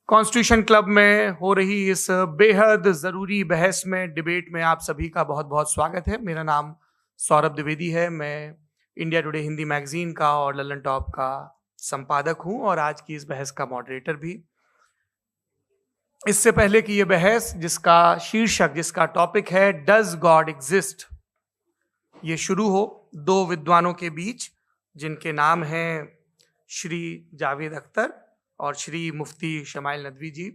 Constitution club में हो रही इस बेहद जरूरी बहस में, डिबेट में आप सभी का बहुत बहुत स्वागत है। मेरा नाम सौरभ द्विवेदी है। मैं इंडिया टुडे हिंदी मैगजीन का और ललन टॉप का संपादक हूं और आज की इस बहस का मॉडरेटर भी। इससे पहले कि ये बहस, जिसका शीर्षक, जिसका टॉपिक है डज गॉड एग्जिस्ट, ये शुरू हो दो विद्वानों के बीच जिनके नाम हैं श्री जावेद अख्तर और श्री मुफ्ती शमाइल नदवी जी,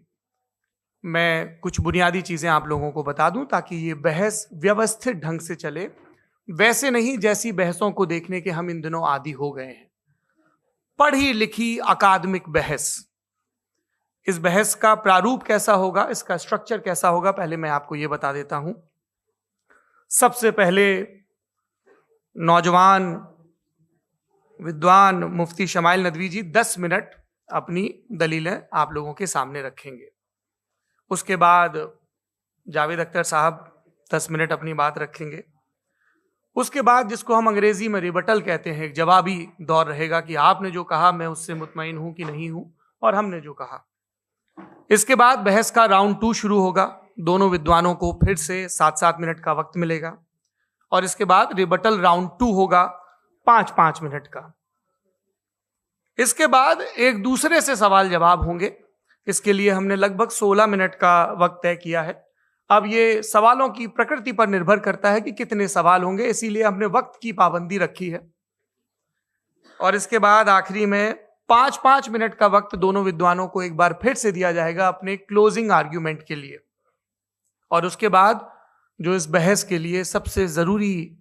मैं कुछ बुनियादी चीजें आप लोगों को बता दूं ताकि ये बहस व्यवस्थित ढंग से चले, वैसे नहीं जैसी बहसों को देखने के हम इन दिनों आदी हो गए हैं। पढ़ी लिखी अकादमिक बहस। इस बहस का प्रारूप कैसा होगा, इसका स्ट्रक्चर कैसा होगा, पहले मैं आपको ये बता देता हूं। सबसे पहले नौजवान विद्वान मुफ्ती शमाइल नदवी जी 10 मिनट अपनी दलीलें आप लोगों के सामने रखेंगे। उसके बाद जावेद अख्तर साहब 10 मिनट अपनी बात रखेंगे। उसके बाद जिसको हम अंग्रेजी में रिबटल कहते हैं, एक जवाबी दौर रहेगा कि आपने जो कहा मैं उससे मुतमईन हूं कि नहीं हूं और हमने जो कहा। इसके बाद बहस का राउंड 2 शुरू होगा। दोनों विद्वानों को फिर से 7-7 मिनट का वक्त मिलेगा और इसके बाद रिबटल राउंड 2 होगा 5-5 मिनट का। इसके बाद एक दूसरे से सवाल जवाब होंगे। इसके लिए हमने लगभग 16 मिनट का वक्त तय किया है। अब ये सवालों की प्रकृति पर निर्भर करता है कि कितने सवाल होंगे, इसीलिए हमने वक्त की पाबंदी रखी है। और इसके बाद आखिरी में 5-5 मिनट का वक्त दोनों विद्वानों को एक बार फिर से दिया जाएगा अपने क्लोजिंग आर्ग्यूमेंट के लिए। और उसके बाद जो इस बहस के लिए सबसे जरूरी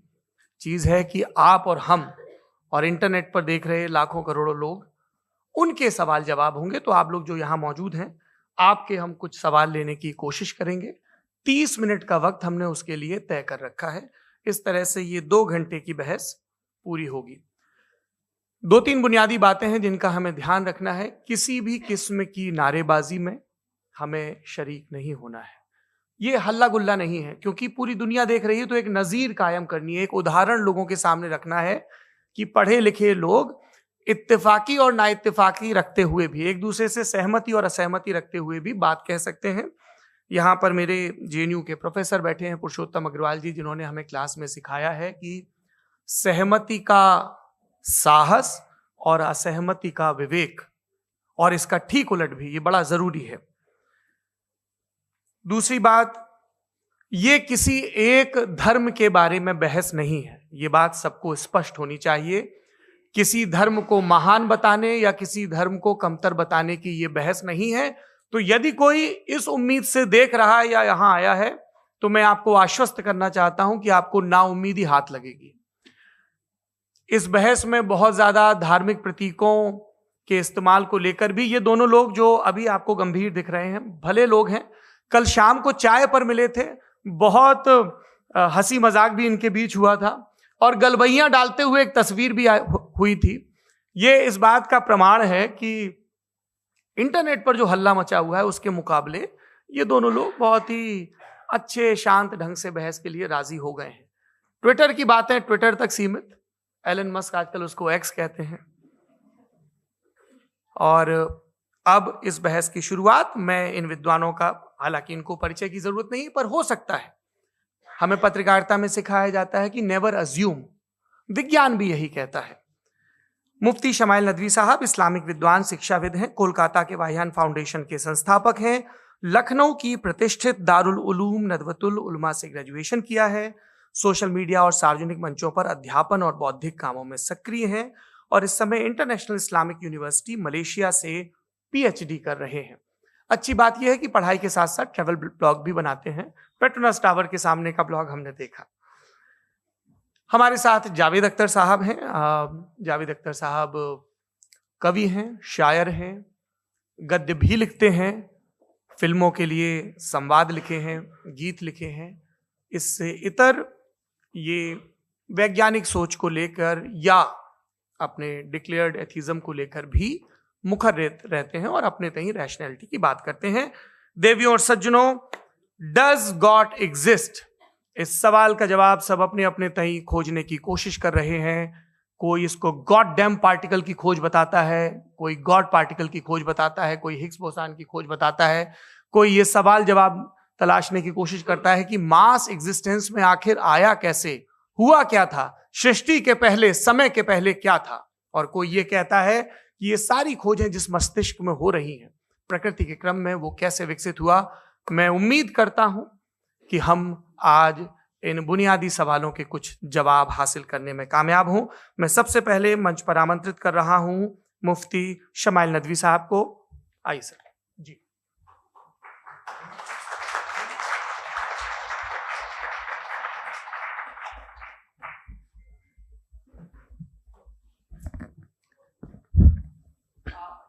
चीज है कि आप और हम और इंटरनेट पर देख रहे लाखों करोड़ों लोग, उनके सवाल जवाब होंगे। तो आप लोग जो यहां मौजूद हैं, आपके हम कुछ सवाल लेने की कोशिश करेंगे। 30 मिनट का वक्त हमने उसके लिए तय कर रखा है। इस तरह से ये 2 घंटे की बहस पूरी होगी। 2-3 बुनियादी बातें हैं जिनका हमें ध्यान रखना है। किसी भी किस्म की नारेबाजी में हमें शरीक नहीं होना है। ये हल्ला गुल्ला नहीं है, क्योंकि पूरी दुनिया देख रही है, तो एक नजीर कायम करनी है, एक उदाहरण लोगों के सामने रखना है कि पढ़े लिखे लोग इत्तेफाकी और ना इत्तेफाकी रखते हुए भी, एक दूसरे से सहमति और असहमति रखते हुए भी बात कह सकते हैं। यहाँ पर मेरे जेएनयू के प्रोफेसर बैठे हैं, पुरुषोत्तम अग्रवाल जी, जिन्होंने हमें क्लास में सिखाया है कि सहमति का साहस और असहमति का विवेक, और इसका ठीक उलट भी, ये बड़ा जरूरी है। दूसरी बात, ये किसी एक धर्म के बारे में बहस नहीं है। ये बात सबको स्पष्ट होनी चाहिए। किसी धर्म को महान बताने या किसी धर्म को कमतर बताने की ये बहस नहीं है। तो यदि कोई इस उम्मीद से देख रहा है या यहां आया है, तो मैं आपको आश्वस्त करना चाहता हूं कि आपको नाउम्मीदी हाथ लगेगी। इस बहस में बहुत ज्यादा धार्मिक प्रतीकों के इस्तेमाल को लेकर भी ये दोनों लोग जो अभी आपको गंभीर दिख रहे हैं, भले लोग हैं, कल शाम को चाय पर मिले थे, बहुत हंसी मजाक भी इनके बीच हुआ था और गलबैयां डालते हुए एक तस्वीर भी हुई थी। ये इस बात का प्रमाण है कि इंटरनेट पर जो हल्ला मचा हुआ है उसके मुकाबले ये दोनों लोग बहुत ही अच्छे शांत ढंग से बहस के लिए राजी हो गए हैं। ट्विटर की बातें ट्विटर तक सीमित, एलन मस्क आजकल उसको एक्स कहते हैं। और अब इस बहस की शुरुआत मैं इन विद्वानों का, हालांकि इनको परिचय की जरूरत नहीं, पर हो सकता है, हमें पत्रकारिता में सिखाया जाता है कि नेवर अज्यूम, विज्ञान भी यही कहता है। मुफ्ती शमाइल नदवी साहब इस्लामिक विद्वान, शिक्षाविद हैं, कोलकाता के वाहियान फाउंडेशन के संस्थापक हैं, लखनऊ की प्रतिष्ठित दारुल उलूम नदवतुल उलमा से ग्रेजुएशन किया है, सोशल मीडिया और सार्वजनिक मंचों पर अध्यापन और बौद्धिक कामों में सक्रिय हैं और इस समय इंटरनेशनल इस्लामिक यूनिवर्सिटी मलेशिया से पीएचडी कर रहे हैं। अच्छी बात यह है कि पढ़ाई के साथ साथ ट्रैवल ब्लॉग भी बनाते हैं। पेट्रोनस टावर के सामने का ब्लॉग हमने देखा। हमारे साथ जावेद अख्तर साहब हैं। जावेद अख्तर साहब कवि हैं, शायर हैं, गद्य भी लिखते हैं, फिल्मों के लिए संवाद लिखे हैं, गीत लिखे हैं। इससे इतर ये वैज्ञानिक सोच को लेकर या अपने डिक्लेयर्ड एथिज्म को लेकर भी मुखर रहते हैं और अपने तहीं रैशनैलिटी की बात करते हैं। देवियों और सज्जनों, डज गॉड एग्जिस्ट, इस सवाल का जवाब सब अपने अपने तहीं खोजने की कोशिश कर रहे हैं। कोई इसको गॉड डैम पार्टिकल की खोज बताता है, कोई गॉड पार्टिकल की खोज बताता है, कोई हिग्स बोसान की खोज बताता है, कोई ये सवाल जवाब तलाशने की कोशिश करता है कि मास एग्जिस्टेंस में आखिर आया कैसे, हुआ क्या था, सृष्टि के पहले, समय के पहले क्या था। और कोई ये कहता है कि ये सारी खोजें जिस मस्तिष्क में हो रही हैं प्रकृति के क्रम में, वो कैसे विकसित हुआ। मैं उम्मीद करता हूं कि हम आज इन बुनियादी सवालों के कुछ जवाब हासिल करने में कामयाब हों। मैं सबसे पहले मंच पर आमंत्रित कर रहा हूं मुफ्ती शमाइल नदवी साहब को। आइए सर जी।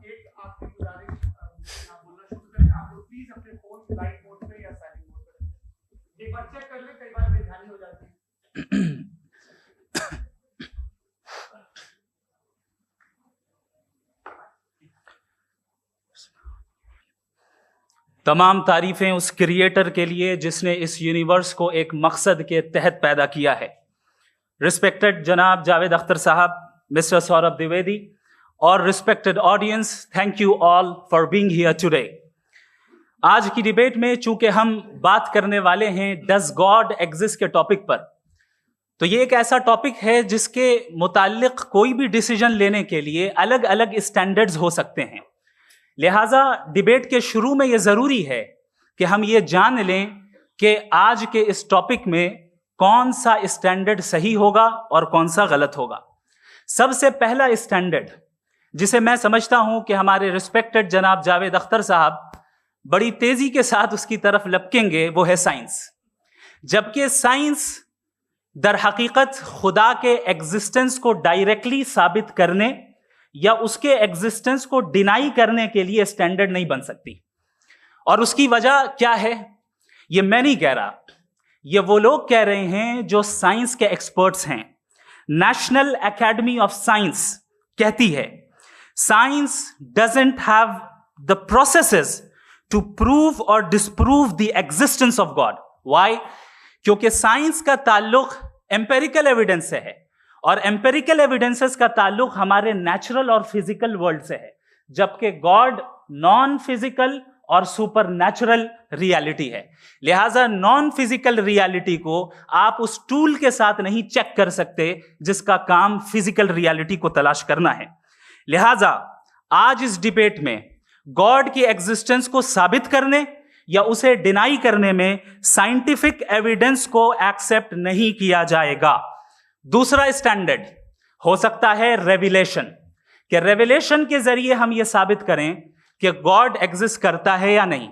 एक आपकी गुजारिश, आप बोलना शुरू करें। आप लोग प्लीज अपने फोन लाइट मोड पे या साइलेंट मोड पे एक बार चेक कर लें, कई बार बेध्यानी हो जाती है। तमाम तारीफें उस क्रिएटर के लिए जिसने इस यूनिवर्स को एक मकसद के तहत पैदा किया है। रिस्पेक्टेड जनाब जावेद अख्तर साहब, मिस्टर सौरभ द्विवेदी और respected audience, thank you all for being here today. आज की डिबेट में चूंकि हम बात करने वाले हैं डज गॉड एग्जिस्ट के टॉपिक पर, तो ये एक ऐसा टॉपिक है जिसके मुताल्लिक कोई भी डिसीजन लेने के लिए अलग अलग स्टैंडर्ड्स हो सकते हैं। लिहाजा डिबेट के शुरू में यह जरूरी है कि हम ये जान लें कि आज के इस टॉपिक में कौन सा स्टैंडर्ड सही होगा और कौन सा गलत होगा। सबसे पहला स्टैंडर्ड जिसे मैं समझता हूं कि हमारे रिस्पेक्टेड जनाब जावेद अख्तर साहब बड़ी तेजी के साथ उसकी तरफ लपकेंगे, वो है साइंस। जबकि साइंस दर हकीकत खुदा के एग्जिस्टेंस को डायरेक्टली साबित करने या उसके एग्जिस्टेंस को डिनाई करने के लिए स्टैंडर्ड नहीं बन सकती। और उसकी वजह क्या है, ये मैं नहीं कह रहा, ये वो लोग कह रहे हैं जो साइंस के एक्सपर्ट्स हैं। नेशनल एकेडमी ऑफ साइंस कहती है science doesn't have the processes to prove और disprove the existence of God. Why? क्योंकि साइंस का ताल्लुक एम्पेरिकल एविडेंस से है और एम्पेरिकल एविडेंसेस का ताल्लुक हमारे नेचुरल और फिजिकल वर्ल्ड से है, जबकि गॉड नॉन फिजिकल और सुपर नेचुरल रियलिटी है। लिहाजा नॉन फिजिकल रियलिटी को आप उस टूल के साथ नहीं चेक कर सकते जिसका काम फिजिकल रियलिटी को तलाश करना है। लिहाजा आज इस डिबेट में गॉड की एग्जिस्टेंस को साबित करने या उसे डिनाई करने में साइंटिफिक एविडेंस को एक्सेप्ट नहीं किया जाएगा। दूसरा स्टैंडर्ड हो सकता है रेविलेशन, कि रेविलेशन के जरिए हम यह साबित करें कि गॉड एग्जिस्ट करता है या नहीं।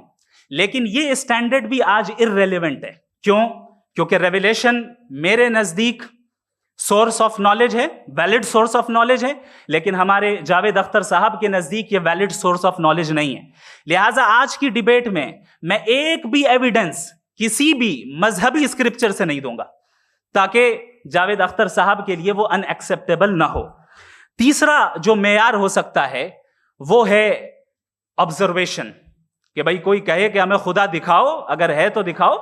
लेकिन यह स्टैंडर्ड भी आज इररेलेवेंट है। क्यों? क्योंकि रेविलेशन मेरे नजदीक सोर्स ऑफ नॉलेज है, वैलिड सोर्स ऑफ नॉलेज है, लेकिन हमारे जावेद अख्तर साहब के नजदीक ये वैलिड सोर्स ऑफ नॉलेज नहीं है। लिहाजा आज की डिबेट में मैं एक भी एविडेंस किसी भी मजहबी स्क्रिप्चर से नहीं दूंगा ताकि जावेद अख्तर साहब के लिए वो अनएक्सेप्टेबल ना हो। तीसरा जो मेयार हो सकता है वो है ऑब्जर्वेशन, कि भाई कोई कहे कि हमें खुदा दिखाओ, अगर है तो दिखाओ,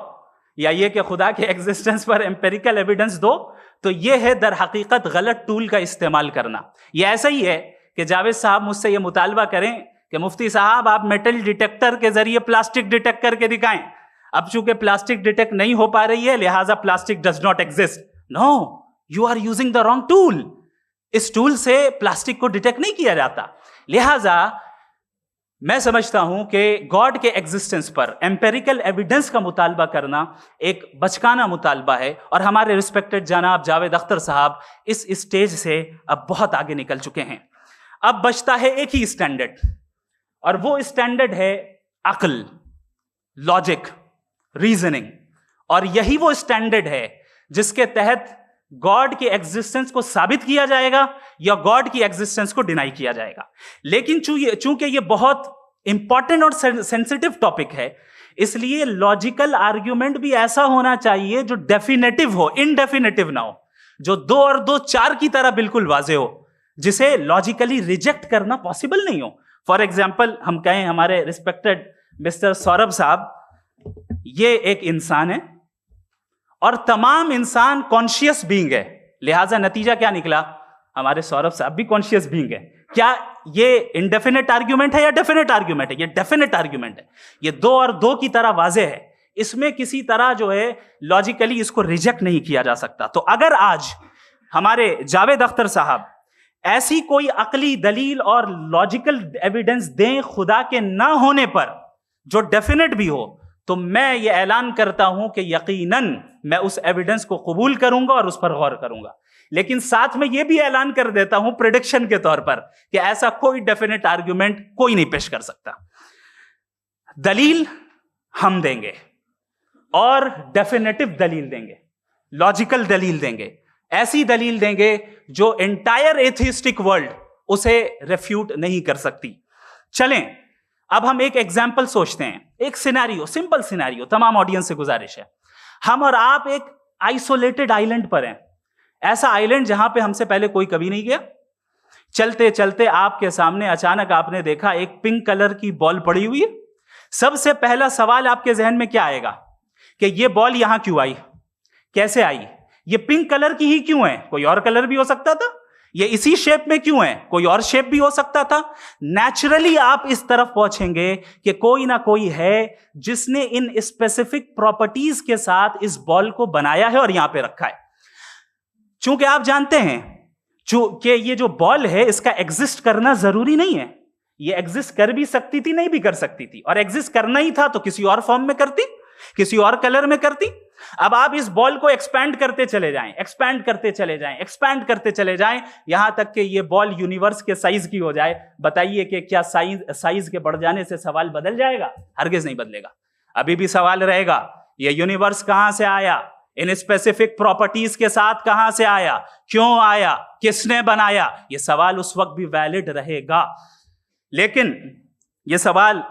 या ये कि खुदा के एग्जिस्टेंस पर एम्पेरिकल एविडेंस दो। तो ये है दर हकीकत गलत टूल का इस्तेमाल करना। ये ऐसा ही है कि जावेद साहब मुझसे ये मुतालबा करें कि मुफ्ती साहब आप मेटल डिटेक्टर के जरिए प्लास्टिक डिटेक्ट करके दिखाएं। अब चूंकि प्लास्टिक डिटेक्ट नहीं हो पा रही है लिहाजा plastic does not exist. No, you are using the wrong tool. इस टूल से प्लास्टिक को डिटेक्ट नहीं किया जाता। लिहाजा मैं समझता हूं कि गॉड के एग्जिस्टेंस पर एम्पेरिकल एविडेंस का मुतालबा करना एक बचकाना मुतालबा है और हमारे रिस्पेक्टेड जनाब जावेद अख्तर साहब इस स्टेज से अब बहुत आगे निकल चुके हैं। अब बचता है एक ही स्टैंडर्ड और वो स्टैंडर्ड है अक्ल, लॉजिक, रीजनिंग। और यही वो स्टैंडर्ड है जिसके तहत गॉड की एग्जिस्टेंस को साबित किया जाएगा या गॉड की एग्जिस्टेंस को डिनाई किया जाएगा। लेकिन चूंकि ये बहुत इंपॉर्टेंट और सेंसिटिव टॉपिक है, इसलिए लॉजिकल आर्ग्यूमेंट भी ऐसा होना चाहिए जो डेफिनेटिव हो, इनडेफिनेटिव ना हो, जो 2 और 2 4 की तरह बिल्कुल वाजे हो, जिसे लॉजिकली रिजेक्ट करना पॉसिबल नहीं हो। फॉर एग्जाम्पल हम कहें हमारे रिस्पेक्टेड मिस्टर सौरभ साहब, ये एक इंसान है और तमाम इंसान कॉन्शियस बीइंग है। लिहाजा नतीजा क्या निकला हमारे सौरभ साहब भी कॉन्शियस बीइंग है। क्या ये इंडेफिनेट आर्ग्यूमेंट है या डेफिनेट आर्ग्यूमेंट है? ये डेफिनेट आर्ग्यूमेंट है। ये 2 और 2 की तरह वाजे है, इसमें किसी तरह जो है लॉजिकली इसको रिजेक्ट नहीं किया जा सकता। तो अगर आज हमारे जावेद अख्तर साहब ऐसी कोई अकली दलील और लॉजिकल एविडेंस दें खुदा के ना होने पर जो डेफिनेट भी हो, तो मैं ये ऐलान करता हूं कि यकीनन मैं उस एविडेंस को कबूल करूंगा और उस पर गौर करूंगा। लेकिन साथ में यह भी ऐलान कर देता हूं प्रेडिक्शन के तौर पर कि ऐसा कोई डेफिनेट आर्ग्यूमेंट कोई नहीं पेश कर सकता। दलील हम देंगे और डेफिनेटिव दलील देंगे, लॉजिकल दलील देंगे, ऐसी दलील देंगे जो एंटायर एथिस्टिक वर्ल्ड उसे रेफ्यूट नहीं कर सकती। चलें अब हम एक एग्जाम्पल सोचते हैं, एक सिनेरियो, सिंपल सिनेरियो, तमाम ऑडियंस से गुजारिश है, हम और आप एक आइसोलेटेड आइलैंड पर हैं, ऐसा आइलैंड जहां पे हमसे पहले कोई कभी नहीं गया। चलते चलते आपके सामने अचानक आपने देखा एक पिंक कलर की बॉल पड़ी हुई है। सबसे पहला सवाल आपके जहन में क्या आएगा कि ये बॉल यहां क्यों आई, कैसे आई, ये पिंक कलर की ही क्यों है, कोई और कलर भी हो सकता था, ये इसी शेप में क्यों है, कोई और शेप भी हो सकता था। नेचुरली आप इस तरफ पहुंचेंगे कि कोई ना कोई है जिसने इन स्पेसिफिक प्रॉपर्टीज के साथ इस बॉल को बनाया है और यहां पे रखा है। चूंकि आप जानते हैं कि ये जो बॉल है इसका एग्जिस्ट करना जरूरी नहीं है, ये एग्जिस्ट कर भी सकती थी, नहीं भी कर सकती थी, और एग्जिस्ट करना ही था तो किसी और फॉर्म में करती, किसी और कलर में करती। अब आप इस बॉल को एक्सपैंड करते चले जाएं, एक्सपैंड करते चले जाएं, एक्सपैंड करते चले जाएं, यहां तक कि ये बॉल यूनिवर्स के साइज की हो जाए। बताइए कि क्या साइज के बढ़ जाने से सवाल बदल जाएगा? हरगिज नहीं बदलेगा। अभी भी सवाल रहेगा, ये यूनिवर्स कहां से आया, इन स्पेसिफिक प्रॉपर्टीज के साथ कहां से आया, क्यों आया, किसने बनाया, यह सवाल उस वक्त भी वैलिड रहेगा। लेकिन यह सवाल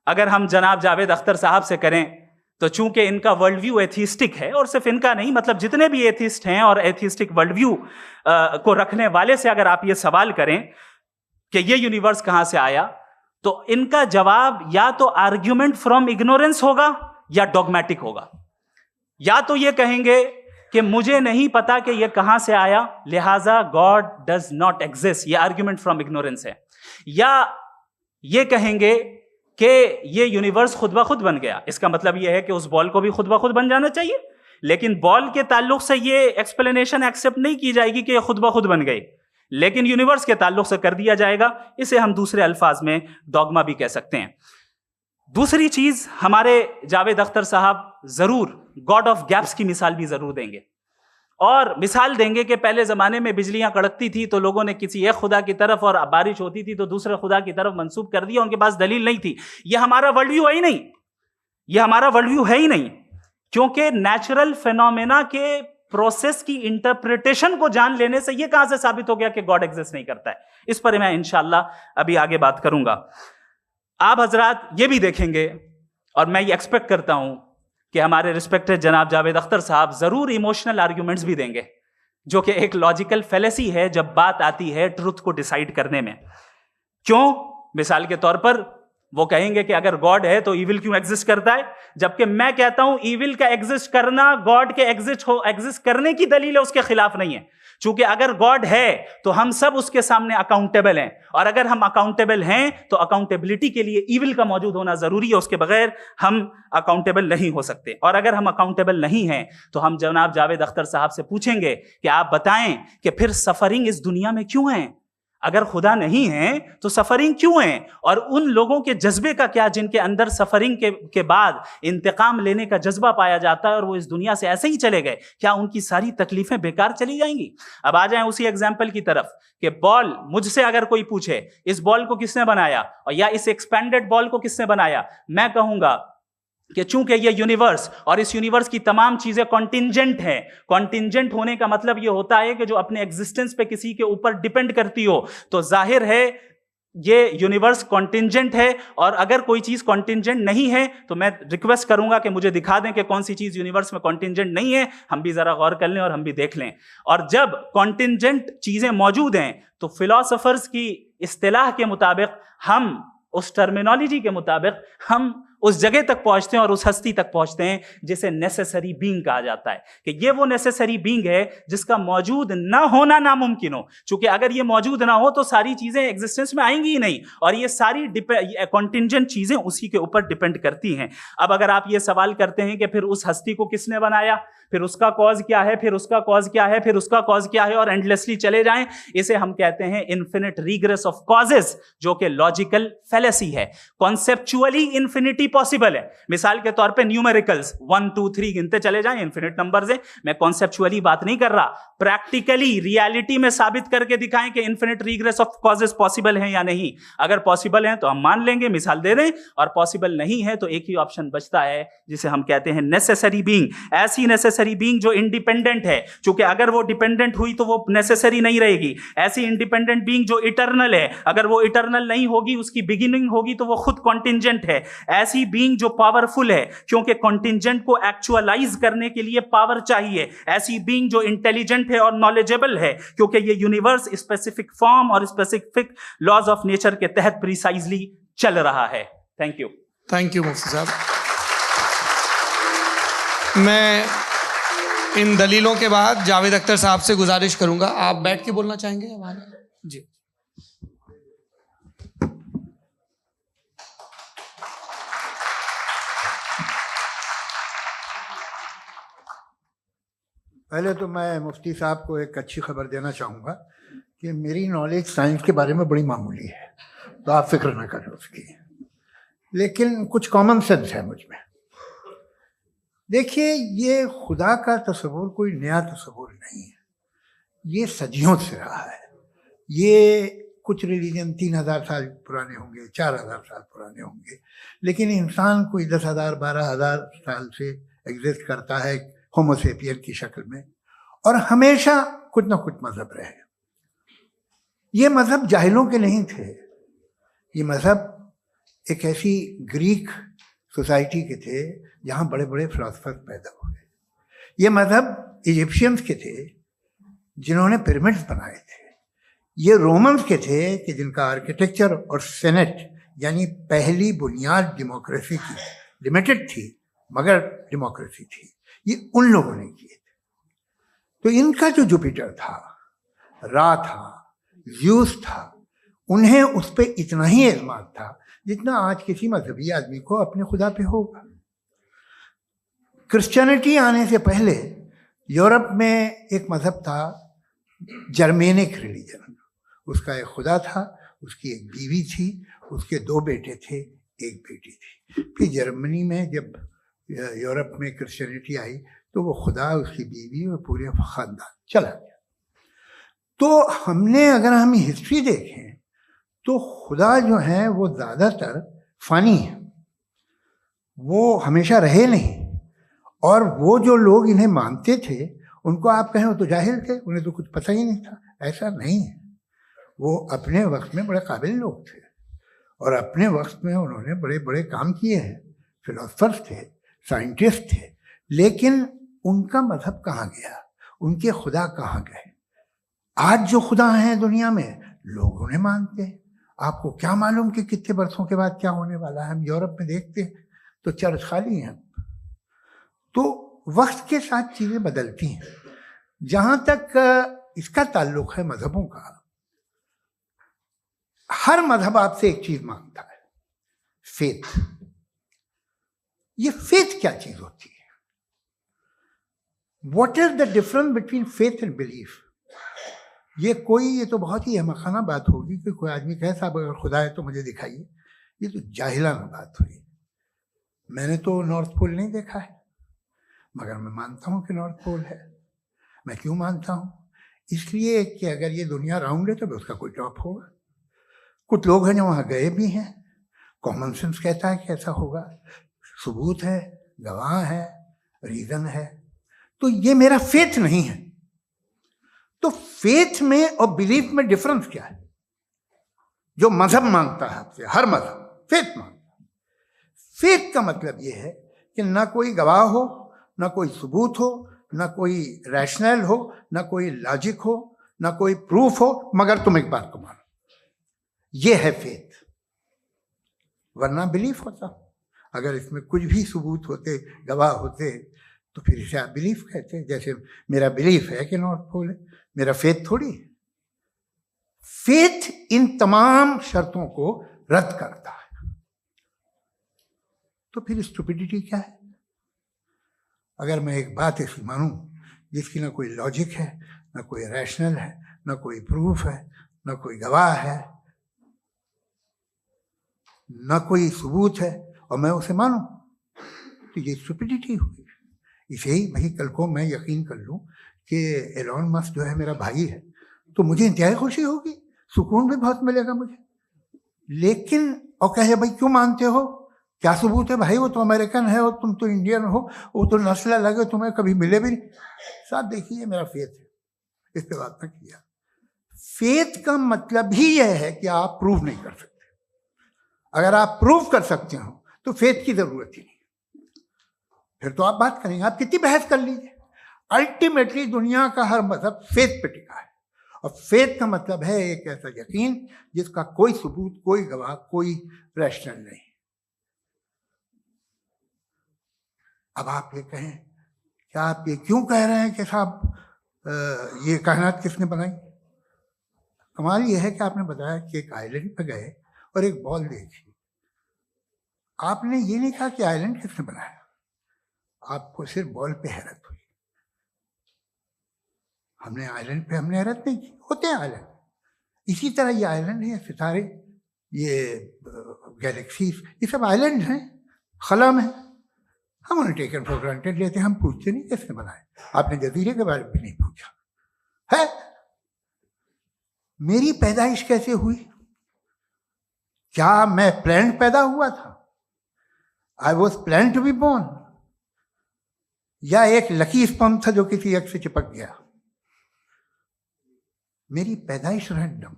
अगर हम जनाब जावेद अख्तर साहब से करें तो चूंकि इनका वर्ल्ड व्यू एथिस्टिक है, और सिर्फ इनका नहीं, मतलब जितने भी एथिस्ट हैं और एथिस्टिक वर्ल्ड व्यू को रखने वाले से अगर आप ये सवाल करें कि ये यूनिवर्स कहां से आया, तो इनका जवाब या तो आर्ग्यूमेंट फ्रॉम इग्नोरेंस होगा या डॉगमेटिक होगा। या तो ये कहेंगे कि मुझे नहीं पता कि ये कहां से आया, लिहाजा गॉड डज नॉट एग्जिस्ट, ये आर्ग्यूमेंट फ्रॉम इग्नोरेंस है, या ये कहेंगे कि ये यूनिवर्स खुद ब खुद बन गया। इसका मतलब ये है कि उस बॉल को भी खुद ब खुद बन जाना चाहिए, लेकिन बॉल के ताल्लुक से ये एक्सप्लेनेशन एक्सेप्ट नहीं की जाएगी कि ये खुद ब खुद बन गई, लेकिन यूनिवर्स के ताल्लुक से कर दिया जाएगा। इसे हम दूसरे अल्फाज में डॉगमा भी कह सकते हैं। दूसरी चीज, हमारे जावेद अख्तर साहब जरूर गॉड ऑफ गैप्स की मिसाल भी जरूर देंगे, और मिसाल देंगे कि पहले जमाने में बिजलियां कड़कती थी तो लोगों ने किसी एक खुदा की तरफ, और बारिश होती थी तो दूसरे खुदा की तरफ मंसूब कर दिया, उनके पास दलील नहीं थी। यह हमारा वर्ल्ड व्यू है ही नहीं, यह हमारा वर्ल्ड व्यू है ही नहीं, क्योंकि नेचुरल फिनोमेना के प्रोसेस की इंटरप्रिटेशन को जान लेने से यह कहां से साबित हो गया कि गॉड एग्जिस्ट नहीं करता है। इस पर मैं इंशाल्लाह अभी आगे बात करूंगा। आप हजरात ये भी देखेंगे, और मैं ये एक्सपेक्ट करता हूं कि हमारे रिस्पेक्टेड जनाब जावेद अख्तर साहब जरूर इमोशनल आर्ग्यूमेंट्स भी देंगे, जो कि एक लॉजिकल फेलेसी है जब बात आती है ट्रुथ को डिसाइड करने में। क्यों? मिसाल के तौर पर वो कहेंगे कि अगर गॉड है तो इविल क्यों एग्जिस्ट करता है, जबकि मैं कहता हूं इविल का एग्जिस्ट करना गॉड के एग्जिस्ट करने की दलील है, उसके खिलाफ नहीं है। चूंकि अगर गॉड है तो हम सब उसके सामने अकाउंटेबल हैं, और अगर हम अकाउंटेबल हैं तो अकाउंटेबिलिटी के लिए इविल का मौजूद होना जरूरी है, उसके बगैर हम अकाउंटेबल नहीं हो सकते। और अगर हम अकाउंटेबल नहीं हैं तो हम जनाब जावेद अख्तर साहब से पूछेंगे कि आप बताएं कि फिर सफरिंग इस दुनिया में क्यों है? अगर खुदा नहीं है तो सफरिंग क्यों है? और उन लोगों के जज्बे का क्या जिनके अंदर सफरिंग के बाद इंतकाम लेने का जज्बा पाया जाता है और वो इस दुनिया से ऐसे ही चले गए, क्या उनकी सारी तकलीफें बेकार चली जाएंगी? अब आ जाएं उसी एग्जाम्पल की तरफ कि बॉल, मुझसे अगर कोई पूछे इस बॉल को किसने बनाया और या इस एक्सपेंडेड बॉल को किसने बनाया, मैं कहूंगा कि चूंकि ये यूनिवर्स और इस यूनिवर्स की तमाम चीजें कॉन्टिंजेंट हैं। कॉन्टिंजेंट होने का मतलब ये होता है कि जो अपने एग्जिस्टेंस पे किसी के ऊपर डिपेंड करती हो, तो जाहिर है ये यूनिवर्स कॉन्टिंजेंट है। और अगर कोई चीज कॉन्टिंजेंट नहीं है तो मैं रिक्वेस्ट करूंगा कि मुझे दिखा दें कि कौन सी चीज यूनिवर्स में कॉन्टिंजेंट नहीं है, हम भी जरा गौर कर लें और हम भी देख लें। और जब कॉन्टिंजेंट चीजें मौजूद हैं तो फिलोसोफर्स की इस्तिलाह के मुताबिक, हम उस टर्मिनोलॉजी के मुताबिक, हम उस जगह तक पहुंचते हैं और उस हस्ती तक पहुंचते हैं जिसे नेसेसरी बीइंग कहा जाता है, कि ये वो नेसेसरी बीइंग है जिसका मौजूद ना होना नामुमकिन हो। क्योंकि अगर ये मौजूद ना हो तो सारी चीजें एग्जिस्टेंस में आएंगी ही नहीं, और ये सारी कॉन्टिंजेंट चीजें उसी के ऊपर डिपेंड करती हैं। अब अगर आप ये सवाल करते हैं कि फिर उस हस्ती को किसने बनाया, फिर उसका कॉज क्या है, फिर उसका कॉज क्या है, फिर उसका कॉज क्या है, और एंडलेसली चले जाएं, इसे हम कहते हैं इन्फिनिट रीग्रेस ऑफ कॉजेस, जो कि लॉजिकल फैलेसी है। कॉन्सेप्चुअली इंफिनिटी पॉसिबल है। मिसाल के तौर पे न्यूमेरिकल्स 1 2 3 गिनते चले जाएं, इन्फिनिट नंबर्स हैं। मैं कॉन्सेप्चुअली बात नहीं कर रहा, प्रैक्टिकली रियलिटी में साबित करके दिखाएं कि infinite regress of causes possible है या नहीं। अगर पॉसिबल है तो हम मान लेंगे, मिसाल दे दें, और पॉसिबल नहीं है तो एक ही ऑप्शन बचता है जिसे हम कहते हैं नेसेसरी बीइंग। ऐसी नेसेसरी बीइंग जो इंडिपेंडेंट है, क्योंकि अगर वो डिपेंडेंट हुई तो वो नेसेसरी नहीं रहेगी। ऐसी इंडिपेंडेंट बीइंग जो इटर्नल है, अगर वो इटर्नल नहीं होगी, उसकी बिगिनिंग होगी, तो वो खुद कॉन्टिंजेंट है। ऐसी बीइंग जो पावरफुल है, क्योंकि कॉन्टिंजेंट को एक्चुअलाइज करने के लिए पावर चाहिए। ऐसी बीइंग जो इंटेलिजेंट है और नॉलेजेबल है, क्योंकि ये यूनिवर्स स्पेसिफिक फॉर्म और स्पेसिफिक लॉज ऑफ नेचर के तहत प्रिसाइजली चल रहा है। Thank you. थैंक यू मुफ्ती साहब। मैं इन दलीलों के बाद जावेद अख्तर साहब से गुजारिश करूंगा, आप बैठ के बोलना चाहेंगे हमारे? जी। पहले तो मैं मुफ्ती साहब को एक अच्छी खबर देना चाहूँगा कि मेरी नॉलेज साइंस के बारे में बड़ी मामूली है, तो आप फिक्र ना करें उसकी, लेकिन कुछ कॉमन सेंस है मुझ में। देखिए, ये खुदा का तस्वुर कोई नया तस्वुर नहीं है, ये सदियों से रहा है। ये कुछ रिलीजन 3000 साल पुराने होंगे, 4000 साल पुराने होंगे, लेकिन इंसान कोई 10,000 12,000 साल से एग्जिस्ट करता है होमो सेपियन की शक्ल में, और हमेशा कुछ ना कुछ मजहब रहे। ये मजहब जाहिलों के नहीं थे, ये मजहब एक ऐसी ग्रीक सोसाइटी के थे जहाँ बड़े बड़े फिलोसफर पैदा हुए। ये मजहब इजिप्शियंस के थे जिन्होंने पिरामिड्स बनाए थे। ये रोमन्स के थे कि जिनका आर्किटेक्चर और सेनेट यानी पहली बुनियाद डेमोक्रेसी की, लिमिटेड थी मगर डेमोक्रेसी थी, ये उन लोगों ने किए थे। तो इनका जो जुपिटर था, रा था, ज़्यूस था, उन्हें उस पर इतना ही एतमाद था जितना आज किसी मजहबी आदमी को अपने खुदा पे होगा। क्रिश्चियनिटी आने से पहले यूरोप में एक मजहब था, जर्मेनिक रिलीजन। उसका एक खुदा था, उसकी एक बीवी थी, उसके 2 बेटे थे, एक बेटी थी। फिर जर्मनी में जब यूरोप में क्रिश्चियनिटी आई तो वो खुदा, उसकी बीवी और पूरे ख़ानदान चला गया। तो हमने, अगर हम हिस्ट्री देखें तो खुदा जो है वो ज़्यादातर फ़ानी है, वो हमेशा रहे नहीं। और वो जो लोग इन्हें मानते थे उनको आप कहें वो तो जाहिल थे, उन्हें तो कुछ पता ही नहीं था, ऐसा नहीं है। वो अपने वक्त में बड़े काबिल लोग थे और अपने वक्त में उन्होंने बड़े बड़े काम किए हैं, फिलोसफर्स थे, साइंटिस्ट थे। लेकिन उनका मजहब कहाँ गया, उनके खुदा कहाँ गए? आज जो खुदा हैं दुनिया में लोग उन्हें मानते हैं। आपको क्या मालूम कि कितने बरसों के बाद क्या होने वाला है? हम यूरोप में देखते हैं तो चर्च खाली हैं। तो वक्त के साथ चीज़ें बदलती हैं। जहाँ तक इसका ताल्लुक है मजहबों का, हर मजहब आपसे एक चीज़ मांगता है, फेथ। ये फेथ क्या चीज़ होती है? What is the difference between faith and belief? ये तो बहुत ही अहमकाना बात होगी कि कोई आदमी कहे साहब अगर खुदा है तो मुझे दिखाइए। ये तो जाहिलाना बात हुई। मैंने तो नॉर्थ पोल नहीं देखा है, मगर मैं मानता हूँ कि नॉर्थ पोल है। मैं क्यों मानता हूँ? इसलिए कि अगर ये दुनिया राउंड है तो उसका कोई टॉप होगा। कुछ लोग हैं जो वहाँ गए भी हैं, कॉमन सेंस कहता है कि ऐसा होगा, सबूत है, गवाह है, रीज़न है। तो ये मेरा फेथ नहीं है। तो फेथ में और बिलीफ में डिफरेंस क्या है? जो मजहब मांगता है आपसे, हर मजहब फेथ मांगता है। फेथ का मतलब ये है कि ना कोई गवाह हो, ना कोई सबूत हो, ना कोई रैशनल हो, ना कोई लॉजिक हो, ना कोई प्रूफ हो, मगर तुम एक बात को मानो। ये है फेथ। वरना बिलीफ होता। अगर इसमें कुछ भी सबूत होते, गवाह होते, तो फिर इसे आप बिलीफ कहते हैं। जैसे मेरा बिलीफ है कि नॉर्थ पोल है, मेरा फेथ थोड़ी है। फेथ इन तमाम शर्तों को रद्द करता है। तो फिर स्टुपिडिटी क्या है? अगर मैं एक बात ऐसी मानूं जिसकी ना कोई लॉजिक है, ना कोई रैशनल है, ना कोई प्रूफ है, ना कोई गवाह है, ना कोई सबूत है, और मैं उसे मानूं, तो ये स्टुपिडिटी हुई। इसे ही भाई कल को मैं यकीन कर लूं कि एलॉन मस्क जो है मेरा भाई है, तो मुझे इंतहाई खुशी होगी, सुकून भी बहुत मिलेगा मुझे। लेकिन और कहे भाई क्यों मानते हो, क्या सबूत है भाई, वो तो अमेरिकन है और तुम तो इंडियन हो, वो तो नस्ल अलग है, तुम्हें कभी मिले भी नहीं। साहब देखिए मेरा फेथ है, इस पे बात ना किया। फेथ का मतलब ही यह है कि आप प्रूव नहीं कर सकते। अगर आप प्रूव कर सकते हो तो फेथ की जरूरत ही नहीं, फिर तो आप बात करेंगे, आप कितनी बहस कर लीजिए। अल्टीमेटली दुनिया का हर मजहब फेथ पे टिका है, और फेथ का मतलब है एक ऐसा यकीन जिसका कोई सबूत, कोई गवाह, कोई रैशनल नहीं। अब आप ये कहें, क्या आप ये क्यों कह रहे हैं कि साहब ये कायनात किसने बनाई? कमाल ये है कि आपने बताया कि एक आइलैंड पे गए और एक बॉल देखी। आपने ये नहीं कहा कि आइलैंड किसने बनाया, आपको सिर्फ बॉल पे हैरत हुई। हमने आइलैंड पे हमने हैरत नहीं की, होते हैं आइलैंड। इसी तरह ये आइलैंड है, सितारे, ये गैलेक्सीज, ये सब आइलैंड हैं, खला में। हम उन्हें टेकन फॉर ग्रांटेड लेते हैं, हम पूछते नहीं किसने बनाए। आपने जजीरे के बारे में भी नहीं पूछा है। मेरी पैदाइश कैसे हुई? क्या मैं प्लान्ड पैदा हुआ था? I was plan to be born, या एक लकी स्पर्म था जो किसी एग से चिपक गया? मेरी पैदाइश रैंडम।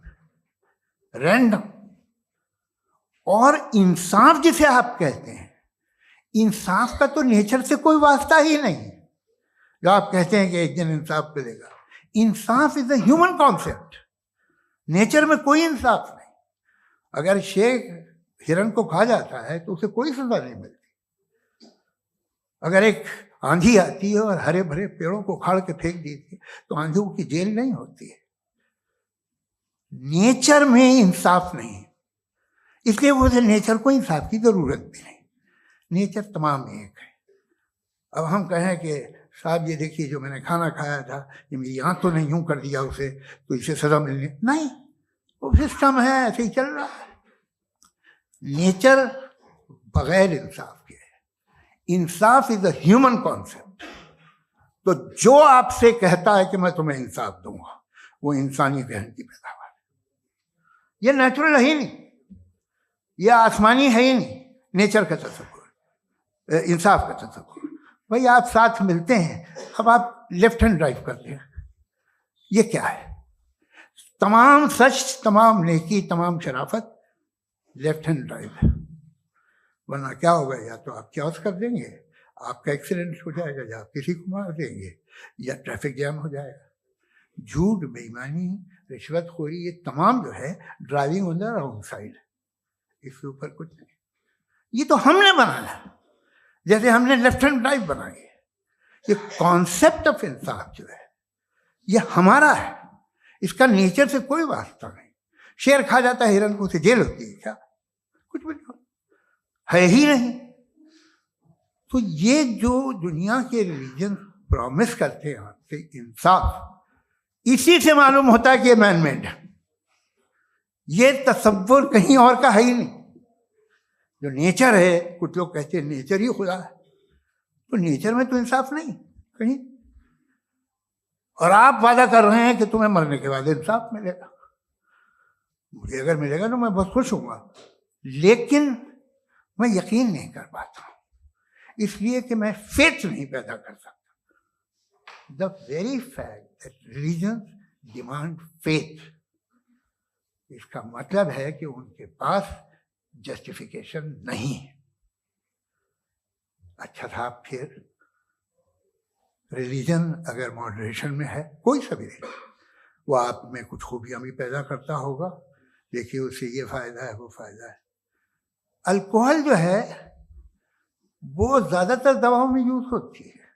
और इंसाफ जिसे आप कहते हैं, इंसाफ का तो नेचर से कोई वास्ता ही नहीं। जो आप कहते हैं कि एक दिन इंसाफ मिलेगा, इंसाफ is a human concept, nature में कोई इंसाफ नहीं। अगर शेर हिरन को खा जाता है तो उसे कोई सजा नहीं मिलती। अगर एक आंधी आती है और हरे भरे पेड़ों को उखाड़ के फेंक देती है तो आंधियों की जेल नहीं होती है। नेचर में इंसाफ नहीं, इसलिए मुझे नेचर को इंसाफ की जरूरत भी नहीं। नेचर तमाम एक है। अब हम कहें कि साहब ये देखिए जो मैंने खाना खाया था, ये मेरी आंख तो नहीं यूं कर दिया उसे, तो इसे सजा मिलनी नहीं, वो सिस्टम है, ऐसे ही चल रहा है। नेचर बगैर इंसाफ के है। इंसाफ इज अ ह्यूमन कॉन्सेप्ट। तो जो आपसे कहता है कि मैं तुम्हें इंसाफ दूंगा, वो इंसानी जहन की पैदावार है। ये नेचुरल है ही नहीं, ये आसमानी है ही नहीं। नेचर का तसव्वुर, इंसाफ का तसव्वुर। भाई आप साथ मिलते हैं, अब आप लेफ्ट हैंड ड्राइव करते हैं, ये क्या है? तमाम सच, तमाम नेकी, तमाम शराफत लेफ्ट हैंड ड्राइव है। वरना क्या होगा, या तो आप क्रॉस कर देंगे, आपका एक्सीडेंट हो जाएगा, या आप किसी को मार देंगे, या ट्रैफिक जैम हो जाएगा। झूठ, बेईमानी, रिश्वतखोरी, ये तमाम जो है driving on the wrong side, इसके ऊपर कुछ नहीं। ये तो हमने बनाया, जैसे हमने लेफ्ट हैंड ड्राइव बनाई है। ये कॉन्सेप्ट ऑफ इंसाफ जो है ये हमारा है, इसका नेचर से कोई वास्ता नहीं। शेर खा जाता है हिरन को, उसे जेल होती है क्या? कुछ भी नहीं, है ही नहीं। तो ये जो दुनिया के रिलीजन प्रॉमिस करते हैं आपसे इंसाफ, इसी से मालूम होता है कि ये मैन मेड है। ये तसव्वुर कहीं और का है ही नहीं। जो नेचर है, कुछ लोग कहते हैं नेचर ही खुदा है, तो नेचर में तो इंसाफ नहीं कहीं। और आप वादा कर रहे हैं कि तुम्हें मरने के बाद इंसाफ मिलेगा। मुझे अगर मिलेगा तो मैं बहुत खुश होऊंगा, लेकिन मैं यकीन नहीं कर पाता हूं, इसलिए कि मैं फेथ नहीं पैदा कर सकता। The very fact that religion demand faith, इसका मतलब है कि उनके पास जस्टिफिकेशन नहीं है। अच्छा था, फिर रिलीजन अगर मॉडरेशन में है, कोई सा भी नहीं, वो आप में कुछ खूबियां भी पैदा करता होगा। देखिए उससे ये फायदा है, वो फायदा है। अल्कोहल जो है वो ज़्यादातर दवाओं में यूज़ होती है।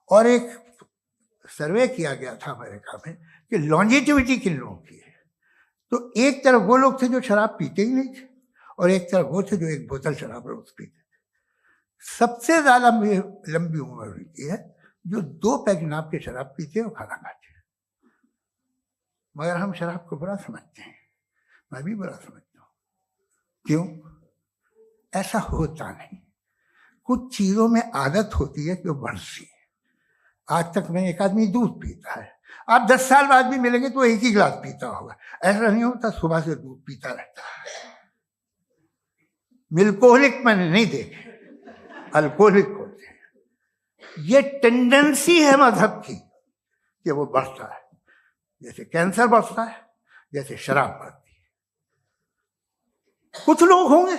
और एक सर्वे किया गया था अमेरिका में कि लॉन्जेटिविटी किन लोगों की है, तो एक तरफ वो लोग थे जो शराब पीते ही नहीं थे और एक तरफ वो थे जो एक बोतल शराब रोज पीते थे। सबसे ज़्यादा लंबी उम्र उनकी है जो 2 पैक नाप के शराब पीते हैं और खाना खाते हैं। मगर हम शराब को बुरा समझते हैं, मैं भी बुरा समझता हूँ। क्यों? ऐसा होता नहीं। कुछ चीज़ों में आदत होती है कि वो बढ़ती है। आज तक में एक आदमी दूध पीता है, आप 10 साल बाद भी मिलेंगे तो एक ही गिलास पीता होगा। ऐसा नहीं होता, सुबह से दूध पीता रहता है। मिल्कोहलिक मैंने नहीं देखे, अल्कोहलिक होते हैं। ये टेंडेंसी है मजहब की कि वो बढ़ता है, जैसे कैंसर बढ़ता है, जैसे शराब बढ़ती है। कुछ लोग होंगे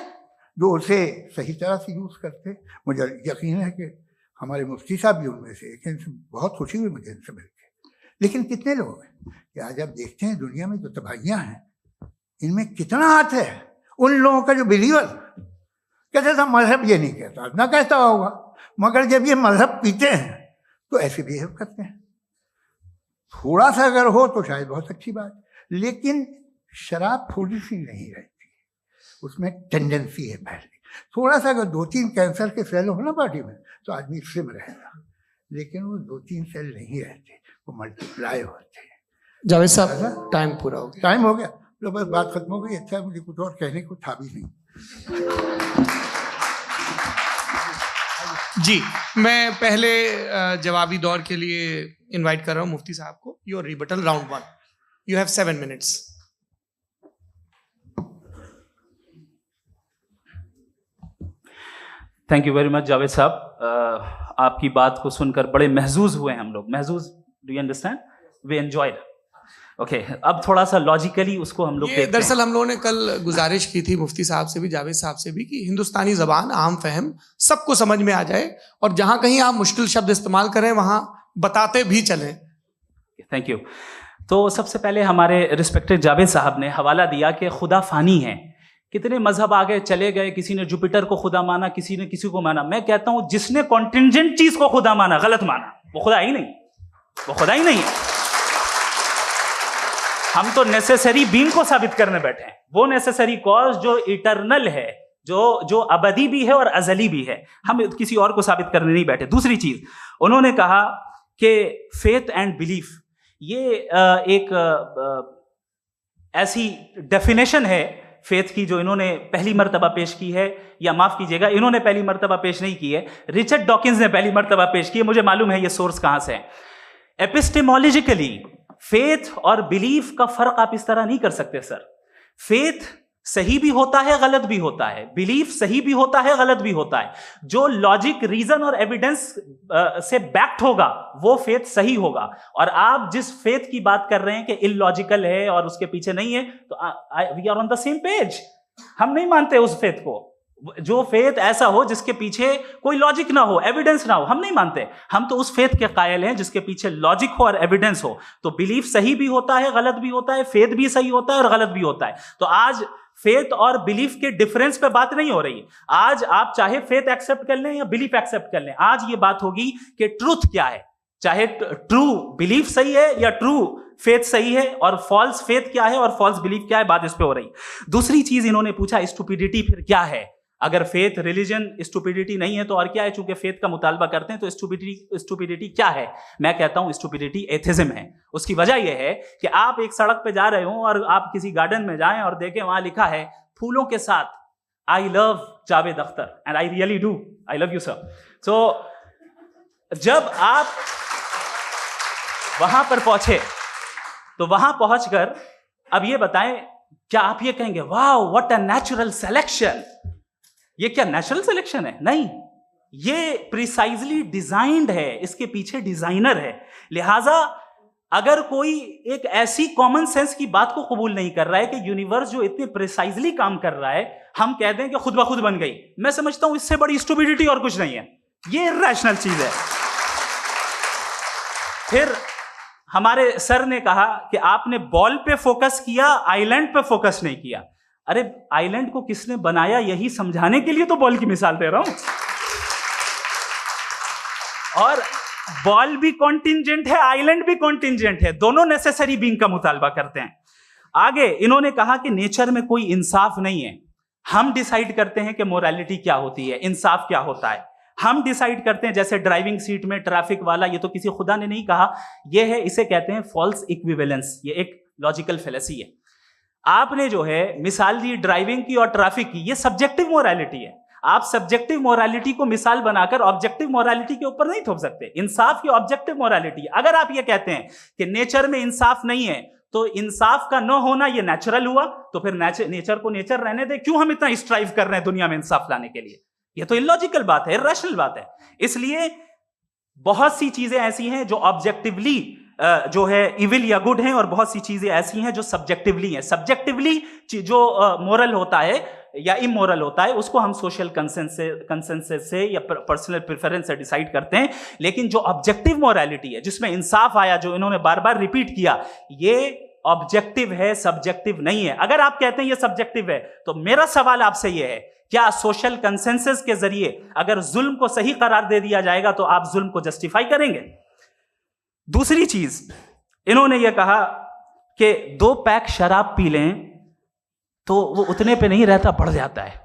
जो उसे सही तरह से यूज करते। मुझे यकीन है कि हमारे मुफ्ती साहब भी उनमें से एक हैं। इनसे बहुत खुशी हुई मुझे इनसे मिलकर। लेकिन कितने लोग हैं कि आज आप देखते हैं दुनिया में जो तबाहियां हैं, इनमें कितना हाथ है उन लोगों का जो बिलीवर कहते था मजहब ये नहीं कहता, ना कहता होगा, मगर जब ये मजहब पीते हैं तो ऐसे बिहेव करते हैं। थोड़ा सा अगर हो तो शायद बहुत अच्छी बात, लेकिन शराब थोड़ी सी नहीं रहती, उसमें टेंडेंसी है पहले। थोड़ा सा अगर 2-3 कैंसर के सेल हो ना बॉडी में तो आदमी स्लिम रहेगा, लेकिन वो 2-3 सेल नहीं रहते, वो मल्टीप्लाई होते हैं। जावेद साहब, टाइम पूरा हो गया। टाइम हो गया, तो बस बात खत्म हो गई। अच्छा, मुझे कुछ और कहने को था भी नहीं। जी, मैं पहले जवाबी दौर के लिए इनवाइट कर रहा हूँ मुफ्ती साहब को। Your rebuttal round 1, you have 7 minutes। Thank you very much Javed साहब। आपकी बात को सुनकर बड़े महजूज हुए हम लोग। महजूज, do you understand? We enjoyed. Okay, अब थोड़ा सा लॉजिकली उसको हम लोग दरअसल हम लोगों ने कल गुजारिश की थी मुफ्ती साहब से भी, जावेद साहब से भी, कि हिंदुस्तानी जबान आम फहम सबको समझ में आ जाए और जहां कहीं आप मुश्किल शब्द इस्तेमाल करें वहां बताते भी चलें। Thank you. तो सबसे पहले हमारे रिस्पेक्टेड जावेद साहब ने हवाला दिया कि खुदा फानी है। कितने मजहब आगे चले गए, किसी ने जुपिटर को खुदा माना, किसी ने किसी को माना। मैं कहता हूं जिसने कॉन्टिंजेंट चीज को खुदा माना, गलत माना, वो खुदा ही नहीं, वो खुदा ही नहीं है। हम तो नेसेसरी बीइंग को साबित करने बैठे हैं, वो नेसेसरी कॉज जो इटरनल है, जो अबदी भी है और अजली भी है। हम किसी और को साबित करने नहीं बैठे। दूसरी चीज उन्होंने कहा कि फेथ एंड बिलीफ, ये एक ऐसी डेफिनेशन है फेथ की जो इन्होंने पहली मर्तबा पेश की है, या माफ कीजिएगा, इन्होंने पहली मर्तबा पेश नहीं की है, रिचर्ड डॉकिंस ने पहली मर्तबा पेश की है। मुझे मालूम है ये सोर्स कहां से है। एपिस्टेमोलॉजिकली फेथ और बिलीफ का फर्क आप इस तरह नहीं कर सकते सर। फेथ सही भी होता है, गलत भी होता है। बिलीफ सही भी होता है, गलत भी होता है। जो लॉजिक, रीजन और एविडेंस से बैक्ड होगा वो फेथ सही होगा। और आप जिस फेथ की बात कर रहे हैं कि इलॉजिकल है और उसके पीछे नहीं है, तो we are on the same page. हम नहीं मानते उस फेथ को। जो फेथ ऐसा हो जिसके पीछे कोई लॉजिक ना हो, एविडेंस ना हो, हम नहीं मानते। हम तो उस फेथ के कायल हैं जिसके पीछे लॉजिक हो और एविडेंस हो। तो बिलीफ सही भी होता है, गलत भी होता है, फेथ भी सही होता है और गलत भी होता है। तो आज फेथ और बिलीफ के डिफरेंस पे बात नहीं हो रही। आज आप चाहे फेथ एक्सेप्ट कर लें या बिलीफ एक्सेप्ट कर लें, आज ये बात होगी कि ट्रूथ क्या है। चाहे ट्रू बिलीफ सही है या ट्रू फेथ सही है, और फॉल्स फेथ क्या है और फॉल्स बिलीफ क्या है, बात इस पे हो रही। दूसरी चीज इन्होंने पूछा, स्टुपिडिटी फिर क्या है? अगर फेथ रिलीजन स्टुपिडिटी नहीं है तो और क्या है? चूंकि फेथ का मुतालबा करते हैं तो स्टुपिडिटी क्या है? मैं कहता हूं स्टुपिडिटी एथिज्म है। उसकी वजह यह है कि आप एक सड़क पे जा रहे हो और आप किसी गार्डन में जाएं और देखें वहां लिखा है फूलों के साथ, I love Javed Akhtar, and I really do, I love you sir. So जब आप वहां पर पहुंचे तो वहां पहुंचकर अब ये बताएं, क्या आप ये कहेंगे wow what a natural selection? ये क्या नेचुरल सिलेक्शन है? नहीं, ये प्रिसाइजली डिजाइंड है, इसके पीछे डिजाइनर है। लिहाजा अगर कोई एक ऐसी कॉमन सेंस की बात को कबूल नहीं कर रहा है कि यूनिवर्स जो इतने प्रिसाइजली काम कर रहा है, हम कह दें कि खुद ब खुद बन गई, मैं समझता हूं इससे बड़ी स्टुपिडिटी और कुछ नहीं है। ये इरैशनल चीज है। फिर हमारे सर ने कहा कि आपने बॉल पे फोकस किया, आइलैंड पे फोकस नहीं किया। अरे आइलैंड को किसने बनाया, यही समझाने के लिए तो बॉल की मिसाल दे रहा हूं। और बॉल भी कॉन्टिंजेंट है, आइलैंड भी कॉन्टिंजेंट है, दोनों नेसेसरी बीइंग का मुतालबा करते हैं। आगे इन्होंने कहा कि नेचर में कोई इंसाफ नहीं है, हम डिसाइड करते हैं कि मोरालिटी क्या होती है, इंसाफ क्या होता है, हम डिसाइड करते हैं। जैसे ड्राइविंग सीट में ट्रैफिक वाला, ये तो किसी खुदा ने नहीं कहा, ये है, इसे कहते हैं फॉल्स इक्विवेलेंस, ये एक लॉजिकल फेलेसी है। आपने जो है मिसाल दी ड्राइविंग की और ट्रैफिक की, ये सब्जेक्टिव मोरालिटी है। आप सब्जेक्टिव मोरालिटी को मिसाल बनाकर ऑब्जेक्टिव मोरालिटी के ऊपर नहीं थोप सकते। इंसाफ की ऑब्जेक्टिव मोरालिटी। अगर आप ये कहते हैं कि नेचर में इंसाफ नहीं है, तो इंसाफ का न होना ये नेचुरल हुआ, तो फिर नेचर को नेचर रहने दे, क्यों हम इतना स्ट्राइव कर रहे हैं दुनिया में इंसाफ लाने के लिए? ये तो इलॉजिकल बात है, इरैशनल बात है। इसलिए बहुत सी चीजें ऐसी हैं जो ऑब्जेक्टिवली जो है इविल या गुड हैं, और बहुत सी चीजें ऐसी हैं जो सब्जेक्टिवली हैं। सब्जेक्टिवली जो मोरल होता है या इमोरल होता है, उसको हम सोशल कंसेंसस से या पर्सनल प्रेफरेंस से डिसाइड करते हैं। लेकिन जो ऑब्जेक्टिव मोरालिटी है, जिसमें इंसाफ आया, जो इन्होंने बार बार रिपीट किया, ये ऑब्जेक्टिव है, सब्जेक्टिव नहीं है। अगर आप कहते हैं ये सब्जेक्टिव है, तो मेरा सवाल आपसे ये है, क्या सोशल कंसेंसस के जरिए अगर जुल्म को सही करार दे दिया जाएगा तो आप जुल्म को जस्टिफाई करेंगे? दूसरी चीज इन्होंने ये कहा कि 2 पैक शराब पी लें तो वो उतने पे नहीं रहता, बढ़ जाता है।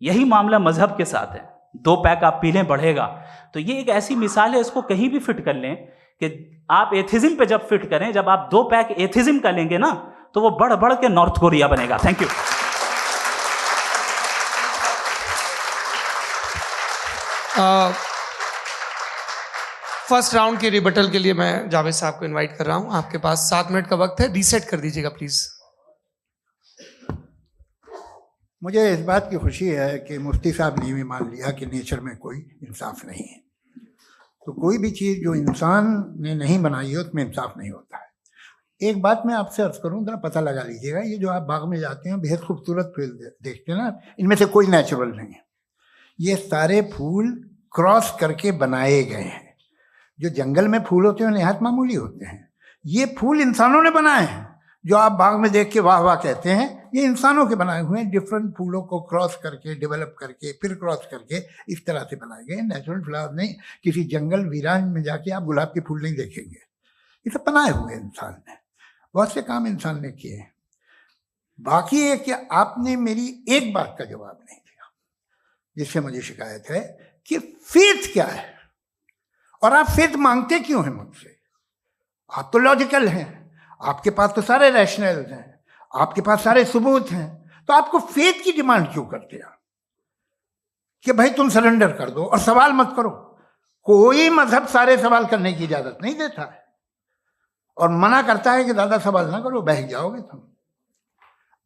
यही मामला मजहब के साथ है, 2 पैक आप पी लें बढ़ेगा। तो ये एक ऐसी मिसाल है, इसको कहीं भी फिट कर लें कि आप एथिज्म पे जब फिट करें, जब आप 2 पैक एथिज्म का लेंगे ना, तो वो बढ़ बढ़ के नॉर्थ कोरिया बनेगा। Thank you. फर्स्ट राउंड के रिबटल के लिए मैं जावेद साहब को इनवाइट कर रहा हूं। आपके पास 7 मिनट का वक्त है, रीसेट कर दीजिएगा प्लीज। मुझे इस बात की खुशी है कि मुफ्ती साहब ने भी मान लिया कि नेचर में कोई इंसाफ नहीं है। तो कोई भी चीज़ जो इंसान ने नहीं बनाई है उसमें इंसाफ नहीं होता है। एक बात मैं आपसे अर्ज करूं, जरा पता लगा लीजिएगा, ये जो आप बाग में जाते हैं बेहद खूबसूरत फूल देखते हैं ना, इनमें से कोई नेचुरल नहीं है। ये सारे फूल क्रॉस करके बनाए गए हैं। जो जंगल में फूल होते हैं निहायत मामूली होते हैं, ये फूल इंसानों ने बनाए हैं। जो आप बाग में देख के वाह वाह कहते हैं, ये इंसानों के बनाए हुए हैं। डिफरेंट फूलों को क्रॉस करके, डेवलप करके, फिर क्रॉस करके इस तरह से बनाए गए। नेचुरल फ्लावर नहीं। किसी जंगल वीरान में जाके आप गुलाब के फूल नहीं देखेंगे। ये सब बनाए हुए इंसान ने, बहुत से काम इंसान ने किए हैं। बाकी है कि आपने मेरी एक बात का जवाब नहीं दिया, जिससे मुझे शिकायत है कि फेथ क्या है और आप फेथ मांगते क्यों हैं मुझसे? आप तो लॉजिकल हैं, आपके पास तो सारे रैशनल हैं, आपके पास सारे सबूत हैं, तो आपको फेथ की डिमांड क्यों करते हैं कि भाई तुम सरेंडर कर दो और सवाल मत करो? कोई मजहब सारे सवाल करने की इजाजत नहीं देता है और मना करता है कि ज्यादा सवाल ना करो, बह जाओगे तुम।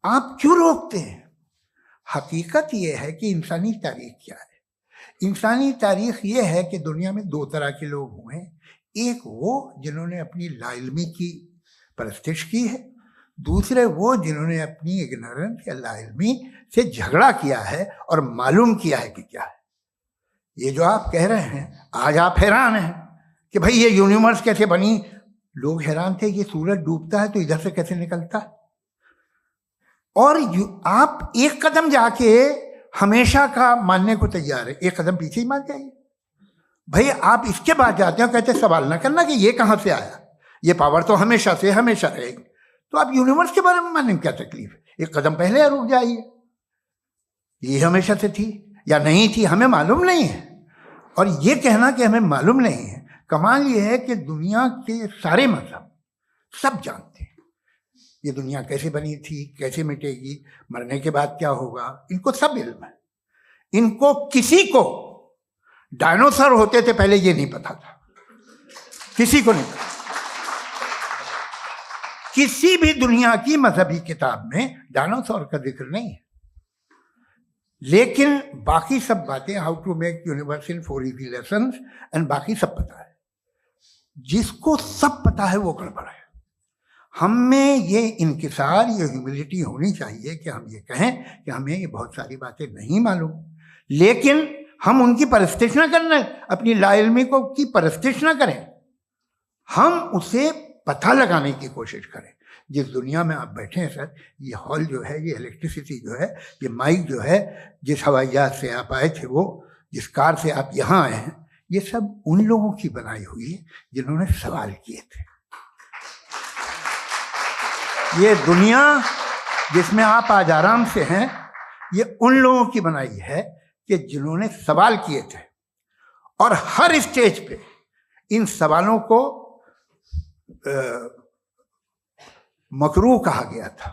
आप क्यों रोकते हैं? हकीकत यह है कि इंसानी तारीख क्या है। इंसानी तारीख ये है कि दुनिया में 2 तरह के लोग हुए। एक वो जिन्होंने अपनी लाइल्मी की परस्तिश की है, दूसरे वो जिन्होंने अपनी इग्नोरेंस या लाइल्मी से झगड़ा किया है और मालूम किया है कि क्या है। ये जो आप कह रहे हैं, आज आप हैरान हैं कि भाई ये यूनिवर्स कैसे बनी। लोग हैरान थे कि सूरज डूबता है तो इधर से कैसे निकलता है। और आप एक कदम जाके हमेशा का मानने को तैयार है, एक कदम पीछे ही मान जाइए। भाई आप इसके बाद जाते हो, कहते सवाल ना करना कि ये कहाँ से आया, ये पावर तो हमेशा से हमेशा रहेगी। तो आप यूनिवर्स के बारे में मानने में क्या तकलीफ है? एक कदम पहले रुक जाइए। ये हमेशा से थी या नहीं थी हमें मालूम नहीं है। और ये कहना कि हमें मालूम नहीं है, कमाल ये है कि दुनिया के सारे मजहब सब जानते हैं ये दुनिया कैसे बनी थी, कैसे मिटेगी, मरने के बाद क्या होगा, इनको सब इल्म है। इनको किसी को डायनासोर होते थे पहले ये नहीं पता था, किसी को नहीं पता। किसी भी दुनिया की मजहबी किताब में डायनासोर का जिक्र नहीं है। लेकिन बाकी सब बातें, how to make universe in 4 easy lessons and बाकी सब पता है। जिसको सब पता है वो गड़बड़ है। हम में ये इंकिसार, ये ह्यूमिलिटी होनी चाहिए कि हम ये कहें कि हमें ये बहुत सारी बातें नहीं मालूम, लेकिन हम उनकी परस्तिश ना करें, अपनी लाइल्मी को की परस्तिश ना करें, हम उसे पता लगाने की कोशिश करें। जिस दुनिया में आप बैठे हैं सर, ये हॉल जो है, ये इलेक्ट्रिसिटी जो है, ये माइक जो है, जिस हवाई जहाज से आप आए थे, वो जिस कार से आप यहाँ आए हैं, ये सब उन लोगों की बनाई हुई है जिन्होंने सवाल किए थे। ये दुनिया जिसमें आप आज आराम से हैं, ये उन लोगों की बनाई है कि जिन्होंने सवाल किए थे, और हर स्टेज पे इन सवालों को मकरूह कहा गया था,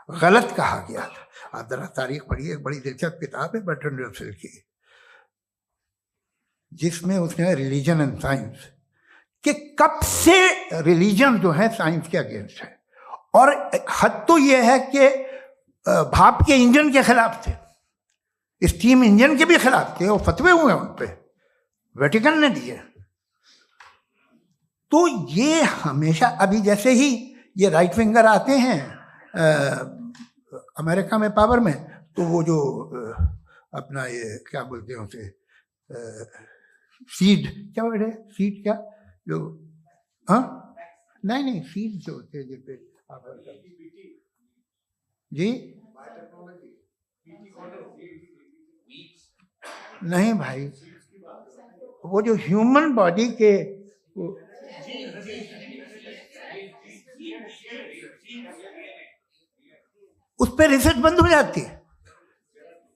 गलत कहा गया था। आप जरा तारीख पढ़िए, एक बड़ी दिलचस्प किताब है बर्ट्रैंड रसेल की, जिसमें उसने रिलीजन एंड साइंस कि कब से रिलीजन जो है साइंस के अगेंस्ट है, और हद तो यह है कि भाप के इंजन के खिलाफ थे, स्टीम इंजन के भी खिलाफ थे, और फतवे हुए उन पे, वेटिकन ने दिए। तो ये हमेशा, अभी जैसे ही ये राइट विंगर आते हैं अमेरिका में पावर में, तो वो जो अपना ये क्या बोलते हैं उसे, सीड क्या वर्ड है, सीड क्या जो, हाँ नहीं सीड जो होते हैं जिसपे जी, नहीं भाई, वो जो ह्यूमन बॉडी के उस पर रिसर्च बंद हो जाती है,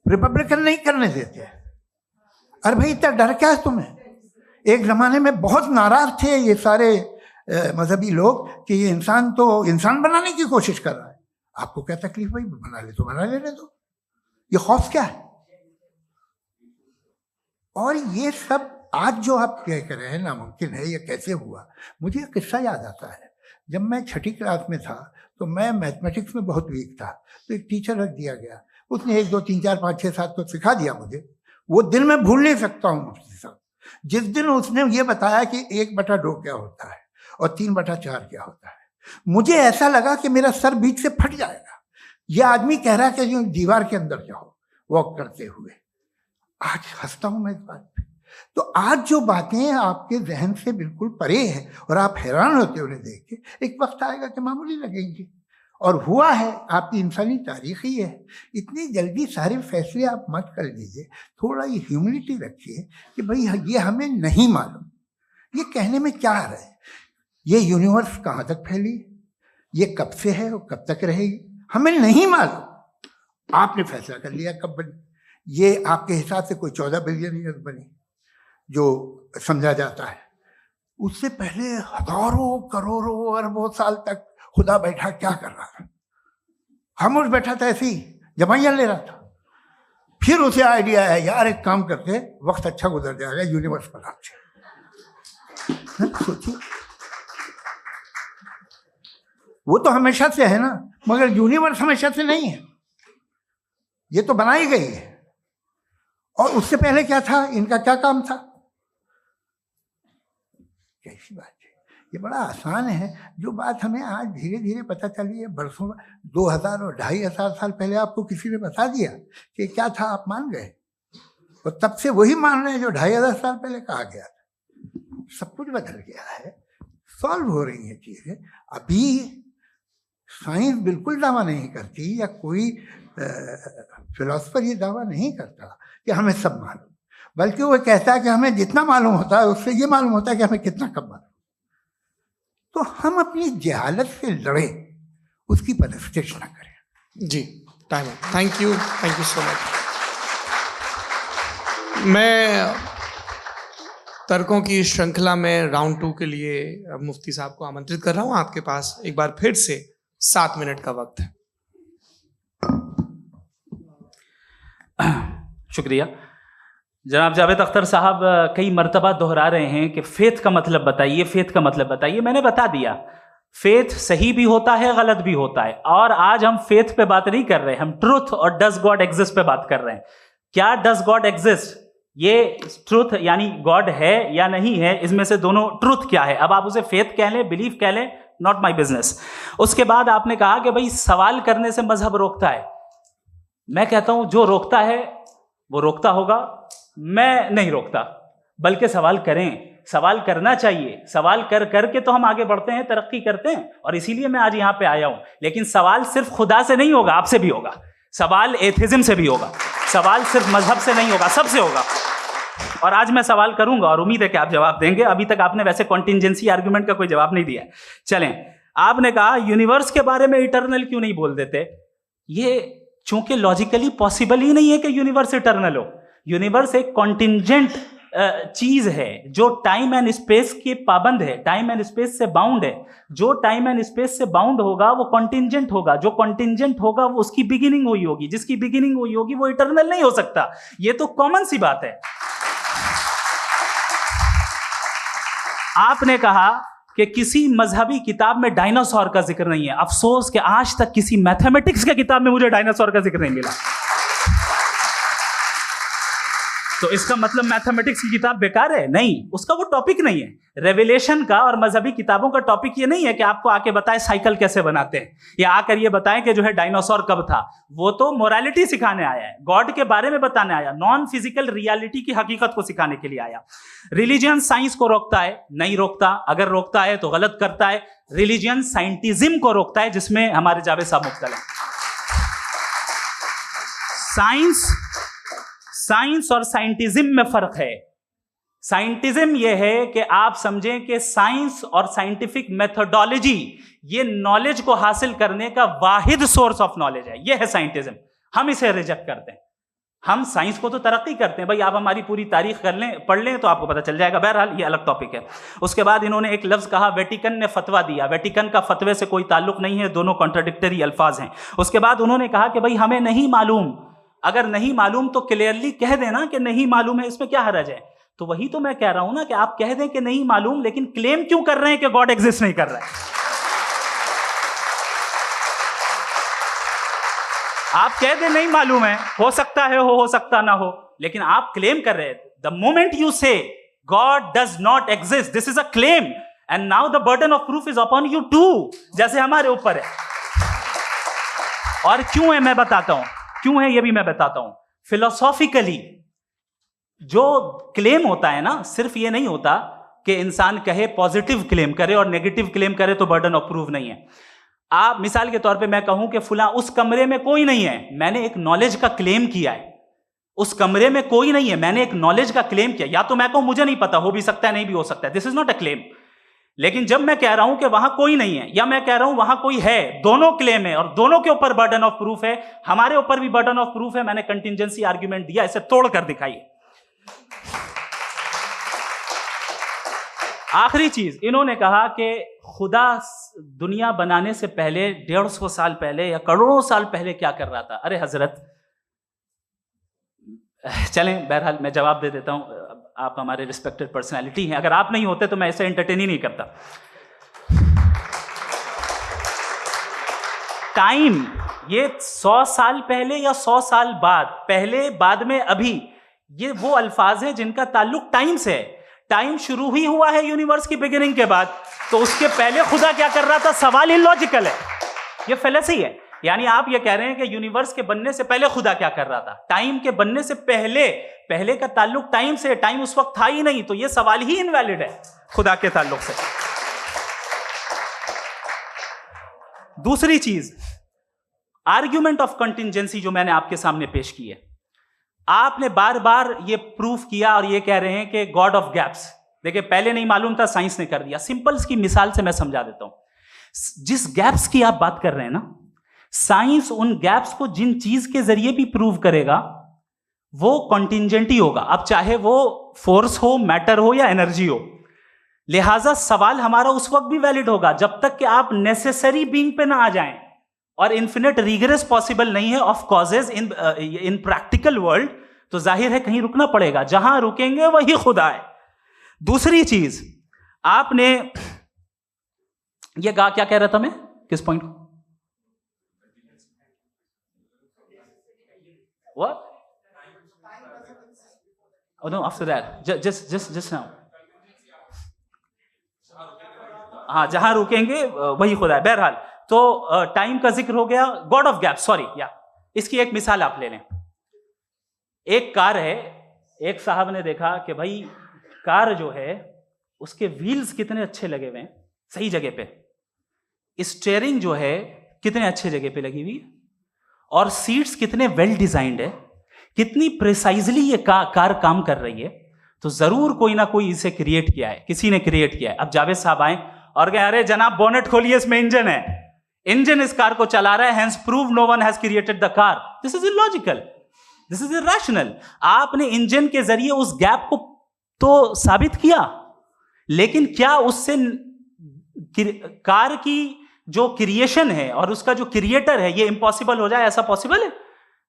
रिपब्लिकन नहीं करने देते। अरे भाई इतना डर क्या है तुम्हें? एक जमाने में बहुत नाराज थे ये सारे मजहबी लोग कि ये इंसान तो इंसान बनाने की कोशिश कर रहा है। आपको क्या तकलीफ भाई, बना ले तो बना लेने दो, ये खौफ क्या है? और ये सब आज जो आप कह रहे हैं नामुमकिन है, ये कैसे हुआ? मुझे एक किस्सा याद आता है। जब मैं छठी क्लास में था तो मैं मैथमेटिक्स में बहुत वीक था, तो एक टीचर रख दिया गया, उसने 1 2 3 4 5 6 7 तो सिखा दिया मुझे। वो दिन मैं भूल नहीं सकता हूँ मुफ्ती साहब, जिस दिन उसने ये बताया कि 1/2 क्या होता है और 3/4 क्या होता है, मुझे ऐसा लगा कि मेरा सर बीच से फट जाएगा। ये आदमी कह रहा है कि जो दीवार के अंदर जाओ वॉक करते हुए। आज हंसता हूं मैं इस बात पे। तो आज जो बातें आपके जहन से बिल्कुल परे हैं और आप हैरान होते हो उन्हें देख के, एक वक्त आएगा कि मामूली लगेंगी। और हुआ है, आपकी इंसानी तारीख ही है। इतनी जल्दी सारे फैसले आप मत कर लीजिए, थोड़ा ये ह्यूमिलिटी रखिए कि भाई ये हमें नहीं मालूम। ये कहने में क्या आ रहा है? ये यूनिवर्स कहाँ तक फैली, ये कब से है और कब तक रहेगी, हमें नहीं मालूम। आपने फैसला कर लिया कब बनी। ये आपके हिसाब से कोई 14 बिलियन ईयर बनी जो समझा जाता है। उससे पहले हजारों करोड़ों अरबों साल तक खुदा बैठा क्या कर रहा था? खामोश बैठा था, ऐसी जमाइयाँ ले रहा था। फिर उसे आइडिया है, यार एक काम करते, वक्त अच्छा गुजर जाएगा, यूनिवर्स बनाते। सोचिए, वो तो हमेशा से है ना, मगर यूनिवर्स हमेशा से नहीं है, ये तो बनाई गई है। और उससे पहले क्या था, इनका क्या काम था? कैसी बात है, ये बड़ा आसान है। जो बात हमें आज धीरे धीरे पता चली है, बरसों 2000 और 2500 साल पहले आपको किसी ने बता दिया कि क्या था, आप मान गए, और तब से वही मान रहे हैं जो 2500 साल पहले कहा गया था। सब कुछ बदल गया है, सॉल्व हो रही हैं चीजें। अभी साइंस बिल्कुल दावा नहीं करती, या कोई फिलोसफर ये दावा नहीं करता कि हमें सब मालूम, बल्कि वो कहता है कि हमें जितना मालूम होता है उससे ये मालूम होता है कि हमें कितना कम मालूम। तो हम अपनी जहालत से लड़े, उसकी परस्तिश ना करें। जी, टाइम है। Thank you so much. मैं तर्कों की श्रृंखला में राउंड 2 के लिए मुफ्ती साहब को आमंत्रित कर रहा हूं। आपके पास एक बार फिर से 7 मिनट का वक्त है। शुक्रिया। जनाब जावेद अख्तर साहब कई मर्तबा दोहरा रहे हैं कि फेथ का मतलब बताइए, फेथ का मतलब बताइए। मैंने बता दिया, फेथ सही भी होता है, गलत भी होता है। और आज हम फेथ पे बात नहीं कर रहे, हम ट्रुथ और डज गॉड एग्जिस्ट पे बात कर रहे हैं। क्या डज गॉड एग्जिस्ट, ये ट्रुथ यानी गॉड है या नहीं है, इसमें से दोनों ट्रुथ क्या है। अब आप उसे फेथ कह लें, बिलीफ कह लें, नॉट माई बिजनेस। उसके बाद आपने कहा कि भाई सवाल करने से मजहब रोकता है। मैं कहता हूं जो रोकता है वो रोकता होगा, मैं नहीं रोकता, बल्कि सवाल करें, सवाल करना चाहिए। सवाल कर करके तो हम आगे बढ़ते हैं, तरक्की करते हैं, और इसीलिए मैं आज यहां पे आया हूं। लेकिन सवाल सिर्फ खुदा से नहीं होगा, आपसे भी होगा। सवाल एथिज्म से भी होगा, सवाल सिर्फ मजहब से नहीं होगा, सबसे होगा। और आज मैं सवाल करूंगा और उम्मीद है कि आप जवाब देंगे। अभी तक आपने वैसे कॉन्टिंजेंसी आर्गुमेंट का कोई जवाब नहीं दिया है। चलें, आपने कहा यूनिवर्स के बारे में इटर्नल क्यों नहीं बोल देते। ये चूंकि लॉजिकली पॉसिबल ही नहीं है कि यूनिवर्स इटर्नल हो। यूनिवर्स एक कॉन्टिंजेंट चीज है जो टाइम एंड स्पेस के पाबंद है, टाइम एंड स्पेस से बाउंड है। जो टाइम एंड स्पेस से बाउंड होगा वो कॉन्टिंजेंट होगा, जो कॉन्टिंजेंट होगा वो उसकी बिगिनिंग हुई होगी, जिसकी बिगिनिंग हुई होगी वो इटर्नल नहीं हो सकता। ये तो कॉमन सी बात है। आपने कहा कि किसी मजहबी किताब में डायनासोर का जिक्र नहीं है। अफसोस कि आज तक किसी मैथमेटिक्स की किताब में मुझे डायनासोर का जिक्र नहीं मिला। तो इसका मतलब मैथमेटिक्स की किताब बेकार है? नहीं, उसका वो टॉपिक नहीं है। रेवलेशन का और मजहबी किताबों का टॉपिक ये नहीं है कि आपको आके बताए साइकिल कैसे बनाते हैं, या आकर ये बताएं कि जो है डायनासोर कब था। वो तो मोरालिटी सिखाने आया है, गॉड के बारे में बताने आया, नॉन फिजिकल रियलिटी की हकीकत को सिखाने के लिए आया। रिलीजियन साइंस को रोकता है? नहीं रोकता। अगर रोकता है तो गलत करता है। रिलीजियन साइंटिज्म को रोकता है, जिसमें हमारे जावेद साहब मुब्तला हैं। साइंस और साइंटिज्म में फर्क है। साइंटिज्म यह है कि आप समझें कि साइंस और साइंटिफिक मेथोडोलॉजी ये नॉलेज को हासिल करने का वाहिद सोर्स ऑफ नॉलेज है। यह है साइंटिज्म। हम इसे रिजेक्ट करते हैं। हम साइंस को तो तरक्की करते हैं। भाई आप हमारी पूरी तारीख कर लें, पढ़ लें तो आपको पता चल जाएगा। बहरहाल ये अलग टॉपिक है। उसके बाद इन्होंने एक लफ्ज कहा, वेटिकन ने फतवा दिया। वेटिकन का फतवे से कोई ताल्लुक नहीं है, दोनों कॉन्ट्राडिक्टरी अल्फाज हैं। उसके बाद उन्होंने कहा कि भाई हमें नहीं मालूम। अगर नहीं मालूम तो क्लियरली कह देना कि नहीं मालूम है, इसमें क्या हर्ज है। तो वही तो मैं कह रहा हूं ना कि आप कह दें कि नहीं मालूम, लेकिन क्लेम क्यों कर रहे हैं कि गॉड एग्जिस्ट नहीं कर रहा है। आप कह दें नहीं मालूम है, हो सकता है हो सकता ना हो, लेकिन आप क्लेम कर रहे हैं। The moment you say God does not exist, this is a claim, and now the burden of proof is upon you too, जैसे हमारे ऊपर है। और क्यों है मैं बताता हूं, क्यों है ये भी मैं बताता हूं। फिलोसॉफिकली जो क्लेम होता है ना, सिर्फ ये नहीं होता कि इंसान कहे पॉजिटिव क्लेम करे और नेगेटिव क्लेम करे तो बर्डन ऑफ प्रूफ नहीं है। आप मिसाल के तौर पे मैं कहूं कि फुला उस कमरे में कोई नहीं है, मैंने एक नॉलेज का क्लेम किया है। उस कमरे में कोई नहीं है, मैंने एक नॉलेज का क्लेम किया। या तो मैं कहूं मुझे नहीं पता, हो भी सकता है नहीं भी हो सकता है, this is not a claim. लेकिन जब मैं कह रहा हूं कि वहां कोई नहीं है, या मैं कह रहा हूं वहां कोई है, दोनों क्लेम है और दोनों के ऊपर बर्डन ऑफ प्रूफ है। हमारे ऊपर भी बर्डन ऑफ प्रूफ है। मैंने कंटिंजेंसी आर्ग्यूमेंट दिया, इसे तोड़कर दिखाइए। आखिरी चीज, इन्होंने कहा कि खुदा दुनिया बनाने से पहले 150 साल पहले या करोड़ों साल पहले क्या कर रहा था। अरे हजरत, चलें बहरहाल मैं जवाब दे देता हूं। आप हमारे रिस्पेक्टेड पर्सनालिटी हैं, अगर आप नहीं होते तो मैं इसे एंटरटेन ही नहीं करता। टाइम ये 100 साल पहले या 100 साल बाद, पहले बाद में अभी, ये वो अल्फाज हैं जिनका ताल्लुक टाइम से है। टाइम शुरू ही हुआ है यूनिवर्स की बिगिनिंग के बाद, तो उसके पहले खुदा क्या कर रहा था? सवाल इलॉजिकल है, ये फेलेसी है। यानी आप ये कह रहे हैं कि यूनिवर्स के बनने से पहले खुदा क्या कर रहा था? टाइम के बनने से पहले, पहले का ताल्लुक टाइम से, टाइम उस वक्त था ही नहीं, तो ये सवाल ही इनवैलिड है खुदा के ताल्लुक से। दूसरी चीज, आर्ग्यूमेंट ऑफ कंटिंजेंसी जो मैंने आपके सामने पेश की है, आपने बार बार ये प्रूफ किया और ये कह रहे हैं कि गॉड ऑफ गैप्स। देखिए पहले नहीं मालूम था, साइंस ने कर दिया। सिंपल्स की मिसाल से मैं समझा देता हूं। जिस गैप्स की आप बात कर रहे हैं ना, साइंस उन गैप्स को जिन चीज के जरिए भी प्रूव करेगा वो कॉन्टिंजेंट ही होगा। अब चाहे वो फोर्स हो, मैटर हो या एनर्जी हो। लिहाजा सवाल हमारा उस वक्त भी वैलिड होगा जब तक कि आप नेसेसरी बीइंग पे ना आ जाएं। और इन्फिनिट रिग्रेस पॉसिबल नहीं है of causes in practical world, तो जाहिर है कहीं रुकना पड़ेगा। जहां रुकेंगे वही खुदा है। दूसरी चीज, आपने ये क्या कह रहा था मैं, किस पॉइंट को? What? Oh no, after that. Just now. हाँ, जहां रुकेंगे वही खुदा है। बहरहाल, तो टाइम का जिक्र हो गया। गॉड ऑफ गैप, सॉरी, या इसकी एक मिसाल आप ले लें। एक कार है, एक साहब ने देखा कि भाई कार जो है उसके व्हील्स कितने अच्छे लगे हुए हैं, सही जगह पे। स्टीयरिंग जो है कितने अच्छे जगह पे लगी हुई है, और सीट्स कितने वेल डिजाइंड है, कितनी प्रिसाइजली ये कार काम कर रही है। तो जरूर कोई ना कोई इसे क्रिएट किया है, किसी ने क्रिएट किया है। अब जावेद साहब आए और कहे अरे जनाब बोनेट खोलिए, इसमें इंजन है, इंजन इस कार को चला रहा है, hence prove no one has created the car. This is illogical, this is irrational. आपने इंजन के जरिए उस गैप को तो साबित किया, लेकिन क्या उससे कार की जो क्रिएशन है और उसका जो क्रिएटर है ये इम्पॉसिबल हो जाए? ऐसा पॉसिबल है?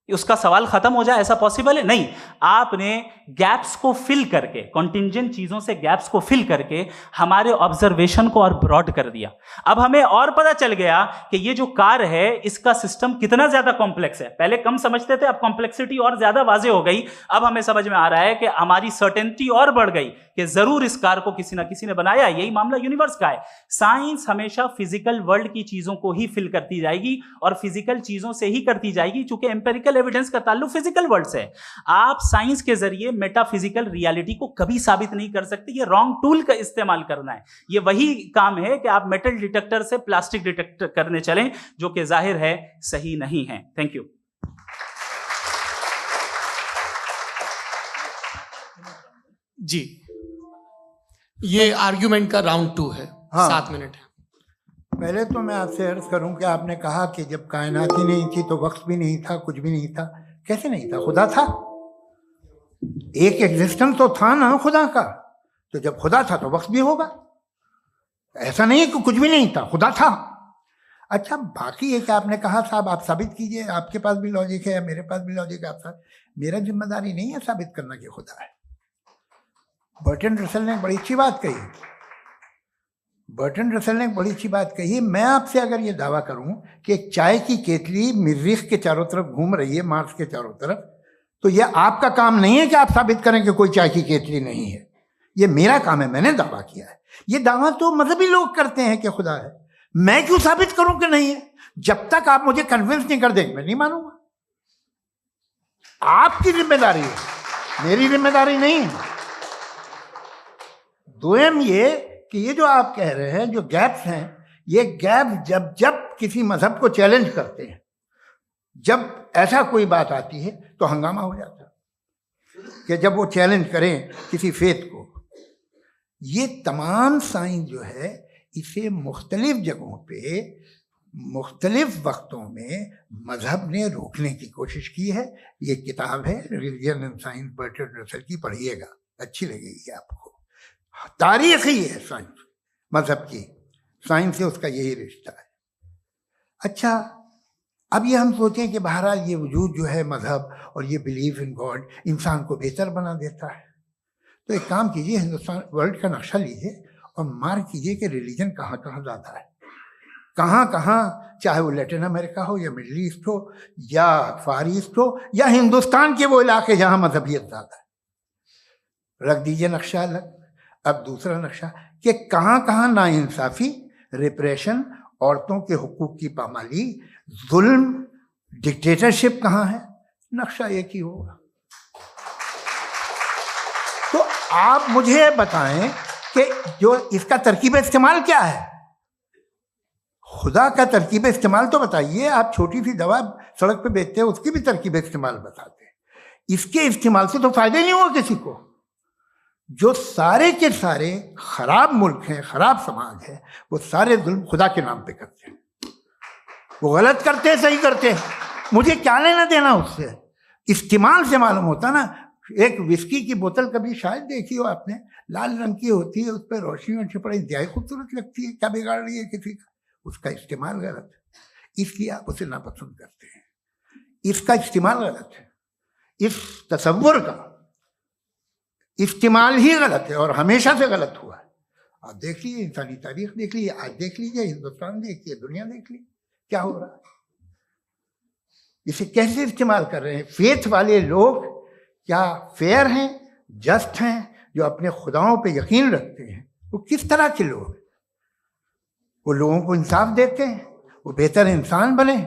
उसका सवाल खत्म हो जाए, ऐसा पॉसिबल है? नहीं। आपने गैप्स को फिल करके, कॉन्टिंजेंट चीजों से गैप्स को फिल करके हमारे ऑब्जर्वेशन को और ब्रॉड कर दिया। अब हमें और पता चल गया कि ये जो कार है इसका सिस्टम कितना ज्यादा कॉम्प्लेक्स है। पहले कम समझते थे, अब कॉम्प्लेक्सिटी और ज्यादा वाजे हो गई। अब हमें समझ में आ रहा है कि हमारी सर्टेनिटी और बढ़ गई कि जरूर इस कार को किसी ना किसी ने बनाया। यही मामला यूनिवर्स का है। साइंस हमेशा फिजिकल वर्ल्ड की चीजों को ही फिल करती जाएगी और फिजिकल चीजों से ही करती जाएगी, चूंकि एम्पेरिकल एविडेंस का ताल्लुक फिजिकल वर्ल्ड से है। आप साइंस के जरिए मेटाफिजिकल रियलिटी को कभी साबित नहीं कर सकते। ये रॉन्ग टूल का इस्तेमाल करना है। ये वही काम है कि आप मेटल डिटेक्टर से प्लास्टिक डिटेक्टर करने चलें, जो कि जाहिर है सही नहीं है। Thank you. जी, ये आर्ग्यूमेंट का राउंड 2 है। हाँ। 7 मिनट है। पहले तो मैं आपसे अर्ज करूं कि आपने कहा कि जब कायनात ही नहीं थी तो वक्त भी नहीं था, कुछ भी नहीं था। कैसे नहीं था? खुदा था, एक एग्जिस्टेंस तो था ना खुदा का। तो जब खुदा था तो वक्त भी होगा। ऐसा नहीं है कि कुछ भी नहीं था, खुदा था। अच्छा, बाकी ये कि आपने कहा साहब आप साबित कीजिए, आपके पास भी लॉजिक है, मेरे पास भी लॉजिक है। आप मेरा जिम्मेदारी नहीं है साबित करना कि खुदा है। बर्टन रसल ने बड़ी अच्छी बात कही। बर्टन रसल ने बड़ी अच्छी बात कही। मैं आपसे अगर ये दावा करूं कि एक चाय की केतली मरीख के चारों तरफ घूम रही है, मार्स के चारों तरफ, तो यह आपका काम नहीं है कि आप साबित करें कि कोई चाय की केतली नहीं है। ये मेरा काम है, मैंने दावा किया है। ये दावा तो मजहबी लोग करते हैं कि खुदा है। मैं क्यों साबित करूं कि नहीं है? जब तक आप मुझे कन्विंस नहीं कर देंगे मैं नहीं मानूंगा। आपकी जिम्मेदारी है, मेरी जिम्मेदारी नहीं है। दोयम ये कि ये जो आप कह रहे हैं, जो गैप्स हैं, ये गैप जब जब किसी मजहब को चैलेंज करते हैं, जब ऐसा कोई बात आती है तो हंगामा हो जाता है कि जब वो चैलेंज करें किसी फेथ को। ये तमाम साइंस जो है इसे मुख्तलिफ जगहों पे मुख्तलिफ वक्तों में मजहब ने रोकने की कोशिश की है। ये किताब है religion and science, Burton Russell की, पढ़िएगा, अच्छी लगेगी आपको। तारीख ही है साइंस, मजहब की साइंस से उसका यही रिश्ता है। अच्छा, अब ये हम सोचें कि बहरहाल ये वजूद जो है मजहब और ये बिलीव इन गॉड इंसान को बेहतर बना देता है। तो एक काम कीजिए, हिंदुस्तान वर्ल्ड का नक्शा लीजिए और मार्क कीजिए कि रिलीजन कहाँ कहाँ ज़्यादा है, कहाँ कहाँ, चाहे वो लैटिन अमेरिका हो या मिडल ईस्ट हो या फार ईस्ट हो या हिंदुस्तान के वो इलाके जहाँ मजहबियत ज़्यादा है। रख दीजिए नक्शा अलग। अब दूसरा नक्शा कि कहाँ कहाँ नाइंसाफ़ी, रिप्रेशन, औरतों के हुकूक की पामाली, जुल्म, डिक्टेटरशिप कहाँ है। नक्शा एक ही होगा। तो आप मुझे बताएं कि जो इसका तरकीब इस्तेमाल क्या है। खुदा का तरकीब इस्तेमाल तो बताइए। आप छोटी सी दवा सड़क पे बेचते हैं, उसकी भी तरकीब इस्तेमाल बताते हैं। इसके इस्तेमाल से तो फायदे नहीं हुआ किसी को। जो सारे के सारे खराब मुल्क हैं, खराब समाज है, वो सारे जुल्म खुदा के नाम पे करते हैं। वो गलत करते हैं, सही करते हैं, मुझे क्या लेना देना उससे। इस्तेमाल से मालूम होता ना। एक विस्की की बोतल कभी शायद देखी हो आपने, लाल रंग की होती है, उस पर रोशनी और छिपड़ी इंतहाई खूबसूरत लगती है, क्या बिगाड़ रही है किसी का। उसका इस्तेमाल गलत है, इसलिए आप उसे नापसंद करते हैं। इसका इस्तेमाल गलत है, इस तसव्वुर का इस्तेमाल ही गलत है और हमेशा से गलत हुआ है। आप देख लीजिए, इंसानी तारीख देख लीजिए, आज देख लीजिए, हिंदुस्तान देखिए, दुनिया देख लीजिए, क्या हो रहा है। इसे कैसे इस्तेमाल कर रहे हैं फेथ वाले लोग। क्या फेयर हैं, जस्ट हैं, जो अपने खुदाओं पे यकीन रखते हैं। वो किस तरह के लोग हैं? वो लोगों को इंसाफ देते हैं, वो बेहतर इंसान बने।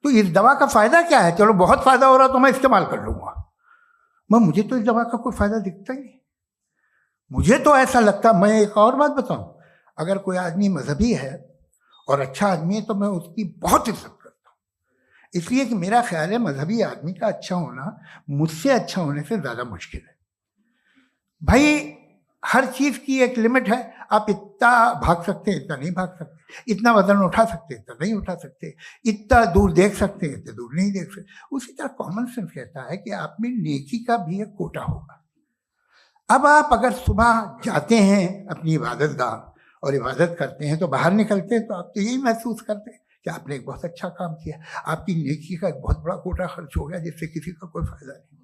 तो इस दवा का फ़ायदा क्या है? चलो बहुत फ़ायदा हो रहा तो मैं इस्तेमाल कर लूँगा। मुझे तो इस दवा का कोई फ़ायदा दिखता ही नहीं। मुझे तो ऐसा लगता, मैं एक और बात बताऊं, अगर कोई आदमी मजहबी है और अच्छा आदमी है तो मैं उसकी बहुत इज्जत करता हूँ, इसलिए कि मेरा ख्याल है मजहबी आदमी का अच्छा होना मुझसे अच्छा होने से ज़्यादा मुश्किल है। भाई हर चीज की एक लिमिट है। आप इतना भाग सकते हैं, इतना नहीं भाग सकते, इतना वजन उठा सकते, इतना नहीं उठा सकते, इतना दूर देख सकते हैं, इतना दूर नहीं देख सकते। उसी तरह कॉमन सेंस कहता है कि आप में नेकी का भी एक कोटा होगा। अब आप अगर सुबह जाते हैं अपनी इबादत गाह और इबादत करते हैं, तो बाहर निकलते हैं तो आप तो यही महसूस करते हैं कि आपने एक बहुत अच्छा काम किया, आपकी नेकी का एक बहुत बड़ा कोटा खर्च हो गया जिससे किसी का कोई फायदा नहीं।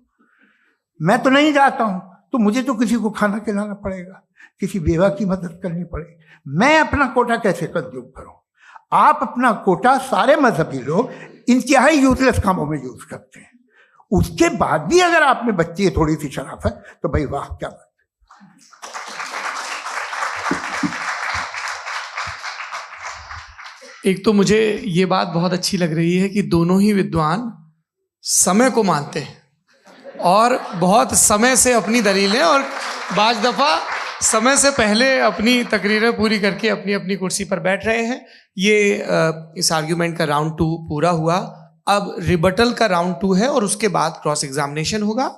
मैं तो नहीं जाता हूँ तो मुझे तो किसी को खाना खिलाना पड़ेगा, किसी बेवा की मदद करनी पड़ेगी। मैं अपना कोटा कैसे कंज्यूम करूँ? आप अपना कोटा, सारे मजहबी लोग इंतहाई यूजलेस कामों में यूज करते हैं। उसके बाद भी अगर आप में बच्ची है थोड़ी सी शराफत, तो भाई वाह क्या बात। एक तो मुझे ये बात बहुत अच्छी लग रही है कि दोनों ही विद्वान समय को मानते हैं और बहुत समय से अपनी दलीलें और बाज दफ़ा समय से पहले अपनी तकरीरें पूरी करके अपनी अपनी कुर्सी पर बैठ रहे हैं। ये इस आर्ग्यूमेंट का राउंड 2 पूरा हुआ। अब रिबटल का राउंड 2 है और उसके बाद क्रॉस एग्जामिनेशन होगा।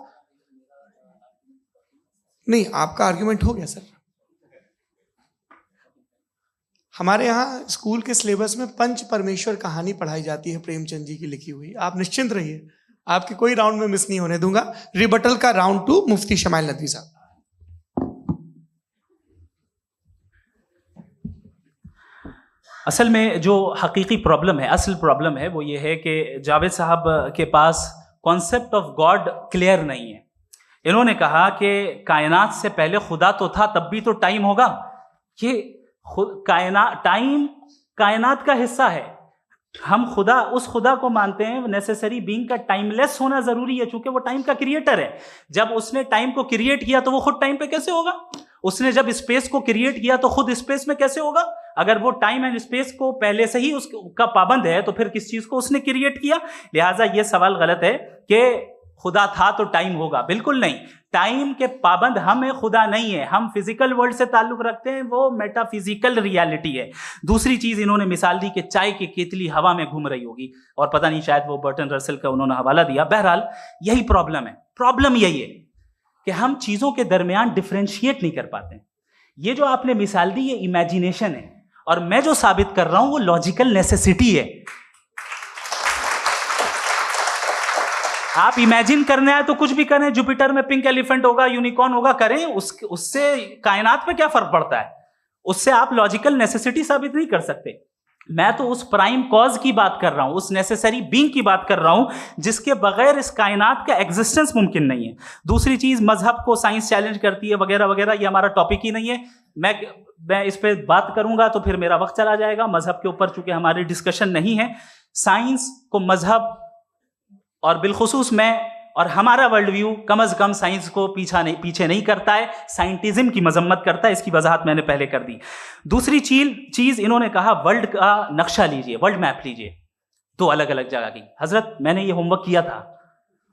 नहीं, आपका आर्ग्यूमेंट हो गया सर। हमारे यहाँ स्कूल के सिलेबस में पंच परमेश्वर कहानी पढ़ाई जाती है, प्रेमचंद जी की लिखी हुई। आप निश्चिंत रहिए, आपके कोई राउंड में मिस नहीं होने दूंगा। रिबटल का राउंड 2 मुफ्ती शमाइल नदवी साहब। असल में जो हकीकी प्रॉब्लम है, असल प्रॉब्लम है, वो ये है कि जावेद साहब के पास कॉन्सेप्ट ऑफ गॉड क्लियर नहीं है। इन्होंने कहा कि कायनात से पहले खुदा तो था, तब भी तो टाइम होगा। ये टाइम कायनात का हिस्सा है। हम खुदा, उस खुदा को मानते हैं, नेसेसरी बीइंग का टाइमलेस होना जरूरी है, चूंकि वो टाइम का क्रिएटर है। जब उसने टाइम को क्रिएट किया तो वो खुद टाइम पे कैसे होगा? उसने जब स्पेस को क्रिएट किया तो खुद स्पेस में कैसे होगा? अगर वो टाइम एंड स्पेस को पहले से ही उसका पाबंद है तो फिर किस चीज को उसने क्रिएट किया? लिहाजा ये सवाल गलत है कि खुदा था तो टाइम होगा। बिल्कुल नहीं, टाइम के पाबंद हम है, खुदा नहीं है। हम फिजिकल वर्ल्ड से ताल्लुक रखते हैं, वो मेटाफिजिकल रियलिटी है। दूसरी चीज इन्होंने मिसाल दी कि चाय की केतली हवा में घूम रही होगी, और पता नहीं शायद वो बर्टन रसल का उन्होंने हवाला दिया। बहरहाल यही प्रॉब्लम है। प्रॉब्लम यही है कि हम चीजों के दरमियान डिफरेंशिएट नहीं कर पाते। ये जो आपने मिसाल दी ये इमेजिनेशन है, और मैं जो साबित कर रहा हूं वो लॉजिकल नेसेसिटी है। आप इमेजिन करने आए तो कुछ भी करें, जुपिटर में पिंक एलिफेंट होगा, यूनिकॉर्न होगा, करें, उससे कायनात पे क्या फर्क पड़ता है? उससे आप लॉजिकल नेसेसिटी साबित नहीं कर सकते। मैं तो उस प्राइम कॉज की बात कर रहा हूं, उस नेसेसरी बीइंग की बात कर रहा हूं जिसके बगैर इस कायनात का एग्जिस्टेंस मुमकिन नहीं है। दूसरी चीज, मजहब को साइंस चैलेंज करती है वगैरह वगैरह, ये हमारा टॉपिक ही नहीं है। मैं इस पे बात करूंगा तो फिर मेरा वक्त चला जाएगा। मजहब के ऊपर चूंकि हमारी डिस्कशन नहीं है, साइंस को मजहब और बिलखुसूस मैं और हमारा वर्ल्ड व्यू कम अज कम साइंस को पीछे नहीं करता है, साइंटिज्म की मजम्मत करता है। इसकी वजाहत मैंने पहले कर दी। दूसरी चीज इन्होंने कहा वर्ल्ड का नक्शा लीजिए, वर्ल्ड मैप लीजिए, 2 अलग अलग जगह की। हजरत मैंने ये होमवर्क किया था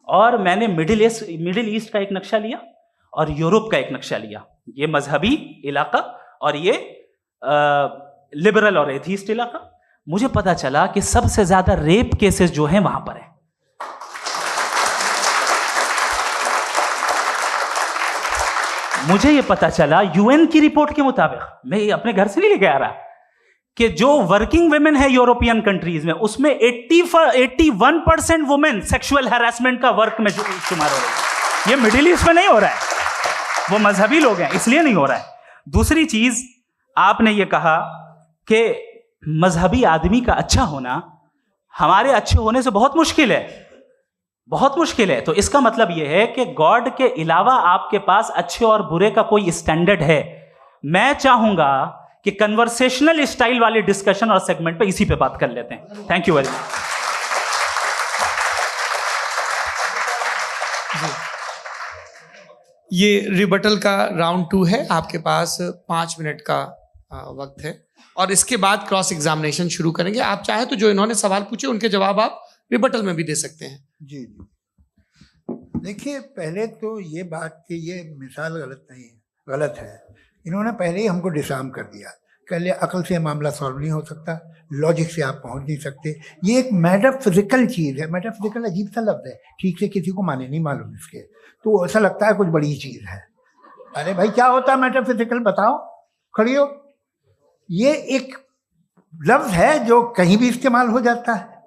और मैंने मिडिल ईस्ट का एक नक्शा लिया और यूरोप का एक नक्शा लिया। ये मजहबी इलाका और ये लिबरल और एथीस्ट इलाका। मुझे पता चला कि सबसे ज्यादा रेप केसेस जो हैं वहां पर है। मुझे ये पता चला यूएन की रिपोर्ट के मुताबिक, मैं ये अपने घर से नहीं लेके आ रहा, कि जो वर्किंग वुमेन है यूरोपियन कंट्रीज में, उसमें 81% वुमेन सेक्सुअल हैरेसमेंट का वर्क में शुमार हो रही है। ये मिडिल ईस्ट में नहीं हो रहा है, वो मजहबी लोग हैं इसलिए नहीं हो रहा है। दूसरी चीज, आपने ये कहा कि मजहबी आदमी का अच्छा होना हमारे अच्छे होने से बहुत मुश्किल है, बहुत मुश्किल है। तो इसका मतलब यह है कि गॉड के अलावा आपके पास अच्छे और बुरे का कोई स्टैंडर्ड है। मैं चाहूंगा कि कन्वर्सेशनल स्टाइल वाले डिस्कशन और सेगमेंट पे इसी पे बात कर लेते हैं। Thank you very much. ये रिबटल का राउंड 2 है। आपके पास 5 मिनट का वक्त है और इसके बाद क्रॉस एग्जामिनेशन शुरू करेंगे। आप चाहे तो जो इन्होंने सवाल पूछे उनके जवाब आप रिबटल में भी दे सकते हैं। जी जी, देखिए पहले तो ये बात कि ये मिसाल गलत नहीं है, गलत है। इन्होंने पहले ही हमको डिसार्म कर दिया। कह लिया अकल से मामला सॉल्व नहीं हो सकता, लॉजिक से आप पहुंच नहीं सकते। ये एक मेटाफिजिकल चीज़ है। मेटाफिजिकल अजीब सा लफ्ज़ है, ठीक से किसी को माने नहीं मालूम इसके, तो ऐसा लगता है कुछ बड़ी चीज़ है। अरे भाई क्या होता है मेटाफिजिकल, बताओ, खड़ी हो। ये एक लफ्ज है जो कहीं भी इस्तेमाल हो जाता है।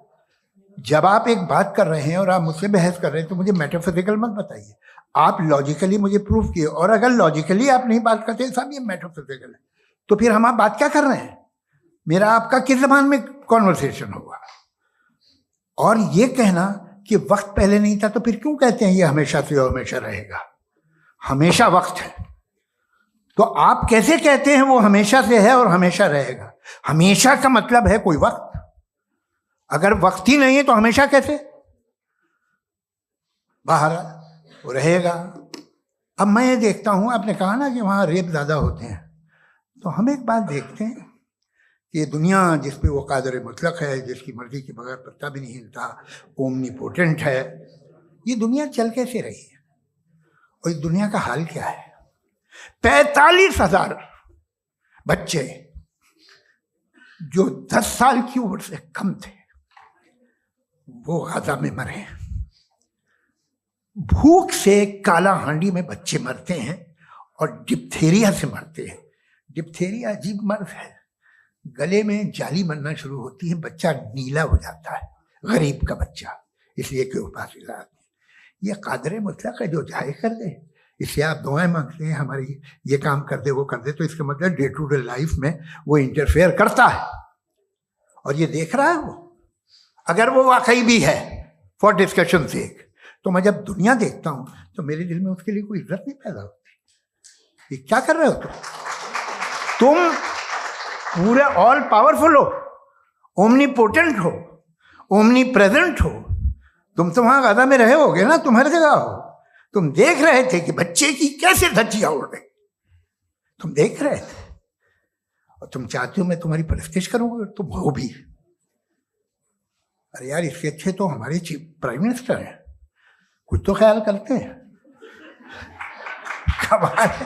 जब आप एक बात कर रहे हैं और आप मुझसे बहस कर रहे हैं तो मुझे मेटाफिजिकल मत बताइए, आप लॉजिकली मुझे प्रूफ किए। और अगर लॉजिकली आप नहीं बात करते साहब ये मेटाफिजिकल है, तो फिर हम आप बात क्या कर रहे हैं? मेरा आपका किस जबान में कॉन्वर्सेशन होगा? और ये कहना कि वक्त पहले नहीं था, तो फिर क्यों कहते हैं ये हमेशा से और हमेशा रहेगा? हमेशा वक्त है, तो आप कैसे कहते हैं वो हमेशा से है और हमेशा रहेगा? हमेशा का मतलब है कोई वक्त, अगर वक्त ही नहीं है तो हमेशा कैसे? बाहर वो रहेगा। अब मैं ये देखता हूं, आपने कहा ना कि वहां रेप ज्यादा होते हैं, तो हम एक बात देखते हैं कि ये दुनिया जिसपे वो कादर मुतलक है, जिसकी मर्जी के बगैर पत्ता भी नहीं हिलता, ओमनीपोटेंट है, ये दुनिया चल कैसे रही है? और इस दुनिया का हाल क्या है? 45,000 बच्चे जो 10 साल की उम्र से कम थे वो गाजा में मरे। भूख से काला हांडी में बच्चे मरते हैं और डिप्थेरिया से मरते हैं। डिप्थेरिया अजीब मर्ज है, गले में जाली बनना शुरू होती है, बच्चा नीला हो जाता है, गरीब का बच्चा, इसलिए कि उपास इलाज नहीं। ये कादर मुतलक है जो चाहे कर दे। इससे आप दुआएं मांगते हैं हमारी ये काम कर दे वो कर दे, तो इसका मतलब डे टू डे लाइफ में वो इंटरफेयर करता है और ये देख रहा है वो। अगर वो वाकई भी है फॉर डिस्कशन सेक, तो मैं जब दुनिया देखता हूं तो मेरे दिल में उसके लिए कोई इज्जत नहीं पैदा होती। ये क्या कर रहे हो तुम पूरे ऑल पावरफुल हो, ओमनीपोटेंट हो, ओमनी प्रेजेंट हो। तुम तो वहां गाजा में रहे होगे ना, तुम हर जगह हो। तुम देख रहे थे कि बच्चे की कैसे धज्जियां उड़ रही, तुम देख रहे थे और तुम चाहते हो मैं तुम्हारी परस्तिश करूंगा, तुम हो भी। अरे यार, इससे अच्छे तो हमारे चीफ प्राइम मिनिस्टर हैं, कुछ तो ख्याल करते हैं। कमाल है,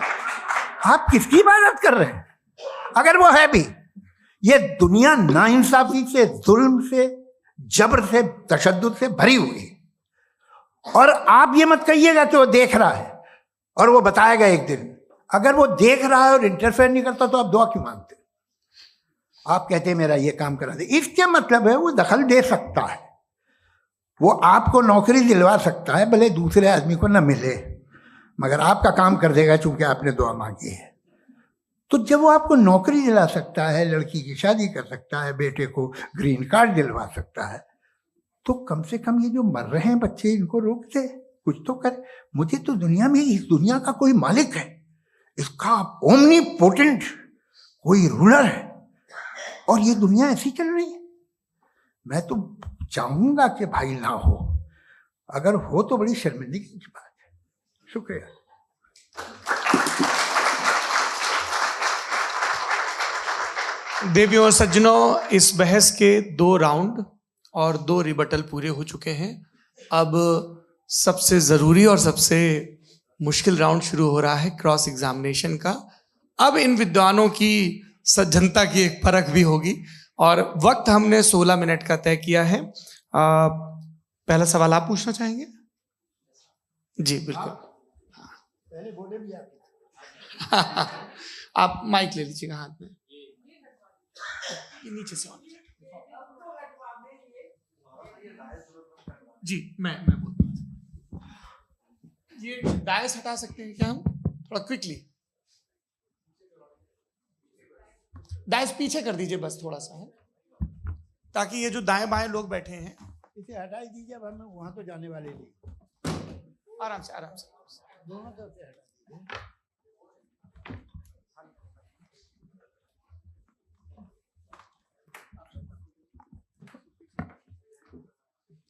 आप किसकी इबादत कर रहे हैं? अगर वो है भी, ये दुनिया नाइंसाफी से, जुल्म से, जबर से, तशद्दुद से भरी हुई है। और आप ये मत कहिएगा कि वो देख रहा है और वो बताएगा एक दिन। अगर वो देख रहा है और इंटरफेयर नहीं करता तो आप दुआ क्यों मांगते? आप कहते हैं मेरा ये काम करा दे, इसके मतलब है वो दखल दे सकता है, वो आपको नौकरी दिलवा सकता है, भले दूसरे आदमी को न मिले, मगर आपका काम कर देगा चूंकि आपने दुआ मांगी है। तो जब वो आपको नौकरी दिला सकता है, लड़की की शादी कर सकता है, बेटे को ग्रीन कार्ड दिलवा सकता है, तो कम से कम ये जो मर रहे हैं बच्चे, इनको रोक दे, कुछ तो कर। मुझे तो दुनिया में, इस दुनिया का कोई मालिक है, इसका ओमनीपोटेंट कोई रूलर है, और ये दुनिया ऐसी चल रही है। मैं तो चाहूंगा कि भाई ना हो, अगर हो तो बड़ी शर्मिंदगी की बात है। शुक्रिया। देवियों और सज्जनों, इस बहस के 2 राउंड और 2 रिबटल पूरे हो चुके हैं। अब सबसे जरूरी और सबसे मुश्किल राउंड शुरू हो रहा है, क्रॉस एग्जामिनेशन का। अब इन विद्वानों की सज्जनता की एक परख भी होगी और वक्त हमने 16 मिनट का तय किया है। पहला सवाल आप पूछना चाहेंगे? जी बिल्कुल। पहले बोले भी आप माइक ले लीजिएगा हाथ में, नीचे से। जी मैं बोलता हूँ, ये डायस हटा सकते हैं क्या हम थोड़ा क्विकली? डायस पीछे कर दीजिए बस थोड़ा सा, है ताकि ये जो दाएं बाएं लोग बैठे हैं, इसे हटा ही दीजिए, वरना वहां तो जाने वाले नहीं। आराम से आराम से दोनों तरफ से हटा दीजिए।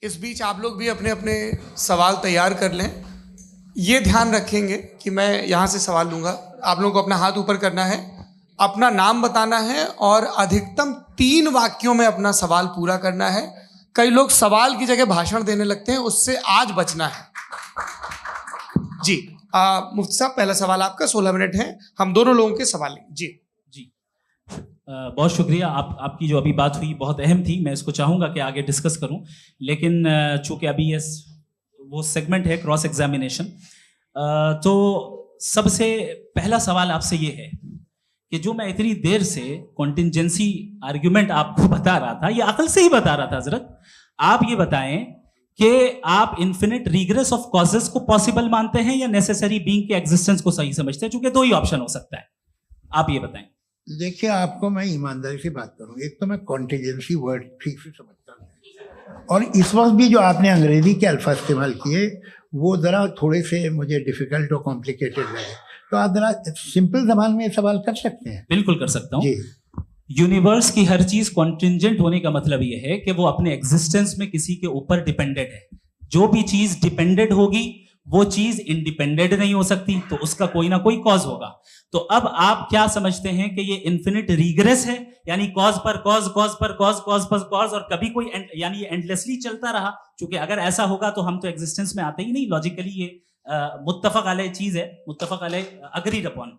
इस बीच आप लोग भी अपने अपने सवाल तैयार कर लें। ये ध्यान रखेंगे कि मैं यहाँ से सवाल लूँगा, आप लोगों को अपना हाथ ऊपर करना है, अपना नाम बताना है और अधिकतम 3 वाक्यों में अपना सवाल पूरा करना है। कई लोग सवाल की जगह भाषण देने लगते हैं, उससे आज बचना है। जी मुफ्ती साहब, पहला सवाल आपका, 16 मिनट है, हम दोनों लोगों के सवाल लेंगे। जी जी बहुत शुक्रिया। आपकी जो अभी बात हुई बहुत अहम थी, मैं इसको चाहूँगा कि आगे डिस्कस करूँ, लेकिन चूँकि अभी ये वो सेगमेंट है क्रॉस एग्जामिनेशन, तो सबसे पहला सवाल आपसे ये है कि जो मैं इतनी देर से कॉन्टिंजेंसी आर्ग्यूमेंट आपको बता रहा था, ये अकल से ही बता रहा था हजरत, आप ये बताएं कि आप इन्फिनिट रिग्रेस ऑफ कॉजेस को पॉसिबल मानते हैं या नेसेसरी बीइंग के एग्जिस्टेंस को सही समझते हैं, क्योंकि दो ही ऑप्शन हो सकता है, आप ये बताएं। देखिए, आपको मैं ईमानदारी से बात करूं, एक तो मैं कॉन्टिजेंसी वर्ड ठीक से समझता हूं, और इस वक्त भी जो आपने अंग्रेजी के अल्फाज इस्तेमाल किए वो ज़रा थोड़े से मुझे डिफिकल्ट और कॉम्प्लिकेटेड लगे, तो आप ज़रा सिंपल जबान में सवाल कर सकते हैं। बिल्कुल कर सकता हूं जी। यूनिवर्स की हर चीज कॉन्टिंजेंट होने का मतलब यह है कि वो अपने एग्जिस्टेंस में किसी के ऊपर डिपेंडेंट है। जो भी चीज डिपेंडेंट होगी वो चीज इंडिपेंडेंट नहीं हो सकती, तो उसका कोई ना कोई कॉज होगा। तो अब आप क्या समझते हैं कि ये इन्फिनिट रिग्रेस है, यानी कॉज पर कॉज, कॉज पर कॉज, कॉज पर कॉज, और कभी कोई यानी ये एंडलेसली चलता रहा? क्योंकि अगर ऐसा होगा तो हम तो एग्जिस्टेंस में आते ही नहीं, लॉजिकली ये मुत्तफक अलैह चीज है, मुत्तफक अलैह अग्रीड अपॉन।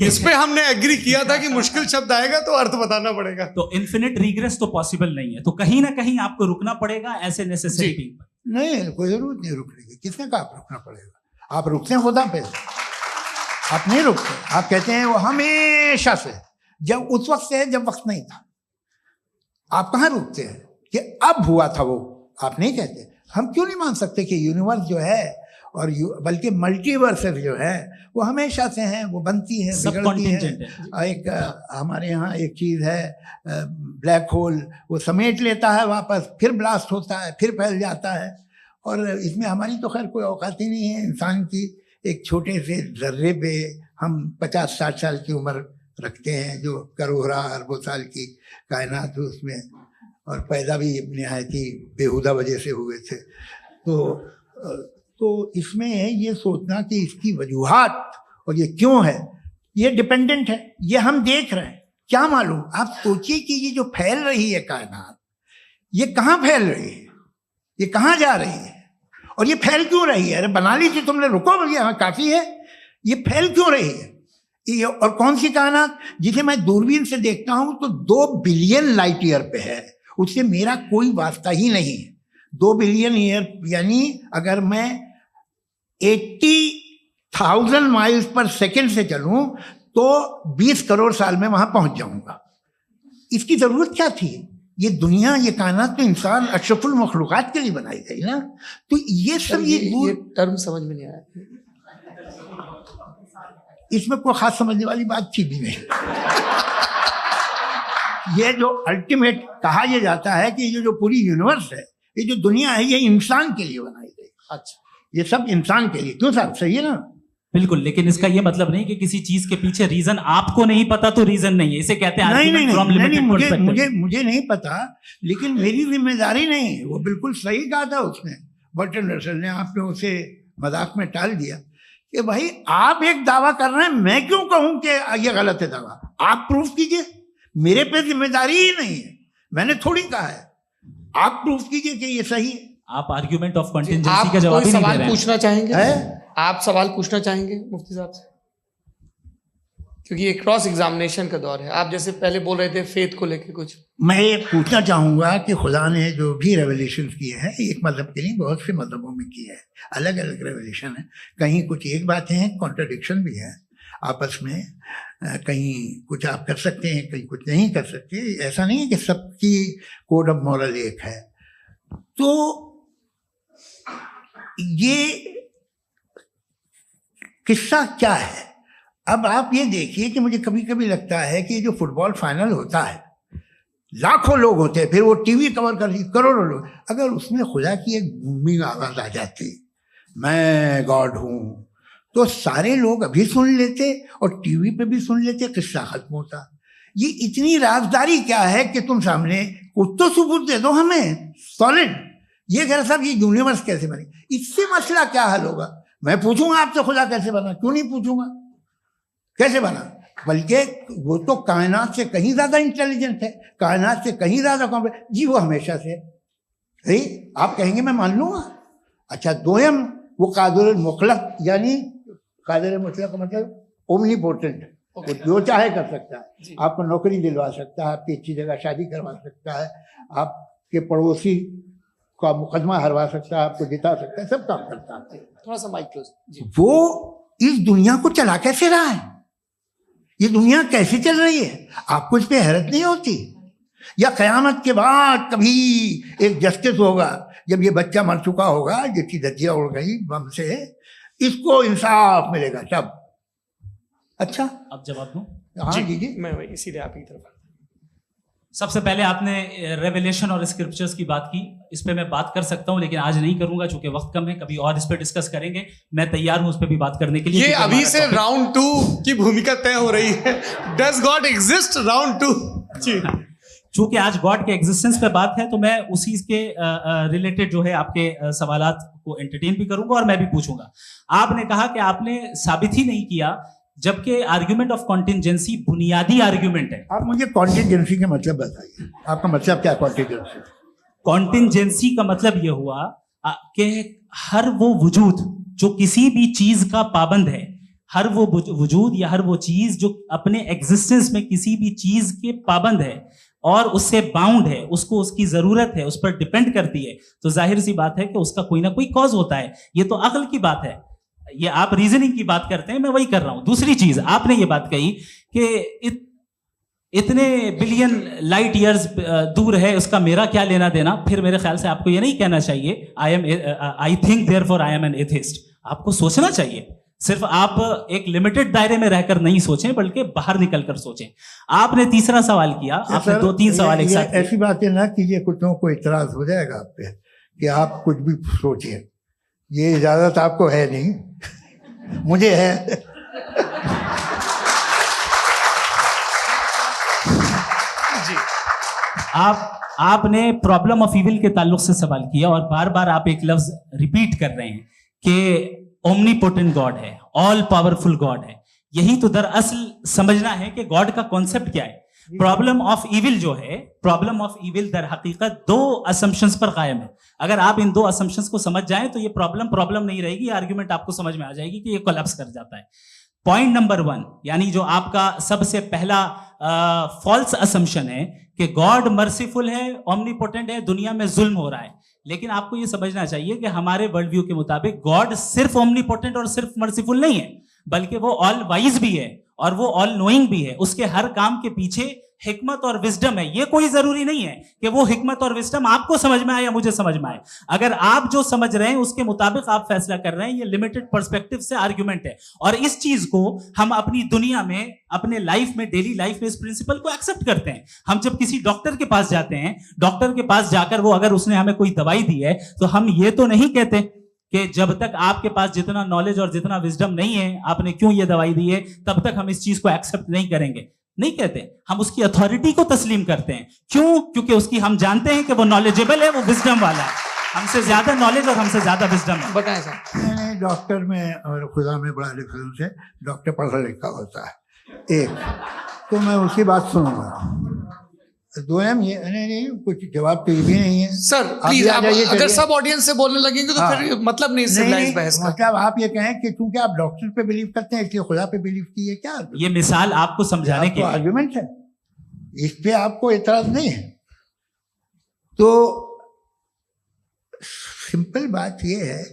इस पे हमने एग्री किया था कि मुश्किल शब्द आएगा तो अर्थ बताना पड़ेगा। तो इन्फिनिट रिग्रेस तो पॉसिबल नहीं है, तो कहीं ना कहीं आपको रुकना पड़ेगा ऐसे नेसेसरी बीइंग पर। नहीं, कोई जरूरत नहीं रुकने की। किसने कहा आप रुकना पड़ेगा? आप रुकते हैं खुदा पे, आप नहीं रुकते। आप कहते हैं वो हमेशा से, जब उस वक्त से जब वक्त नहीं था। आप कहाँ रुकते हैं कि अब हुआ था वो? आप नहीं कहते। हम क्यों नहीं मान सकते कि यूनिवर्स जो है और बल्कि मल्टीवर्सेस जो है वो हमेशा से हैं, वो बनती है, बिगड़ती है। एक हमारे यहाँ एक चीज़ है ब्लैक होल, वो समेट लेता है वापस, फिर ब्लास्ट होता है, फिर फैल जाता है। और इसमें हमारी तो खैर कोई औकात ही नहीं है इंसान की। एक छोटे से जर्रे पे हम 50-60 साल की उम्र रखते हैं, जो करोड़ों अरबों साल की कायनात है उसमें, और पैदा भी नहायत ही बेहुदा वजह से हुए थे। तो इसमें ये सोचना कि इसकी वजूहात और ये क्यों है, ये डिपेंडेंट है, ये हम देख रहे हैं। क्या मालूम, आप सोचिए कि ये जो फैल रही है कायनात, ये कहाँ फैल रही है, ये कहाँ जा रही है, और ये फैल क्यों रही है? अरे बना ली थी तुमने, रुको भैया, हाँ काफ़ी है। ये फैल क्यों रही है? ये और कौन सी कायनात जिसे मैं दूरबीन से देखता हूँ तो 2 बिलियन लाइट ईयर पे है, उससे मेरा कोई वास्ता ही नहीं है। 2 बिलियन ईयर यानी अगर मैं 80,000 माइल्स पर सेकेंड से चलूं तो 20 करोड़ साल में वहां पहुंच जाऊंगा। इसकी जरूरत क्या थी? ये दुनिया, ये कायनात तो इंसान अशरफुल मखलूकात के लिए बनाई गई ना। तो ये सब ये टर्म समझ में नहीं आया, इसमें कोई खास समझने वाली बात थी भी नहीं। ये जो अल्टीमेट कहा यह जाता है कि ये जो पूरी यूनिवर्स है, ये जो दुनिया है, ये इंसान के लिए बनाई गई। अच्छा, ये सब इंसान के लिए। क्यों साहब, सही है ना? बिल्कुल, लेकिन इसका ये मतलब नहीं कि किसी चीज के पीछे रीजन आपको नहीं पता तो रीजन नहीं है, इसे कहते हैं नहीं, मुझे नहीं पता, लेकिन मेरी जिम्मेदारी नहीं है। वो बिल्कुल सही कहा था उसने, बर्टन रसल ने। आपने उसे मजाक में टाल दिया कि भाई आप एक दावा कर रहे हैं, मैं क्यों कहूं कि ये गलत है दावा? आप प्रूफ कीजिए, मेरे पे जिम्मेदारी ही नहीं है, मैंने थोड़ी कहा है। आप प्रूफ कीजिए कि ये सही है। आप आर्ग्यूमेंट ऑफ कंटिंजेंसी का जवाब ही नहीं दे रहे हैं। पूछना चाहेंगे है? आप सवाल पूछना चाहेंगे मुफ्ती साहब से, क्योंकि ये क्रॉस एग्जामिनेशन का दौर है। आप जैसे पहले बोल रहे थे फेथ को लेके कुछ, मैं ये पूछना चाहूंगा कि खुदा ने जो भी रेवल्यूशन किए हैं, एक मजहब के नहीं बहुत से मजहबों में किए हैं, अलग अलग रेवल्यूशन है। कहीं कुछ एक बातें हैं, कॉन्ट्रडिक्शन भी है आपस में, कहीं कुछ आप कर सकते हैं, कहीं कुछ नहीं कर सकते। ऐसा नहीं है कि सबकी कोड ऑफ मॉरल एक है। तो ये किस्सा क्या है? अब आप ये देखिए कि मुझे कभी कभी लगता है कि जो फुटबॉल फाइनल होता है, लाखों लोग होते हैं, फिर वो टीवी कवर कर करोड़ों लोग, अगर उसमें खुदा की एक बूमिंग आवाज आ जाती, मैं गॉड हूं, तो सारे लोग अभी सुन लेते और टीवी पे भी सुन लेते, किस्सा खत्म होता। ये इतनी राजदारी क्या है कि तुम सामने कुछ तो सबूत दे दो हमें सॉलिड। ये कह रहा साहब ये यूनिवर्स कैसे बनी, इससे मसला क्या हल होगा? मैं पूछूंगा आपसे खुदा कैसे बना? क्यों नहीं पूछूंगा कैसे बना? बल्कि वो तो कायनात से कहीं ज्यादा इंटेलिजेंट है, कायनात से कहीं ज्यादा कॉम्प्लेक्स। जी वो हमेशा से है, आप कहेंगे मैं मान लूंगा। अच्छा, दोयम वो कादिर मुतलक, यानी कादिर मुतलक का मतलब ओमनीपोटेंट, वो जो चाहे कर सकता है। आपको नौकरी दिलवा सकता है, आपकी अच्छी जगह शादी करवा सकता है, आपके पड़ोसी आपका मुकदमा हरवा सकता है, आपको जिता सकता है, सब काम करता है। थोड़ा सा माइक क्लोज जी। वो इस दुनिया को चला कैसे रहा है, ये दुनिया कैसे चल रही है, आपको इस पे हैरत नहीं होती? या कयामत के बाद कभी एक जस्टिस होगा, जब ये बच्चा मर चुका होगा जिसकी धज्जियां उड़ गई बम से, इसको इंसाफ मिलेगा तब? अच्छा, अब जवाब दूं? हाँ जी। मैं वही सीधे आप ही तरफ। सबसे पहले आपने रेवलेशन और स्क्रिप्चर्स की बात की, इस पे मैं बात कर सकता हूं लेकिन आज नहीं करूंगा चूंकि वक्त कम है, कभी और इस पे डिस्कस करेंगे। मैं तैयार हूं उस पे भी बात करने के लिए। ये अभी से राउंड 2 की भूमिका तय हो रही है। डज गॉड एग्जिस्ट राउंड 2 जी। चूंकि आज गॉड के एग्जिस्टेंस पे बात है तो मैं उसी के रिलेटेड जो है आपके सवालात को एंटरटेन भी करूंगा और मैं भी पूछूंगा। आपने कहा कि आपने साबित ही नहीं किया, जबकि आर्ग्यूमेंट ऑफ कॉन्टिंजेंसी बुनियादी आर्ग्यूमेंट है। आप मुझे कॉन्टिंजेंसी का मतलब बताइए, आपका मतलब क्या कॉन्टिंजेंसी? कॉन्टिंजेंसी का मतलब यह हुआ कि हर वो वजूद जो किसी भी चीज का पाबंद है, हर वो वजूद या हर वो चीज जो अपने एग्जिस्टेंस में किसी भी चीज के पाबंद है और उससे बाउंड है, उसको उसकी जरूरत है, उस पर डिपेंड करती है, तो जाहिर सी बात है कि उसका कोई ना कोई कॉज होता है। ये तो अक्ल की बात है। ये आप रीजनिंग की बात करते हैं, मैं वही कर रहा हूं। दूसरी चीज, आपने ये बात कही कि इतने बिलियन लाइट ईयर्स दूर है, उसका मेरा क्या लेना देना। फिर मेरे ख्याल से आपको ये नहीं कहना चाहिए I think therefore I am an atheist. आपको सोचना चाहिए, सिर्फ आप एक लिमिटेड दायरे में रहकर नहीं सोचें बल्कि बाहर निकलकर सोचें। आपने तीसरा सवाल किया, आपने 2-3 सवाल एक साथ। ऐसी बातें ना कीजिए, कुत्तों को इतराज हो जाएगा आप पे कि आप कुछ भी सोचिए। ये इजाजत आपको है नहीं, मुझे है। जी। आपने प्रॉब्लम ऑफ इविल के ताल्लुक से सवाल किया और बार बार आप एक लफ्ज रिपीट कर रहे हैं कि ओमनीपोटेंट गॉड है, ऑल पावरफुल गॉड है। यही तो दरअसल समझना है कि गॉड का कॉन्सेप्ट क्या है। प्रॉब्लम ऑफ इविल जो है, प्रॉब्लम ऑफ इविल दर हकीकत 2 असम्पशंस पर कायम है। अगर आप इन 2 असम्पशंस को समझ जाएं तो ये प्रॉब्लम नहीं रहेगी, आर्ग्यूमेंट आपको समझ में आ जाएगी कि ये कोलैप्स कर जाता है। पॉइंट नंबर 1, यानी जो आपका सबसे पहला फॉल्स असम्पशन है कि गॉड मर्सीफुल है, ओमनीपोटेंट है, दुनिया में जुल्म हो रहा है। लेकिन आपको यह समझना चाहिए कि हमारे वर्ल्ड व्यू के मुताबिक गॉड सिर्फ ओमनीपोटेंट और सिर्फ मर्सीफुल नहीं है, बल्कि वो ऑल वाइज भी है और वो ऑल नोइंग भी है। उसके हर काम के पीछे हिकमत और विजडम है। ये कोई जरूरी नहीं है कि वो हिकमत और विजडम आपको समझ में आए या मुझे समझ में आए। अगर आप जो समझ रहे हैं उसके मुताबिक आप फैसला कर रहे हैं, ये लिमिटेड पर्सपेक्टिव से आर्गुमेंट है। और इस चीज को हम अपनी दुनिया में, अपने लाइफ में, डेली लाइफ में इस प्रिंसिपल को एक्सेप्ट करते हैं। हम जब किसी डॉक्टर के पास जाते हैं, डॉक्टर के पास जाकर वो अगर उसने हमें कोई दवाई दी है तो हम ये तो नहीं कहते कि जब तक आपके पास जितना नॉलेज और जितना विजडम नहीं है, आपने क्यों ये दवाई दी है, तब तक हम इस चीज को एक्सेप्ट नहीं करेंगे। नहीं कहते, हम उसकी अथॉरिटी को तस्लीम करते हैं। क्यों? क्योंकि उसकी हम जानते हैं कि वो नॉलेजेबल है, वो विजडम वाला है, हमसे ज्यादा नॉलेज और हमसे ज्यादा विजडम है। बताएं सर। मैंने डॉक्टर में और खुदा में बड़ा लिखा से डॉक्टर पढ़ा लिखा होता है एक, तो मैं उसकी बात सुनूंगा। 2 ये नहीं, कुछ जवाब तो ये भी नहीं है सर। प्लीज आप अगर सब ऑडियंस से बोलने लगेंगे तो फिर मतलब नहीं सिविलाइज्ड बहस का। मतलब आप ये कहें कि क्योंकि आप डॉक्टर पे बिलीव करते हैं इसलिए खुदा पे बिलीव कीजिए, क्या ये मिसाल आपको समझाने के लिए आर्गुमेंट है, इस पे आपको एतराज नहीं है। तो सिंपल बात ये है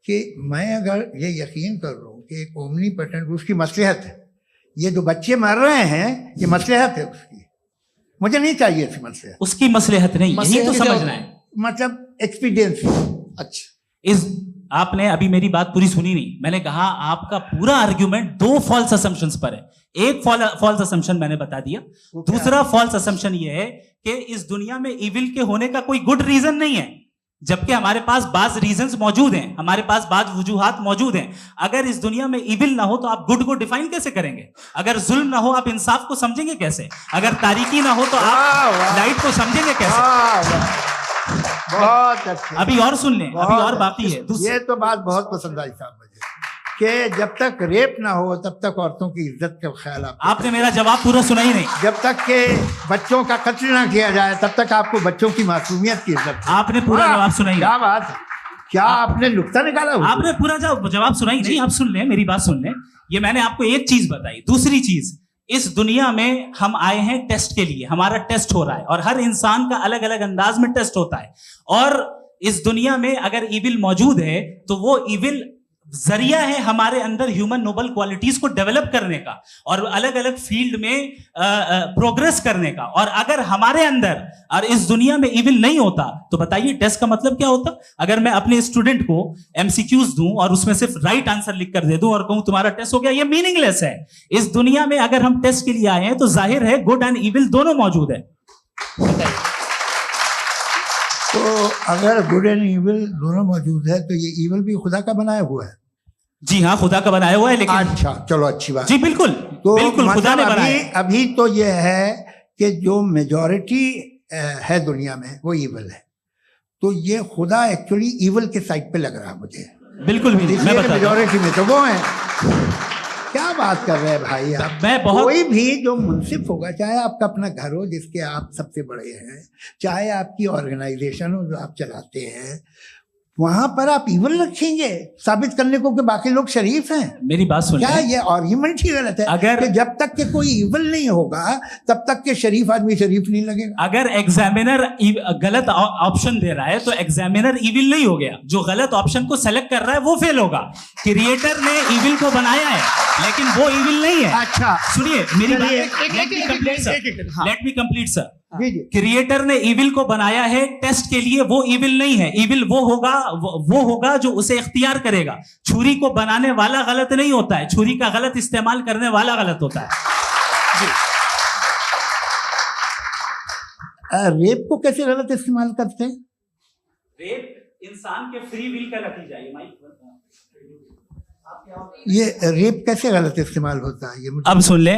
कि मैं अगर ये यकीन कर लूँ कि एक ओमनीपोटेंट, उसकी मसलहत है, ये जो बच्चे मर रहे हैं ये मसलहत है उसकी, मुझे नहीं चाहिए थी मसलहत। उसकी मसलहत नहीं, यही तो समझना है, मतलब एक्सपीडियंसी। अच्छा, इस आपने अभी मेरी बात पूरी सुनी नहीं। मैंने कहा आपका पूरा आर्ग्यूमेंट 2 फॉल्स असम्पशंस पर है। एक फॉल्स असम्पशन मैंने बता दिया, दूसरा फॉल्स असम्पशन ये है कि इस दुनिया में इविल के होने का कोई गुड रीजन नहीं है, जबकि हमारे पास बाज रीजंस मौजूद हैं, हमारे पास बाज वजूहात मौजूद हैं। अगर इस दुनिया में इविल ना हो तो आप गुड को डिफाइन कैसे करेंगे? अगर जुल्म ना हो आप इंसाफ को समझेंगे कैसे? अगर तारीकी ना हो तो आप लाइट को समझेंगे कैसे? बहुत अच्छे। अभी और सुन लें, अभी और बाकी है। ये तो बात बहुत पसंद आई साहब मुझे कि जब तक रेप ना हो तब तक औरतों की इज्जत का ख्याल आपने मेरा जवाब पूरा सुना ही नहीं। जब तक के बच्चों का कत्ल ना किया जाए तब तक आपको बच्चों की मासूमियत की इज्जत। आपने पूरा जवाब सुना ही। क्या बात है, क्या आपने नुक्ता निकाला? आपने पूरा जवाब सुना ही नहीं। आप सुन लें, मेरी बात सुन लें। ये मैंने आपको एक चीज बताई। दूसरी चीज, इस दुनिया में हम आए हैं टेस्ट के लिए, हमारा टेस्ट हो रहा है और हर इंसान का अलग अलग अंदाज में टेस्ट होता है। और इस दुनिया में अगर इविल मौजूद है तो वो इविल जरिया है हमारे अंदर ह्यूमन नोबल क्वालिटीज को डेवलप करने का और अलग अलग फील्ड में प्रोग्रेस करने का। और अगर हमारे अंदर और इस दुनिया में इविल नहीं होता तो बताइए टेस्ट का मतलब क्या होता? अगर मैं अपने स्टूडेंट को एमसीक्यूज दूं और उसमें सिर्फ राइट आंसर लिख कर दे दूं और कहूं तुम्हारा टेस्ट हो गया, ये मीनिंगलेस है। इस दुनिया में अगर हम टेस्ट के लिए आए हैं तो जाहिर है गुड एंड इविल दोनों मौजूद है। तो अगर गुड एंड इविल दोनों मौजूद है तो ये इविल भी खुदा का बनाया हुआ है? जी हाँ, खुदा का बनाया हुआ है। लेकिन अच्छा, चलो अच्छी बात। जी बिल्कुल, तो बिल्कुल खुदा ने बनाया। अभी तो ये है कि जो मेजॉरिटी है दुनिया में वो इविल है, तो ये खुदा एक्चुअली इविल के साइड पे लग रहा है मुझे। बिल्कुल भी नहीं, मैं बता मेजॉरिटी में तो वो है। क्या बात कर रहे हैं भाई आप? कोई भी जो मुंसिफ होगा, चाहे आपका अपना घर हो जिसके आप सबसे बड़े हैं, चाहे आपकी ऑर्गेनाइजेशन हो जो आप चलाते हैं, वहां पर आप इविल रखेंगे साबित करने को कि बाकी लोग शरीफ हैं? मेरी बात सुनिए, क्या ये आर्ग्यूमेंट ही गलत है? अगर कि जब तक के कोई इविल नहीं होगा तब तक के शरीफ आदमी शरीफ नहीं लगेगा। अगर एग्जामिनर गलत ऑप्शन दे रहा है तो एग्जामिनर इविल नहीं हो गया, जो गलत ऑप्शन को सेलेक्ट कर रहा है वो फेल होगा। क्रिएटर ने इविल को बनाया है लेकिन वो इविल नहीं है। अच्छा सुनिए मेरी बात, let me complete sir. Creator ने इविल को बनाया है टेस्ट के लिए, वो इविल नहीं है। इविल वो होगा जो उसे इख्तियार करेगा। छुरी को बनाने वाला गलत नहीं होता है, छुरी का गलत इस्तेमाल करने वाला गलत होता है। रेप को कैसे गलत इस्तेमाल करते हैं? रेप इंसान के फ्री विल का नतीजा है। ये रेप कैसे गलत इस्तेमाल होता है? ये अब सुन ले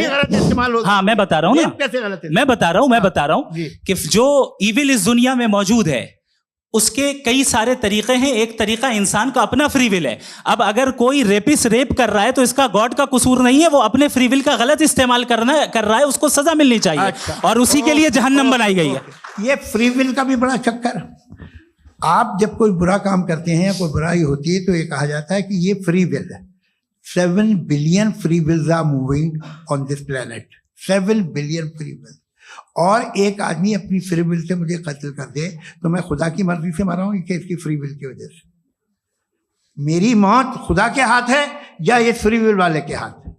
गलत इस्तेमाल होता है। हाँ मैं बता रहा हूँ ना, कैसे गलत? मैं बता रहा हूँ कि जो इविल इस दुनिया में मौजूद है उसके कई सारे तरीके हैं। एक तरीका इंसान का अपना फ्री विल है। अब अगर कोई रेपिस्ट रेप कर रहा है तो इसका गॉड का कसूर नहीं है, वो अपने फ्री विल का गलत इस्तेमाल कर रहा है, उसको सजा मिलनी चाहिए। अच्छा, और उसी के लिए जहन्नम बनाई गई है। ये फ्री विल का भी बड़ा चक्कर। आप जब कोई बुरा काम करते हैं या कोई बुराई होती है तो ये कहा जाता है कि ये फ्री विल है। 7 billion free wills are moving on this planet. 7 billion free will. और एक आदमी अपनी फ्री विल से मुझे कत्ल कर दे तो मैं खुदा की मर्जी से मरा हूं कि इसकी फ्री विल की वजह से? मेरी मौत खुदा के हाथ है या ये फ्री विल वाले के हाथ है?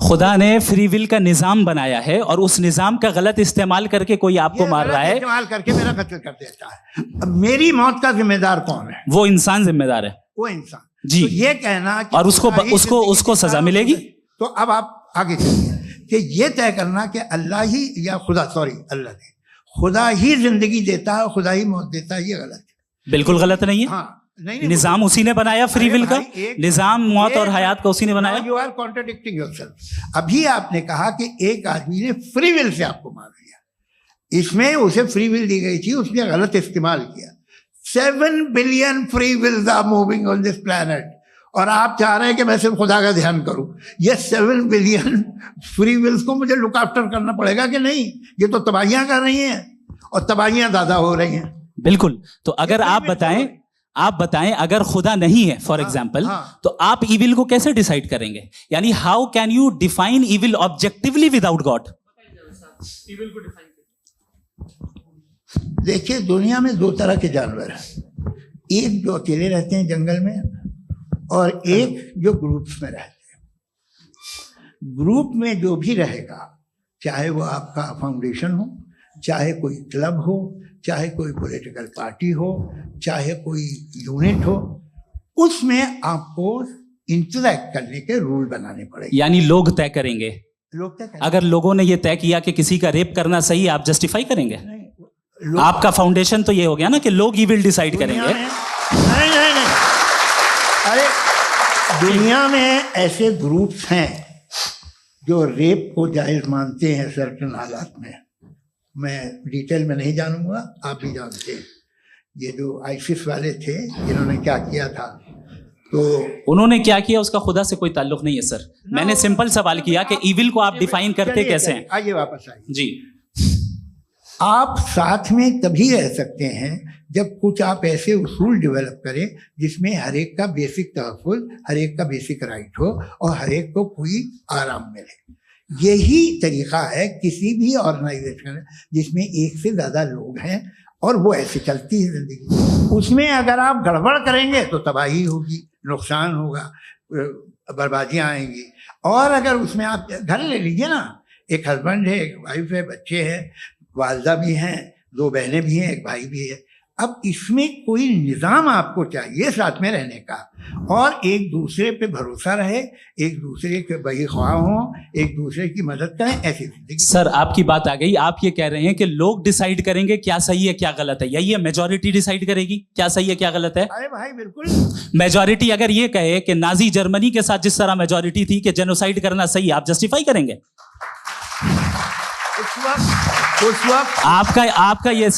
खुदा ने फ्री विल का निजाम बनाया है और उस निजाम का गलत इस्तेमाल करके कोई आपको मार रहा है, इस्तेमाल करके मेरा कत्ल कर देता है। अब मेरी मौत का जिम्मेदार कौन है? वो इंसान जिम्मेदार है। वो इंसान जी। तो ये कहना कि और उसको सजा मिलेगी। तो अब आप आगे चलिए कि ये तय करना कि अल्लाह ही या अल्लाह ने खुदा ही जिंदगी देता है, खुदा ही मौत देता है, ये गलत है। बिल्कुल गलत नहीं है। हाँ, नहीं, निजाम उसी ने बनाया फ्री विल का। निजाम मौत और हयात का उसी ने बनाया। You are contradicting yourself. अभी आपने कहा कि एक आदमी ने फ्री विल से आपको मार दिया, इसमें उसे फ्री विल दी गई थी, उसने गलत इस्तेमाल किया। 7 billion free wills are moving on this planet और आप चाह रहे हैं कि मैं सिर्फ खुदा का ध्यान करूं। ये 7 बिलियन फ्री विल्स को मुझे लुक आफ्टर करना पड़ेगा कि नहीं? ये तो तबाहियां कर रही हैं और तबाहियां ज्यादा हो रही हैं। बिल्कुल। तो अगर आप बताएं अगर खुदा नहीं है फॉर एग्जाम्पल, तो आप इविल को कैसे डिसाइड करेंगे? यानी how can you define evil objectively without God? देखिए, दुनिया में 2 तरह के जानवर हैं। एक जो अकेले रहते हैं जंगल में और एक जो ग्रुप्स में रहते हैं। ग्रुप में जो भी रहेगा, चाहे वो आपका फाउंडेशन हो, चाहे कोई क्लब हो, चाहे कोई पॉलिटिकल पार्टी हो, चाहे कोई यूनिट हो, उसमें आपको इंटरैक्ट करने के रूल बनाने पड़ेंगे। यानी लोग तय करेंगे। लोग तय करेंगे। अगर लोगों ने ये तय किया कि किसी का रेप करना सही है, आप जस्टिफाई करेंगे? आपका फाउंडेशन तो ये हो गया ना कि लोग ही विल डिसाइड करेंगे। नहीं। अरे दुनिया में ऐसे ग्रुप्स हैं जो रेप को जायज मानते हैं सर्टेन हालात में। मैं डिटेल में नहीं जानूंगा, आप भी जानते हैं। ये जो आईसिस वाले थे जिन्होंने क्या किया था, तो उन्होंने क्या किया उसका खुदा से कोई ताल्लुक नहीं है सर। मैंने सिंपल सवाल किया कि इविल को आप डिफाइन करते कैसे हैं? आइए वापस आइए जी। आप साथ में तभी रह सकते हैं जब कुछ आप ऐसे उसूल डेवलप करें जिसमें हर एक का बेसिक तहफ़्फ़ुज़, हर एक का बेसिक राइट हो और हर एक को कोई आराम मिले। यही तरीका है किसी भी ऑर्गेनाइजेशन जिसमें एक से ज़्यादा लोग हैं और वो ऐसे चलती है जिंदगी। उसमें अगर आप गड़बड़ करेंगे तो तबाही होगी, नुकसान होगा, बर्बादियां आएंगी। और अगर उसमें आप घर ले लीजिए ना, एक हस्बैंड है, एक वाइफ है, बच्चे हैं, वालदा भी हैं, 2 बहनें भी हैं, एक भाई भी है। अब इसमें कोई निज़ाम आपको चाहिए साथ में रहने का, और एक दूसरे पे भरोसा रहे, एक दूसरे के बहीख्वाह हों, एक दूसरे की मदद करें, ऐसी जिंदगी। सर आपकी बात आ गई, आप ये कह रहे हैं कि लोग डिसाइड करेंगे क्या सही है क्या गलत है, यही है मेजॉरिटी डिसाइड करेगी क्या सही है क्या गलत है? अरे भाई बिल्कुल। मेजॉरिटी अगर ये कहे कि नाजी जर्मनी के साथ जिस तरह मेजॉरिटी थी कि जेनोसाइड करना सही, आप जस्टिफाई करेंगे? उस वक्त आपका ये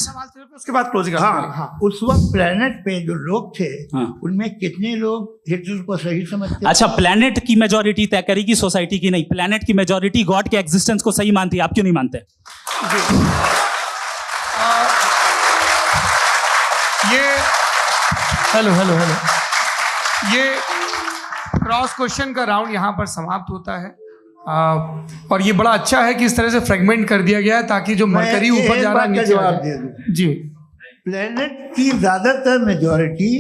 उसके बाद क्लोजिंग। हाँ, उस वक्त प्लेनेट पे जो लोग थे, हाँ। उनमें कितने लोग हिटलर को सही समझते? अच्छा, प्लेनेट की मेजॉरिटी तय करेगी, सोसाइटी की नहीं। प्लेनेट की मेजॉरिटी गॉड के एग्जिस्टेंस को सही मानती है, आप क्यों नहीं मानते? हेलो ये क्रॉस क्वेश्चन का राउंड यहाँ पर समाप्त होता है। और ये बड़ा अच्छा है कि इस तरह से फ्रेगमेंट कर दिया गया है ताकि जो मरकरी ऊपर जा रहा है नीचे जवाब दे दूं। जी, प्लेनेट की ज्यादातर मेजॉरिटी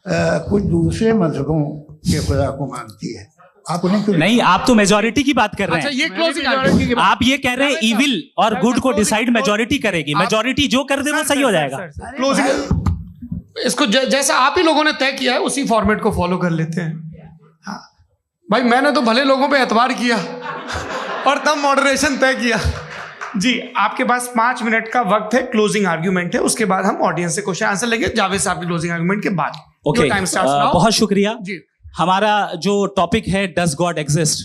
कुछ दूसरे मजहबों के खुदा को मानती है। आप उन्हें क्यों नहीं, आप तो मेजोरिटी की बात कर रहे हैं। अच्छा, ये क्लोजिंग आप ये कह रहे हैं इविल और गुड को डिसाइड मेजोरिटी करेगी, मेजोरिटी जो कर दे वो सही हो जाएगा। क्लोजिंग इसको जैसा आप ही लोगों ने तय किया है उसी फॉर्मेट को फॉलो कर लेते हैं। हाँ भाई, मैंने तो भले लोगों पे एतबार किया और तब मॉडरेशन तय किया। जी, आपके पास 5 मिनट का वक्त है, क्लोजिंग आर्ग्यूमेंट है, उसके बाद हम ऑडियंस से क्वेश्चन आंसर लेंगे जावेद साहब की क्लोजिंग आर्ग्यूमेंट के बाद। ओके, बहुत शुक्रिया जी। हमारा जो टॉपिक है डज गॉड एग्जिस्ट,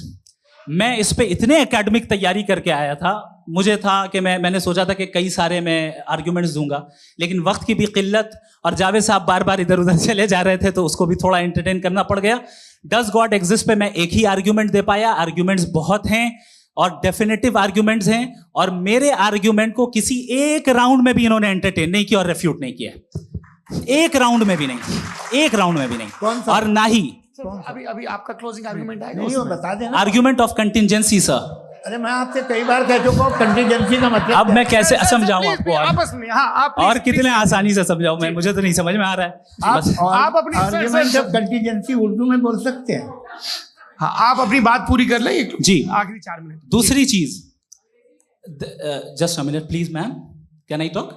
मैं इस पे इतने एकेडमिक तैयारी करके आया था, मुझे था कि मैंने सोचा था कि कई सारे मैं आर्ग्यूमेंट्स दूंगा, लेकिन वक्त की भी किल्लत और जावेद साहब बार बार इधर उधर चले जा रहे थे तो उसको भी थोड़ा एंटरटेन करना पड़ गया। डज गॉड एग्जिस्ट पे मैं एक ही आर्ग्यूमेंट दे पाया। आर्ग्यूमेंट्स बहुत हैं और डेफिनेटिव आर्ग्यूमेंट्स हैं, और मेरे आर्ग्यूमेंट को किसी एक राउंड में भी इन्होंने एंटरटेन नहीं किया और रेफ्यूट नहीं किया। एक राउंड में भी नहीं, एक राउंड में भी नहीं। और ना ही अभी आपका क्लोजिंग आर्ग्यूमेंट आएगा, नहीं, वो बता देना। Argument of contingency sir. अरे मैं आपसे कई बार कह चुका हूँ कंटीजेंसी का मतलब। अब मैं कैसे समझाऊं आपको? आपस में हाँ, आप और कितने आसानी से समझाऊं मैं, मुझे तो नहीं समझ में आ रहा है। आप अपनी आर्ग्यूमेंट ऑफ कंटीजेंसी उर्दू में बोल सकते हैं। हाँ, आप अपनी बात पूरी कर लें जी, आखिरी 4 मिनट। दूसरी चीज, just a minute please ma'am, can I talk?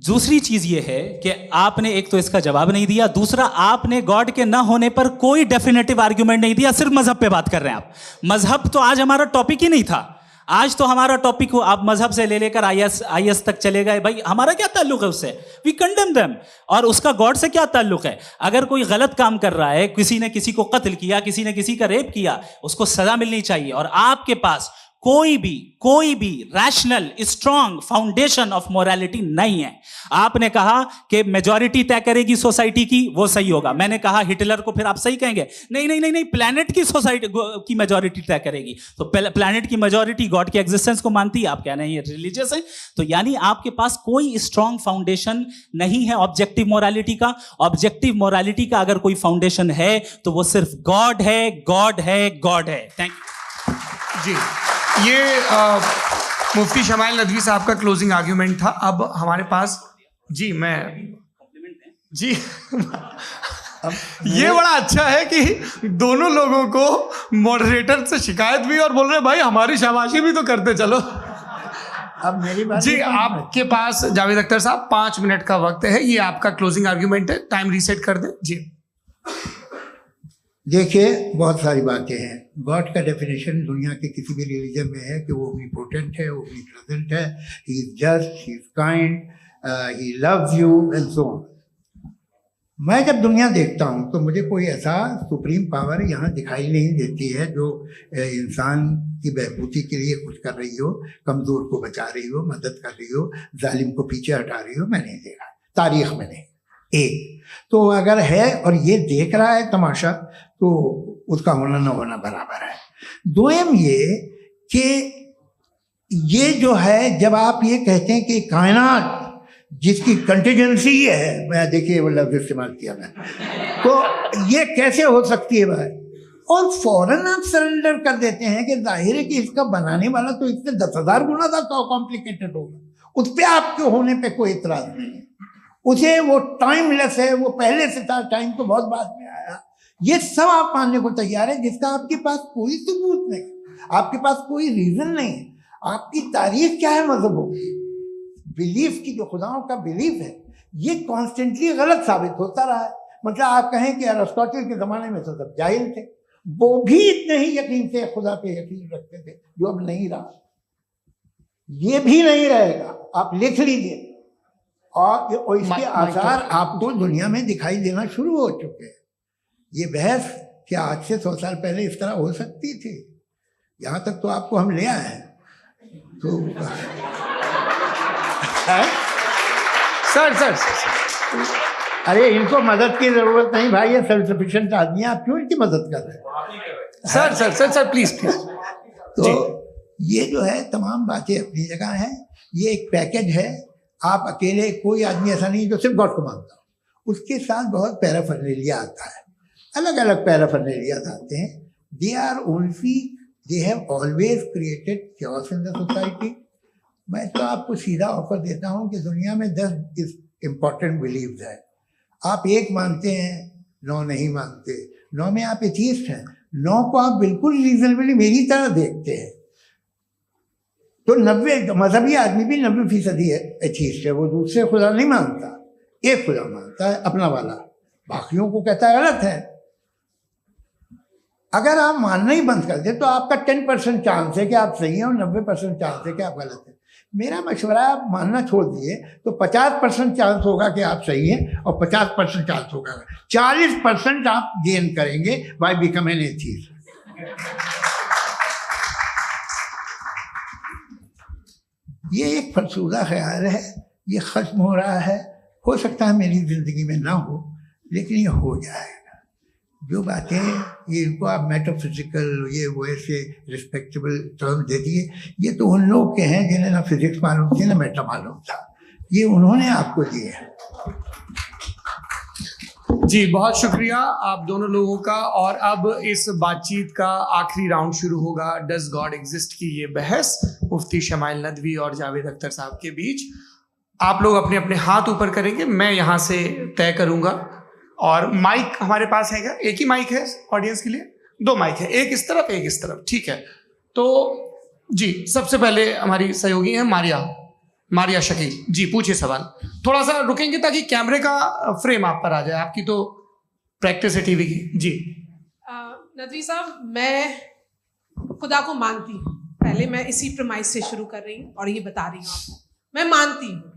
दूसरी चीज ये है कि आपने एक तो इसका जवाब नहीं दिया, दूसरा आपने गॉड के ना होने पर कोई डेफिनेटिव आर्ग्यूमेंट नहीं दिया, सिर्फ मजहब पे बात कर रहे हैं आप। मजहब तो आज हमारा टॉपिक ही नहीं था। आज तो हमारा टॉपिक हो, आप मजहब से ले लेकर आईएस तक चले गए। भाई हमारा क्या ताल्लुक है उससे? We condemn them. और उसका गॉड से क्या ताल्लुक है? अगर कोई गलत काम कर रहा है, किसी ने किसी को कत्ल किया, किसी ने किसी का रेप किया, उसको सजा मिलनी चाहिए। और आपके पास कोई भी rational strong foundation of morality नहीं है। आपने कहा कि मेजॉरिटी तय करेगी सोसाइटी की, वो सही होगा। मैंने कहा हिटलर को फिर आप सही कहेंगे, नहीं, प्लैनेट की सोसाइटी की मेजॉरिटी तय करेगी। तो प्लैनेट की मेजॉरिटी गॉड के एग्जिस्टेंस को मानती है, आप कह रहे हैं ये रिलीजियस है। तो यानी आपके पास कोई स्ट्रॉन्ग फाउंडेशन नहीं है ऑब्जेक्टिव मोरालिटी का। ऑब्जेक्टिव मोरालिटी का अगर कोई फाउंडेशन है तो वो सिर्फ गॉड है, गॉड है, गॉड है। थैंक यू जी। ये मुफ्ती शमाइल नदवी साहब का क्लोजिंग आर्ग्यूमेंट था। अब हमारे पास जी ये बड़ा अच्छा है कि दोनों लोगों को मॉडरेटर से शिकायत भी और बोल रहे हैं भाई हमारी शाबाशी भी तो करते चलो। अब मेरी बात जी, आपके पास जावेद अख्तर साहब 5 मिनट का वक्त है, ये आपका क्लोजिंग आर्ग्यूमेंट है, टाइम रीसेट कर दें। जी देखिए, बहुत सारी बातें हैं। गॉड का डेफिनेशन दुनिया के किसी भी रिलीजन में है कि वो ओमनीपोटेंट है, वो ओमनीप्रेजेंट है, he is just, he is kind, he loves you and so on. मैं जब दुनिया देखता हूँ तो मुझे कोई ऐसा सुप्रीम पावर यहाँ दिखाई नहीं देती है जो इंसान की बहबूदी के लिए कुछ कर रही हो, कमज़ोर को बचा रही हो, मदद कर रही हो, जालिम को पीछे हटा रही हो। मैं नहीं देखा, तारीख में नहीं। एक तो अगर है और ये देख रहा है तमाशा, तो उसका होना न होना बराबर है। दोयम ये कि ये जो है, जब आप ये कहते हैं कि कायनात जिसकी कंटीजेंसी है, मैं देखिए वो लफ्ज़ इस्तेमाल किया मैं, तो ये कैसे हो सकती है भाई? और फौरन आप सरेंडर कर देते हैं कि जाहिर है कि इसका बनाने वाला तो इससे 10,000 गुना ज़्यादा कॉम्प्लिकेटेड होगा। उस पर आपके होने पे कोई इतराज नहीं है। उसे वो टाइमलेस है, वो पहले से था, टाइम तो बहुत बाद में आया, ये सब आप मानने को तैयार है, जिसका आपके पास कोई सबूत नहीं, आपके पास कोई रीजन नहीं है। आपकी तारीफ क्या है मजहबों की? बिलीफ की, जो खुदाओं का बिलीफ है, ये कॉन्स्टेंटली गलत साबित होता रहा है। मतलब आप कहें कि अरिस्टोटल के ज़माने में तो सब जाहिल थे, वो भी इतने ही यकीन से खुदा पे यकीन रखते थे, जो अब नहीं रहा, ये भी नहीं रहेगा, आप लिख लीजिए। और इसके आसार आपको दुनिया में दिखाई देना शुरू हो चुके हैं। ये बहस क्या आज से 100 साल पहले इस तरह हो सकती थी? यहाँ तक तो आपको हम ले आए हैं। तो सर अरे इनको मदद की जरूरत नहीं भाई, ये सेल्फ सफिशिएंट आदमी है, आप क्यों इनकी मदद कर रहे हैं? Sir please. तो ये जो है तमाम बातें अपनी जगह हैं, ये एक पैकेज है। आप अकेले, कोई आदमी ऐसा नहीं जो सिर्फ गॉड को मानता हो, उसके साथ बहुत पैराफर्नेलिया आता है, अलग अलग पैराफर्नेलिया आते हैं। They have always created chaos in the society. मैं तो आपको सीधा ऑफर देता हूँ कि दुनिया में 10 इम्पॉर्टेंट बिलीव्स है। आप एक मानते हैं, 9 नहीं मानते, 9 में आप एथीस्ट हैं, 9 को आप बिल्कुल रीजनेबली मेरी तरह देखते हैं। तो 90 मजहबी आदमी भी 90% एथीस्ट है, वो दूसरे खुदा नहीं मानता, एक खुदा मानता है अपना वाला, बाकियों को कहता है गलत है। अगर आप मानना ही बंद कर दे तो आपका 10% चांस है कि आप सही हैं और 90% चांस है कि आप गलत हैं। मेरा मशवरा है, आप मानना छोड़ दिए तो 50% चांस होगा कि आप सही हैं और 50% चांस होगा, 40% आप गेन करेंगे बाय बिकम एन एथीस्ट। ये एक फरसूदा ख्याल है, ये खत्म हो रहा है। हो सकता है मेरी ज़िंदगी में ना हो, लेकिन ये हो जाएगा। जो बातें ये इनको आप मेटाफिजिकल, ये वो ऐसे रिस्पेक्टेबल टर्म दे दिए, ये तो उन लोग के हैं जिन्हें ना फिजिक्स मालूम थी ना मेटा मालूम था, ये उन्होंने आपको दिए हैं। जी बहुत शुक्रिया आप दोनों लोगों का। और अब इस बातचीत का आखिरी राउंड शुरू होगा, डज गॉड एग्जिस्ट की ये बहस मुफ्ती शमाइल नदवी और जावेद अख्तर साहब के बीच। आप लोग अपने अपने हाथ ऊपर करेंगे, मैं यहाँ से तय करूँगा। और माइक हमारे पास है क्या? एक ही माइक है ऑडियंस के लिए? 2 माइक है, एक इस तरफ एक इस तरफ, ठीक है। तो जी सबसे पहले हमारी सहयोगी है मारिया शकील जी, पूछिए सवाल। थोड़ा सा रुकेंगे ताकि कैमरे का फ्रेम आप पर आ जाए, आपकी तो प्रैक्टिस है टीवी की। जी नदवी साहब, मैं खुदा को मानती हूँ, पहले मैं इसी प्रमाइस से शुरू कर रही हूँ और ये बता रही हूँ आपको, मैं मानती हूँ,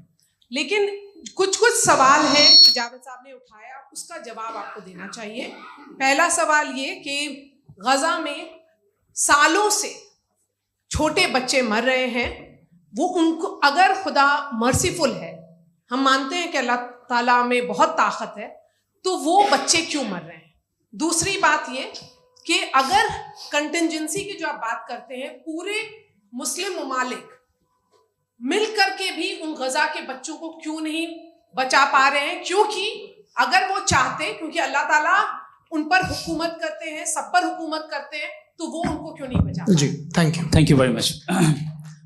लेकिन कुछ सवाल हैं जो जावेद साहब ने उठाया, उसका जवाब आपको देना चाहिए। पहला सवाल ये कि गजा में सालों से छोटे बच्चे मर रहे हैं, वो उनको, अगर खुदा मर्सीफुल है, हम मानते हैं कि अल्लाह ताला में बहुत ताकत है, तो वो बच्चे क्यों मर रहे हैं? दूसरी बात ये कि अगर कंटिजेंसी की जो आप बात करते हैं, पूरे मुस्लिम ममालिक मिल करके भी उन गजा के बच्चों को क्यों नहीं बचा पा रहे हैं? क्योंकि अगर वो चाहते, क्योंकि अल्लाह ताला उन पर हुकूमत करते हैं, सब पर हुकूमत करते हैं, तो वो उनको क्यों नहीं बचा? जी थैंक यू वेरी मच।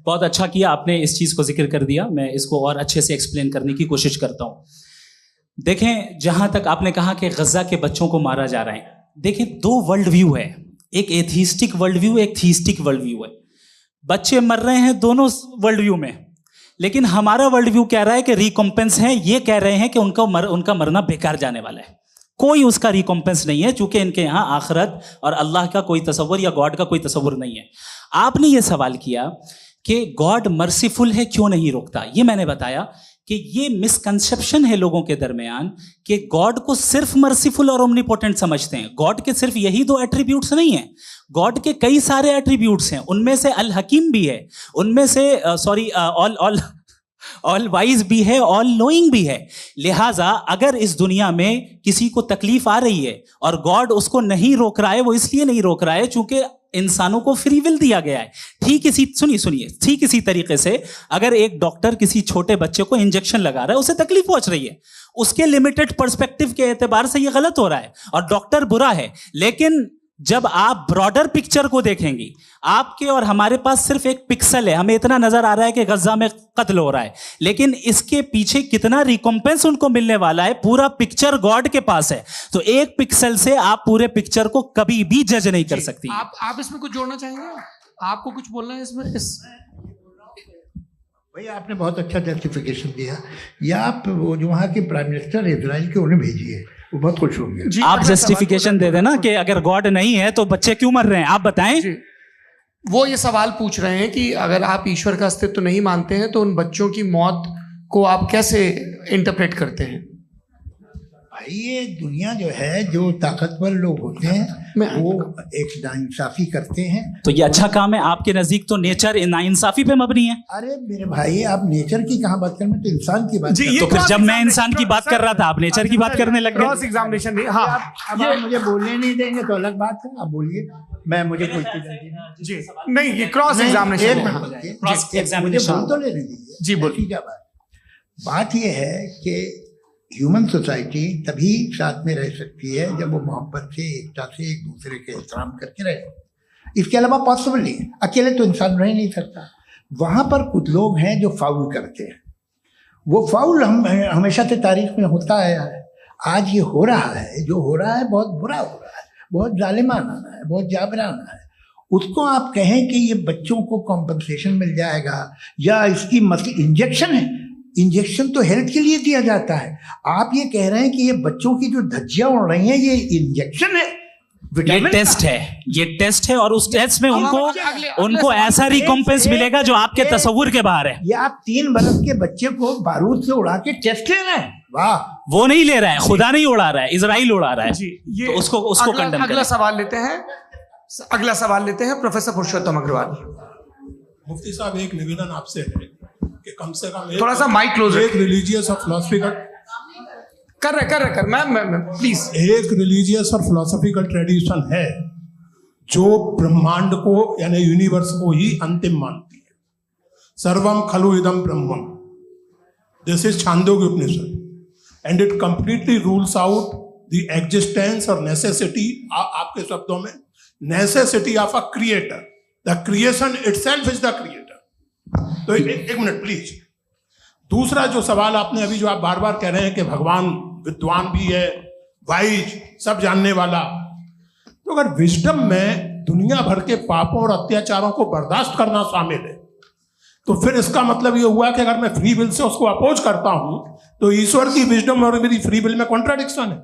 बहुत अच्छा किया आपने इस चीज़ को जिक्र कर दिया, मैं इसको और अच्छे से एक्सप्लेन करने की कोशिश करता हूँ। देखें, जहाँ तक आपने कहा कि गजा के बच्चों को मारा जा रहा है, देखें 2 वर्ल्ड व्यू है, एक एथीस्टिक वर्ल्ड व्यू, एक थीस्टिक वर्ल्ड व्यू है। बच्चे मर रहे हैं दोनों वर्ल्ड व्यू में, लेकिन हमारा वर्ल्ड व्यू कह रहा है कि रिकॉम्पेंस है, ये कह रहे हैं कि उनका मरना बेकार जाने वाला है, कोई उसका रिकॉम्पेंस नहीं है, चूंकि इनके यहाँ आखिरत और अल्लाह का कोई तसव्वुर या गॉड का कोई तसव्वुर नहीं है। आपने ये सवाल किया कि गॉड मर्सीफुल है, क्यों नहीं रोकता? ये मैंने बताया कि ये मिसकंसेप्शन है लोगों के दरमियान कि गॉड को सिर्फ मर्सीफुल और ओमनीपोटेंट समझते हैं। गॉड के सिर्फ यही 2 एट्रीब्यूट्स नहीं हैं, गॉड के कई सारे एट्रीब्यूट्स हैं, उनमें से अल हकीम भी है, उनमें से ऑल वाइज भी है, ऑल नोइंग भी है। लिहाजा अगर इस दुनिया में किसी को तकलीफ आ रही है और गॉड उसको नहीं रोक रहा है, वो इसलिए नहीं रोक रहा है चूंकि इंसानों को फ्री विल दिया गया है। ठीक इसी तरीके से अगर एक डॉक्टर किसी छोटे बच्चे को इंजेक्शन लगा रहा है, उसे तकलीफ पहुंच रही है, उसके लिमिटेड पर्सपेक्टिव के एतबार से ये गलत हो रहा है और डॉक्टर बुरा है, लेकिन जब आप ब्रॉडर पिक्चर को देखेंगी, आपके और हमारे पास सिर्फ एक पिक्सल है, हमें इतना नजर आ रहा है कि गजा में कत्ल हो रहा है, लेकिन इसके पीछे कितना रिकॉम्पेंस उनको मिलने वाला है, पूरा पिक्चर गॉड के पास है। तो एक पिक्सल से आप पूरे पिक्चर को कभी भी जज नहीं कर सकती। आप इसमें कुछ जोड़ना चाहेंगे? आपको कुछ बोलना है इसमें? भैया आपने बहुत अच्छा जस्टिफिकेशन दिया। या आप वो जो वहाँ के प्राइम मिनिस्टर इजराइल के उन्हें भेजिए, वो बहुत खुश होंगे। आप जस्टिफिकेशन दे देना कि अगर गॉड नहीं है तो बच्चे क्यों मर रहे हैं, आप बताएं। वो ये सवाल पूछ रहे हैं कि अगर आप ईश्वर का अस्तित्व नहीं मानते हैं तो उन बच्चों की मौत को आप कैसे इंटरप्रेट करते हैं? भाई ये दुनिया जो है, जो ताकतवर लोग होते हैं वो एक नाइंसाफी करते हैं। तो ये अच्छा काम है आपके नजदीक, तो नेचर नाइंसाफी पे मबनी है। अरे मेरे भाई, आप नेचर की कहाँ बात कर रहे हैं, तो इंसान की बात कर रहे हैं। तो फिर जब मैं इंसान की बात कर रहा था, आप नेचर की बात करने लग गए। क्रॉस एग्जामिनेशन नहीं। हाँ, अब आप मुझे बोलने नहीं देंगे तो अलग बात है, आप बोलिए, मैं मुझे कोई जी नहीं, ये क्रॉस एग्जामिनेशन है। मुझे बोल तो लेने दीजिए। जी बोलिए। क्या बात ये है कि ह्यूमन सोसाइटी तभी साथ में रह सकती है जब वो मोहब्बत से, एकता से, एक दूसरे के एहतराम करके रहे। इसके अलावा पॉसिबल नहीं है, अकेले तो इंसान रह नहीं सकता। वहाँ पर कुछ लोग हैं जो फाउल करते हैं। वो फाउल हमेशा से तारीख में होता आया है। आज ये हो रहा है, जो हो रहा है बहुत बुरा हो रहा है, बहुत जालिमाना है, बहुत जाबराना है। उसको आप कहें कि ये बच्चों को कॉम्पनसेशन मिल जाएगा या इसकी इंजेक्शन है, इंजेक्शन तो हेल्थ के लिए दिया जाता है। आप ये कह रहे हैं कि ये बच्चों की जो धज्जियां उड़ रही हैं ये इंजेक्शन है, ये टेस्ट है, ये टेस्ट है, और उस टेस्ट में उनको ऐसा रिकॉम्पेंस मिलेगा जो आपके तस्वुर के बाहर है। ये आप 3 बरस के बच्चे को बारूद से उड़ा के टेस्ट ले रहे हैं। वाह, वो नहीं ले रहा है, खुदा नहीं उड़ा रहा है, इजराइल उड़ा रहा है। ये तो उसको कंडेम अगला सवाल लेते हैं प्रोफेसर पुरुषोत्तम अग्रवाल। मुफ्ती साहब, एक निवेदन आपसे है कि कम से कम थोड़ा सा माइक क्लोज, एक रिलीजियस और फिलोसफिकल कर मैं प्लीज। एक रिलीजियस और फिलोसफिकल ट्रेडिशन है जो ब्रह्मांड को यानी यूनिवर्स को ही अंतिम मानती है। सर्वम खलु इदम ब्रह्मम, this is Chandogya Upanishad, and it completely rules out the existence और नेसेसिटी, आपके शब्दों में necessity of a creator. The creation itself is the creator. तो एक मिनट प्लीज। दूसरा जो सवाल आपने अभी, जो आप बार बार कह रहे हैं कि भगवान विद्वान भी है, वाइज, सब जानने वाला, तो अगर विजडम में दुनिया भर के पापों और अत्याचारों को बर्दाश्त करना शामिल है, तो फिर इसका मतलब ये हुआ कि अगर मैं फ्री विल से उसको अपोज करता हूं तो ईश्वर की विजडम और मेरी फ्री विल में कॉन्ट्राडिक्शन है।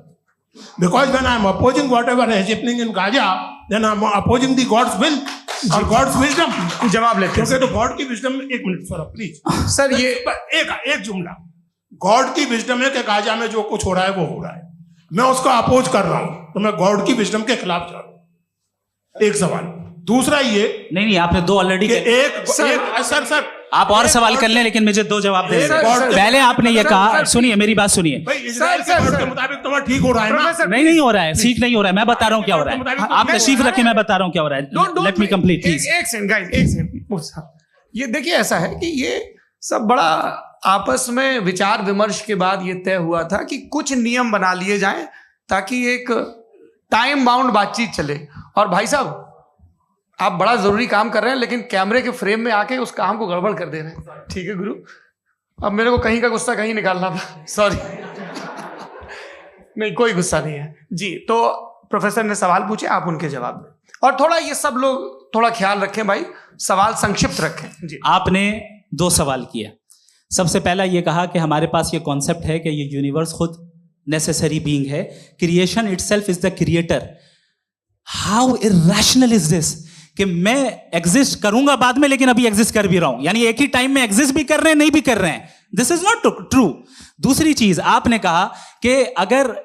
Because when I am opposing whatever is happening in Gaza, then I am opposing the God's will और गॉड्स विजडम। जवाब लेते हैं। तो गॉड की विजडम, एक मिनट सर प्लीज सर, ये एक जुमला, गॉड की विजडम है कि गाजा में जो कुछ हो रहा है वो हो रहा है, मैं उसको अपोज कर रहा हूं, तो मैं गॉड की विजडम के खिलाफ जा रहा हूं। एक सवाल। दूसरा ये नहीं, आपने 2 ऑलरेडी। सर आप और सवाल कर लें, लेकिन मुझे 2 जवाब दे। पहले आपने ये कहा, सुनिए मेरी बात सुनिए। इजराइल के गॉड के मुताबिक तुम्हारा ठीक हो रहा है ना? नहीं हो रहा है, ठीक नहीं हो रहा है। मैं बता रहा हूँ क्या हो रहा है, आप तशरीफ रखें, मैं बता रहा हूँ क्या हो रहा है। Let me complete please. एक सेकंड गाइस, एक सेकंड। ये देखिए, ऐसा है कि ये सब बड़ा आपस में विचार विमर्श के बाद ये तय हुआ था कि कुछ नियम बना लिए जाएं ताकि एक टाइम बाउंड बातचीत चले। और भाई साहब, आप बड़ा जरूरी काम कर रहे हैं, लेकिन कैमरे के फ्रेम में आके उस काम को गड़बड़ कर दे रहे हैं। ठीक है गुरु, अब मेरे को कहीं का गुस्सा कहीं निकालना था, सॉरी। नहीं, कोई गुस्सा नहीं है जी। तो प्रोफेसर ने सवाल पूछे, आप उनके जवाब दें, और थोड़ा ये सब लोग थोड़ा ख्याल रखें भाई, सवाल संक्षिप्त रखें जी। आपने 2 सवाल किया। सबसे पहला ये कहा कि हमारे पास ये कॉन्सेप्ट है कि ये यूनिवर्स खुद नेसेसरी बीइंग है, creation itself is the creator. How irrational is this कि मैं एग्जिस्ट करूंगा बाद में, लेकिन अभी एग्जिस्ट कर भी रहा हूं, यानी एक ही टाइम में एग्जिस्ट भी कर रहे हैं, नहीं भी कर रहे हैं। This is not true. दूसरी चीज, आपने कहा कि अगर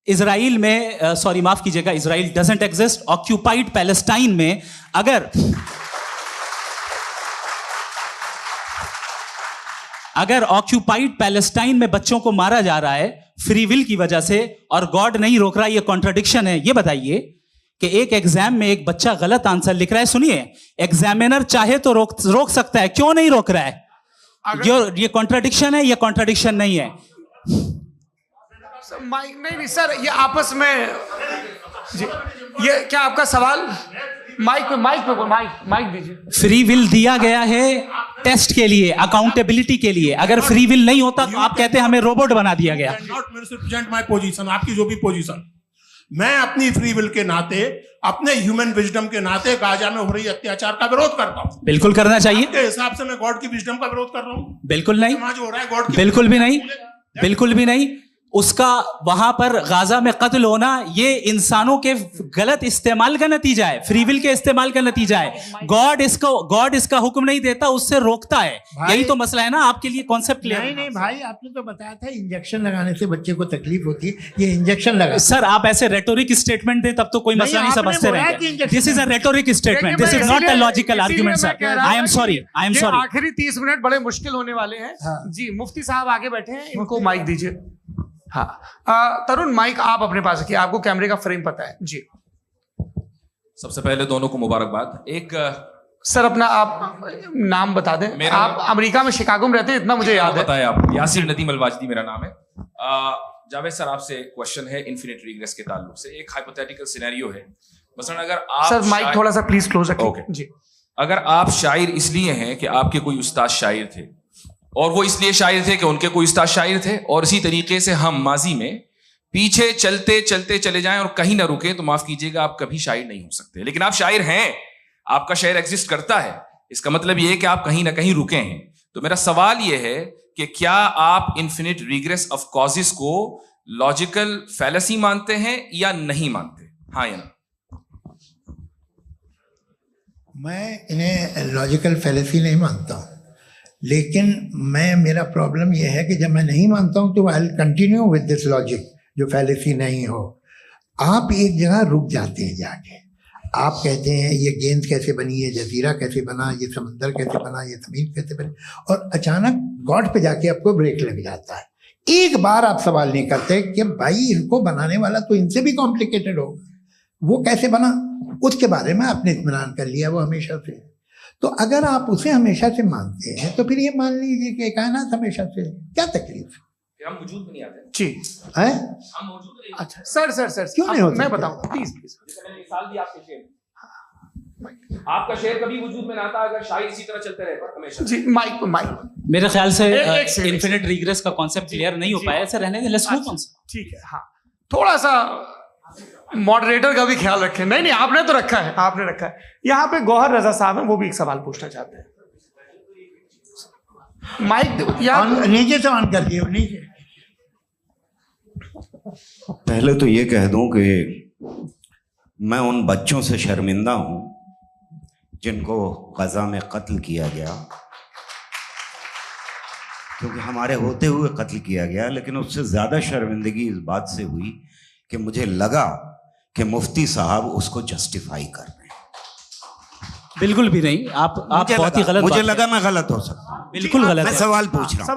इजराइल में, सॉरी माफ कीजिएगा, Israel doesn't exist, occupied Palestine में अगर ऑक्यूपाइड पैलेस्टाइन में बच्चों को मारा जा रहा है फ्री विल की वजह से और गॉड नहीं रोक रहा, ये कॉन्ट्रडिक्शन है। ये बताइए कि एक एग्जाम में एक बच्चा गलत आंसर लिख रहा है, सुनिए, एग्जामिनर चाहे तो रोक सकता है, क्यों नहीं रोक रहा है? ये कॉन्ट्रडिक्शन है, ये कॉन्ट्रडिक्शन नहीं है। नहीं सर, ये आपस में जी ये क्या आपका सवाल? माइक पे माइक दीजिए। फ्री विल दिया गया है टेस्ट के लिए, अकाउंटेबिलिटी के लिए। अगर फ्री विल नहीं होता तो आप कहते हैं हमें रोबोट बना दिया गया। नॉट मिसरिप्रेजेंट माय पोजीशन, आपकी जो भी पोजीशन, मैं अपनी फ्री विल के नाते, अपने ह्यूमन विजडम के नाते गाजा में हो रही अत्याचार का विरोध करता हूं। बिल्कुल करना चाहिए। के हिसाब से मैं गॉड की विजडम का विरोध कर रहा हूं? बिल्कुल नहीं, समाज हो रहा है गॉड की, बिल्कुल भी नहीं, बिल्कुल भी नहीं। उसका वहां पर गाजा में कत्ल होना ये इंसानों के गलत इस्तेमाल का नतीजा है, फ्री विल के इस्तेमाल का नतीजा है। गॉड इसका हुक्म नहीं देता, उससे रोकता है। यही तो मसला है ना। आपके लिए कॉन्सेप्ट क्लियर? नहीं भाई, आपने तो बताया था इंजेक्शन लगाने से बच्चे को तकलीफ होती है, ये इंजेक्शन लगा। सर आप ऐसे रेटोरिक स्टेटमेंट दे तब तो कोई मसला नहीं समझते रहेंगे। This is a rhetoric statement, this is not a logical argument sir. I am sorry. आखिरी 30 मिनट बड़े मुश्किल होने वाले हैं। जी मुफ्ती साहब आगे बैठे हैं, इनको माइक दीजिए। हाँ तरुण, माइक आप अपने पास रखिए, आपको कैमरे का फ्रेम पता है जी। सबसे पहले दोनों को मुबारकबाद। एक सर अपना आप नाम बता दें। आप अमेरिका में शिकागो में रहते हैं, इतना मुझे याद है। बताया आप, यासिर नदीम अलवाजदी मेरा नाम है। जावेद सर आपसे क्वेश्चन है इन्फिनिट रिग्रेस के ताल्लुक से। एक हाइपोथेटिकल सिनेरियो है, मसलन अगर आप सर माइक थोड़ा सा प्लीज क्लोज रखिए जी। अगर आप शायर इसलिए हैं कि आपके कोई उस्ताद शायर थे, और वो इसलिए शायर थे कि उनके कोई उस्ताद शायर थे, और इसी तरीके से हम माजी में पीछे चलते चलते चले जाएं और कहीं ना रुके, तो माफ कीजिएगा आप कभी शायर नहीं हो सकते। लेकिन आप शायर हैं, आपका शायर एग्जिस्ट करता है, इसका मतलब ये है कि आप कहीं ना कहीं रुके हैं। तो मेरा सवाल ये है कि क्या आप इन्फिनिट रिग्रेस ऑफ कॉजेस को लॉजिकल फैलेसी मानते हैं या नहीं मानते? हाँ या ना? मैं इन्हें लॉजिकल फैलेसी नहीं मानता हूँ, लेकिन मेरा प्रॉब्लम यह है कि जब मैं नहीं मानता हूँ तो I will continue with this logic जो फैलेसी नहीं हो। आप एक जगह रुक जाते हैं जाके, आप कहते हैं ये गेंद कैसे बनी, ये जजीरा कैसे बना, ये समंदर कैसे बना, ये ज़मीन कैसे बनी, और अचानक गॉड पे जाके आपको ब्रेक लग जाता है। एक बार आप सवाल नहीं करते कि भाई इनको बनाने वाला तो इनसे भी कॉम्प्लिकेटेड होगा, वो कैसे बना, उसके बारे में आपने इत्मीनान कर लिया वो हमेशा से। तो अगर आप उसे हमेशा से मानते हैं तो फिर ये मान लीजिए कि कायनात हमेशा से, क्या तकलीफ है? हम वजूद में नहीं आते जी है? हम मौजूद नहीं। अच्छा सर क्यों नहीं होता? मैं बताऊं प्लीज। जैसे मैंने मिसाल दी आपके शेर, आपका शेर कभी वजूद में ना आता अगर शायर इसी तरह चलते रहते हमेशा। जी माइक मेरे ख्याल से एक इन्फिनिट रिग्रेस का कॉन्सेप्ट क्लियर नहीं हो पाया। सर रहने दें, लेट्स मूव ऑन। ठीक है। हाँ थोड़ा सा मॉडरेटर का भी ख्याल रखें। नहीं आपने तो रखा है, आपने रखा है। यहाँ पे गौहर रजा साहब हैं, वो भी एक सवाल पूछना चाहते हैं। माइक नीचे से ऑन कर दिए नीचे। पहले तो ये कह दूं कि मैं उन बच्चों से शर्मिंदा हूं जिनको गजा में कत्ल किया गया, क्योंकि हमारे होते हुए कत्ल किया गया। लेकिन उससे ज्यादा शर्मिंदगी इस बात से हुई कि मुझे लगा कि मुफ्ती साहब उसको जस्टिफाई कर रहे हैं। बिल्कुल भी नहीं। आप बहुत ही गलत। मुझे लगा मैं गलत हो सकता हूं। बिल्कुल गलत। मैं सवाल पूछ रहा हूं,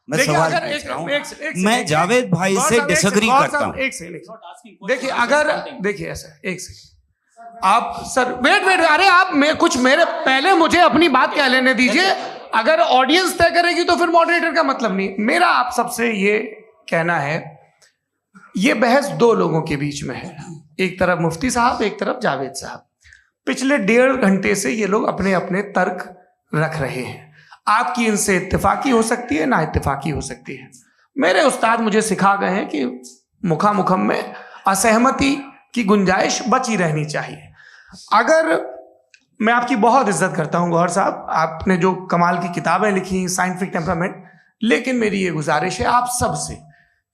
मैं सवाल पूछ रहा हूं। मैं जावेद भाई से डिसएग्री करता हूं। एक सेकंड देखिए, अगर देखिए ऐसा एक सेकंड आप सर वेट अरे आप कुछ मेरे पहले मुझे अपनी बात कह लेने दीजिए। अगर ऑडियंस तय करेगी तो फिर मॉडरेटर का मतलब नहीं। मेरा आप सबसे ये कहना है, ये बहस दो लोगों के बीच में है, एक तरफ मुफ्ती साहब, एक तरफ जावेद साहब। पिछले 1.5 घंटे से ये लोग अपने अपने तर्क रख रहे हैं। आपकी इनसे इत्तेफाकी हो सकती है, ना इत्तेफाकी हो सकती है। मेरे उस्ताद मुझे सिखा गए हैं कि मुखामुखम में असहमति की गुंजाइश बची रहनी चाहिए। अगर मैं आपकी बहुत इज्जत करता हूं गौहर साहब, आपने जो कमाल की किताबें लिखी साइंटिफिक टेम्परामेंट, लेकिन मेरी ये गुजारिश है आप सबसे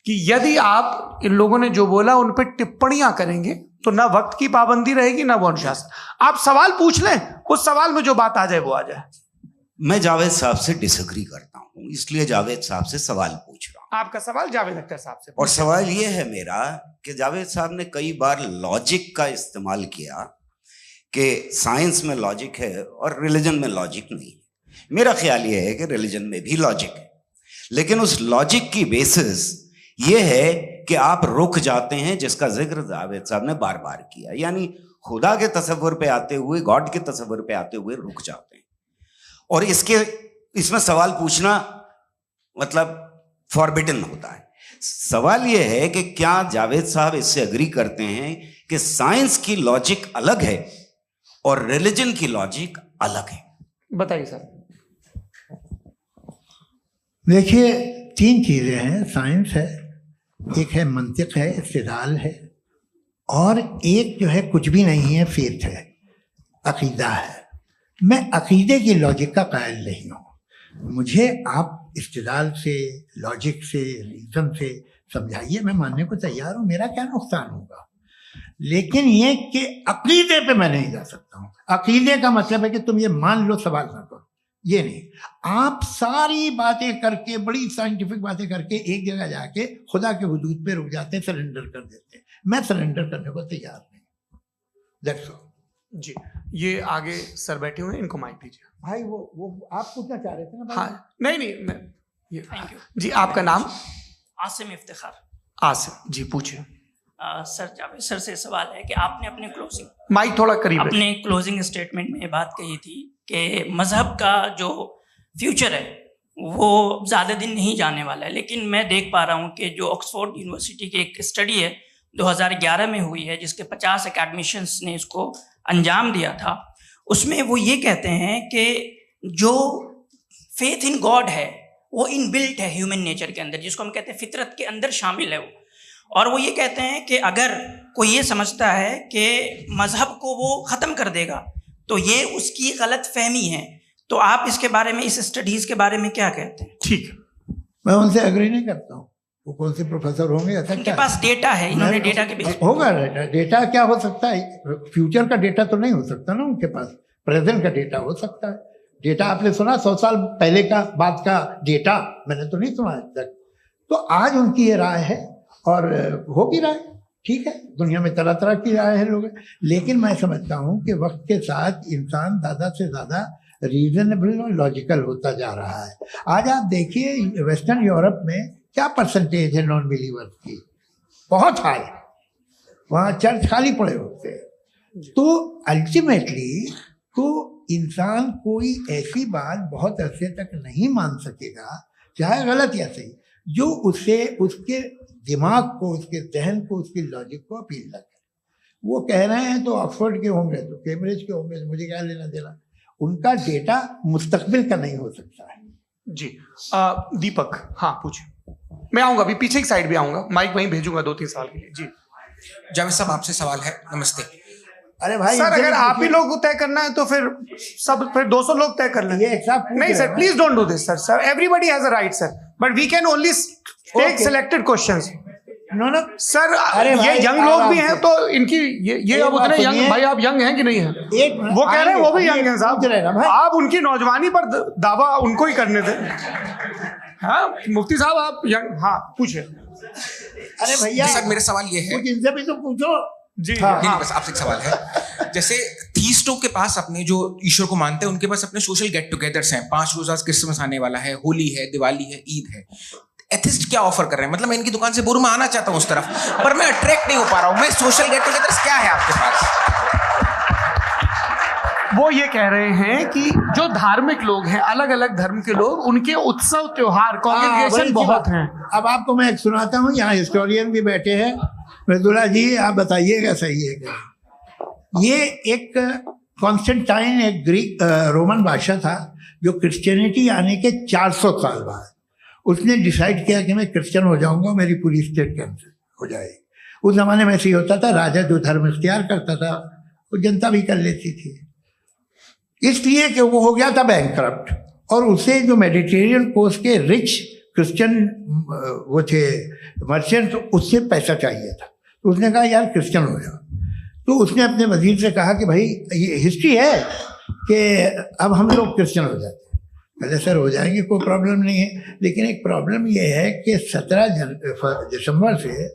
कि यदि आप इन लोगों ने जो बोला उन पर टिप्पणियां करेंगे तो ना वक्त की पाबंदी रहेगी ना वो अनुशासन। आप सवाल पूछ लें, उस सवाल में जो बात आ जाए वो आ जाए। मैं जावेद साहब से डिसएग्री करता हूं, इसलिए जावेद साहब से सवाल पूछ रहा हूं। आपका सवाल जावेद अख्तर साहब से। और सवाल ये है मेरा कि जावेद साहब ने कई बार लॉजिक का इस्तेमाल किया कि साइंस में लॉजिक है और रिलीजन में लॉजिक नहीं है। मेरा ख्याल ये है कि रिलीजन में भी लॉजिक है, लेकिन उस लॉजिक की बेसिस ये है कि आप रुक जाते हैं, जिसका जिक्र जावेद साहब ने बार बार किया। यानी खुदा के तसव्वुर पे आते हुए, गॉड के तसव्वुर पे आते हुए रुक जाते हैं। और इसमें सवाल पूछना मतलब फॉरबिडन होता है। सवाल यह है कि क्या जावेद साहब इससे अग्री करते हैं कि साइंस की लॉजिक अलग है और रिलीजन की लॉजिक अलग है? बताइए सर। देखिए, तीन चीज़ें हैं। साइंस है, एक है मंतिक है, इस्तिदलाल है, और एक जो है कुछ भी नहीं है, फेथ है, अकीदा है। मैं अकीदे की लॉजिक का कायल नहीं हूँ। मुझे आप इस्तिदलाल से, लॉजिक से, रीज़न से समझाइए, मैं मानने को तैयार हूँ, मेरा क्या नुकसान होगा। लेकिन ये कि अकीदे पे मैं नहीं जा सकता हूँ। अकीदे का मतलब है कि तुम ये मान लो, सवाल ना करो, ये नहीं। आप सारी बातें करके, बड़ी साइंटिफिक बातें करके एक जगह जाके खुदा के हुदूद पे रुक जाते हैं, सरेंडर कर देते हैं। मैं सरेंडर करने को तैयार नहीं। That's all. जी, ये आगे सर बैठे हुए हैं, इनको माइक दीजिए। भाई वो आप पूछना चाह रहे थे ना? हाँ, नहीं मैं ये थैंक यू जी। आपका नाम? आसिम इफ्तिखार। आसिम जी, पूछिए। सर, जावेद सर से सवाल है कि आपने अपने माइक थोड़ा करीब रखिए। अपने क्लोजिंग स्टेटमेंट में ये बात कही थी कि मज़हब का जो फ्यूचर है वो ज़्यादा दिन नहीं जाने वाला है, लेकिन मैं देख पा रहा हूँ कि जो ऑक्सफोर्ड यूनिवर्सिटी की एक स्टडी है 2011 में हुई है, जिसके 50 एकेडमिशियंस ने इसको अंजाम दिया था, उसमें वो ये कहते हैं कि जो फेथ इन गॉड है वो इनबिल्ट है ह्यूमन नेचर के अंदर, जिसको हम कहते हैं फितरत के अंदर शामिल है वो। और वो ये कहते हैं कि अगर कोई ये समझता है कि मज़हब को वो ख़त्म कर देगा तो ये उसकी गलत फहमी है। तो आप इसके बारे में, इस स्टडीज़ के बारे में क्या कहते हैं? ठीक है, मैं उनसे एग्री नहीं करता हूँ। वो कौन से प्रोफेसर होंगे? ऐसा उनके क्या पास डेटा है, इन्होंने डेटा के बेस होगा। डेटा क्या हो सकता है? फ्यूचर का डेटा तो नहीं हो सकता ना उनके पास, प्रेजेंट का डेटा हो सकता है। डेटा आपने सुना 100 साल पहले का बाद का डेटा? मैंने तो नहीं सुना आज तक। तो आज उनकी ये राय है और हो भी रहा है, ठीक है। दुनिया में तरह तरह की राय है लोग, लेकिन मैं समझता हूँ कि वक्त के साथ इंसान ज़्यादा से ज़्यादा रीजनेबल और लॉजिकल होता जा रहा है। आज आप देखिए वेस्टर्न यूरोप में क्या परसेंटेज है नॉन बिलीवर्स की, बहुत हाई। वहाँ चर्च खाली पड़े होते हैं। तो अल्टीमेटली तो इंसान कोई ऐसी बात बहुत अरसे तक नहीं मान सकेगा, चाहे गलत या सही, जो उसे, उसके दिमाग को, उसके जहन को, उसकी लॉजिक को अपील न करे। वो कह रहे हैं तो ऑक्सफोर्ड के होंगे तो कैम्ब्रिज के होंगे, मुझे क्या लेना देना। उनका डेटा मुस्तकबिल का नहीं हो सकता है। जी दीपक, हाँ पूछिए। मैं आऊंगा अभी, पीछे की साइड भी आऊंगा, माइक वहीं भेजूंगा 2-3 साल के लिए। जी जावेद साहब, आपसे सवाल है। नमस्ते। अरे भाई सर, अगर आप ही लोग को तय करना है तो फिर 200 लोग तय कर लें। ये एक साथ नहीं sir, please don't do this sir. Everybody has a right sir, but we can only take selected questions. No sir, अरे ये यंग लोग भी हैं तो इनकी ये अब उतने यंग, भाई आप यंग हैं कि नहीं हैं? वो कह रहे हैं वो भी यंग हैं साहब, आप उनकी नौजवानी पर दावा उनको ही करने थे। हाँ मुफ्ती साहब, आप यंग, हाँ पूछे। अरे भैया सर, मेरा सवाल ये है, कुछ इनसे भी तो पूछो। जी नहीं, बस आपसे एक सवाल है। जैसे थीस्टों के पास, अपने जो ईश्वर को मानते हैं, उनके पास अपने सोशल गेट टुगेदर्स हैं। 5 रोजा क्रिसमस आने वाला है, होली है, दिवाली है, ईद है। एथिस्ट क्या ऑफर कर रहे हैं? मतलब मैं इनकी दुकान से बोलूं, मैं आना चाहता हूं उस तरफ, पर मैं अट्रैक्ट नहीं हो पा रहा हूं। मैं सोशल गेट टुगेदर्स क्या है आपके पास? वो ये कह रहे हैं कि जो धार्मिक लोग हैं, अलग अलग धर्म के लोग, उनके उत्सव त्योहार, कॉन्ग्रेगेशन बहुत हैं। अब आपको मैं एक सुनाता हूँ, यहाँ हिस्टोरियन भी बैठे हैं। मृदुला जी, आप बताइएगा सही है क्या? ये एक कॉन्स्टेंटाइन, एक ग्रीक रोमन बादशाह था, जो क्रिश्चियनिटी आने के 400 साल बाद उसने डिसाइड किया कि मैं क्रिश्चियन हो जाऊंगा, मेरी पूरी स्टेट कैंसिल हो जाएगी। उस जमाने में ऐसे ही होता था, राजा जो धर्म इख्तियार करता था वो जनता भी कर लेती थी। इसलिए कि वो हो गया था बैंकरप्ट, और उसे जो मेडिटेरियन कोस्ट के रिच क्रिश्चियन वो थे मर्चेंट, उससे पैसा चाहिए था। तो उसने कहा यार क्रिश्चियन हो जाओ। तो उसने अपने वजीर से कहा कि भाई ये हिस्ट्री है कि अब हम लोग क्रिश्चियन हो जाते हैं। पहले सर हो जाएंगे, कोई प्रॉब्लम नहीं है, लेकिन एक प्रॉब्लम ये है कि 17 दिसंबर से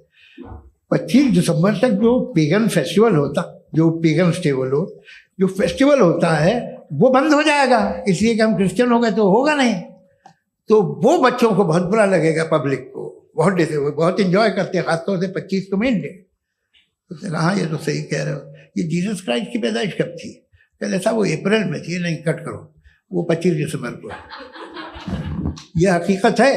25 दिसंबर तक जो पेगन फेस्टिवल होता, जो पेगन जो फेस्टिवल होता है वो बंद हो जाएगा, इसलिए कि हम क्रिश्चियन हो गए तो होगा नहीं। तो वो बच्चों को बहुत बुरा लगेगा, पब्लिक को बहुत इंजॉय करते हैं, खासतौर से 25 को मेन डे। उसने कहा ये तो सही कह रहे हो, ये जीसस क्राइस्ट की पैदाइश कब थी? पहले साहब वो अप्रैल में थी। नहीं, कट करो, वो 25 दिसंबर को है। ये हकीकत है।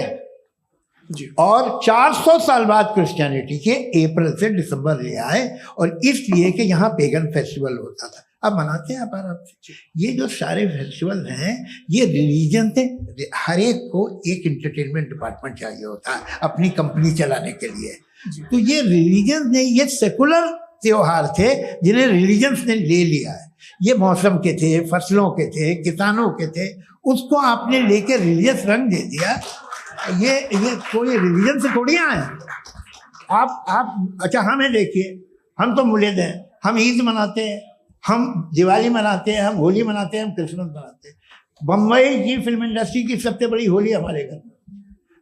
और 400 साल बाद क्रिश्चियनिटी के अप्रैल से दिसंबर ले आए, और इसलिए कि यहाँ पेगन फेस्टिवल होता था। अब मनाते हैं आप आराम से। ये जो सारे फेस्टिवल हैं ये रिलीजन थे। हर एक को एक इंटरटेनमेंट डिपार्टमेंट चाहिए होता है अपनी कंपनी चलाने के लिए। तो ये रिलीजन ने, ये सेकुलर त्योहार थे जिन्हें रिलीजन्स ने ले लिया है। ये मौसम के थे, फसलों के थे, किसानों के थे, उसको आपने लेके रिलीजियस रंग दे दिया। ये कोई रिलीजन से थोड़ी आए हैं आप। अच्छा हमें देखिए, हम तो मुल्द हैं, हम ईद मनाते हैं, हम दिवाली मनाते हैं, हम होली मनाते हैं, हम क्रिसमस मनाते हैं। बम्बई की फिल्म इंडस्ट्री की सबसे बड़ी होली हमारे घर में,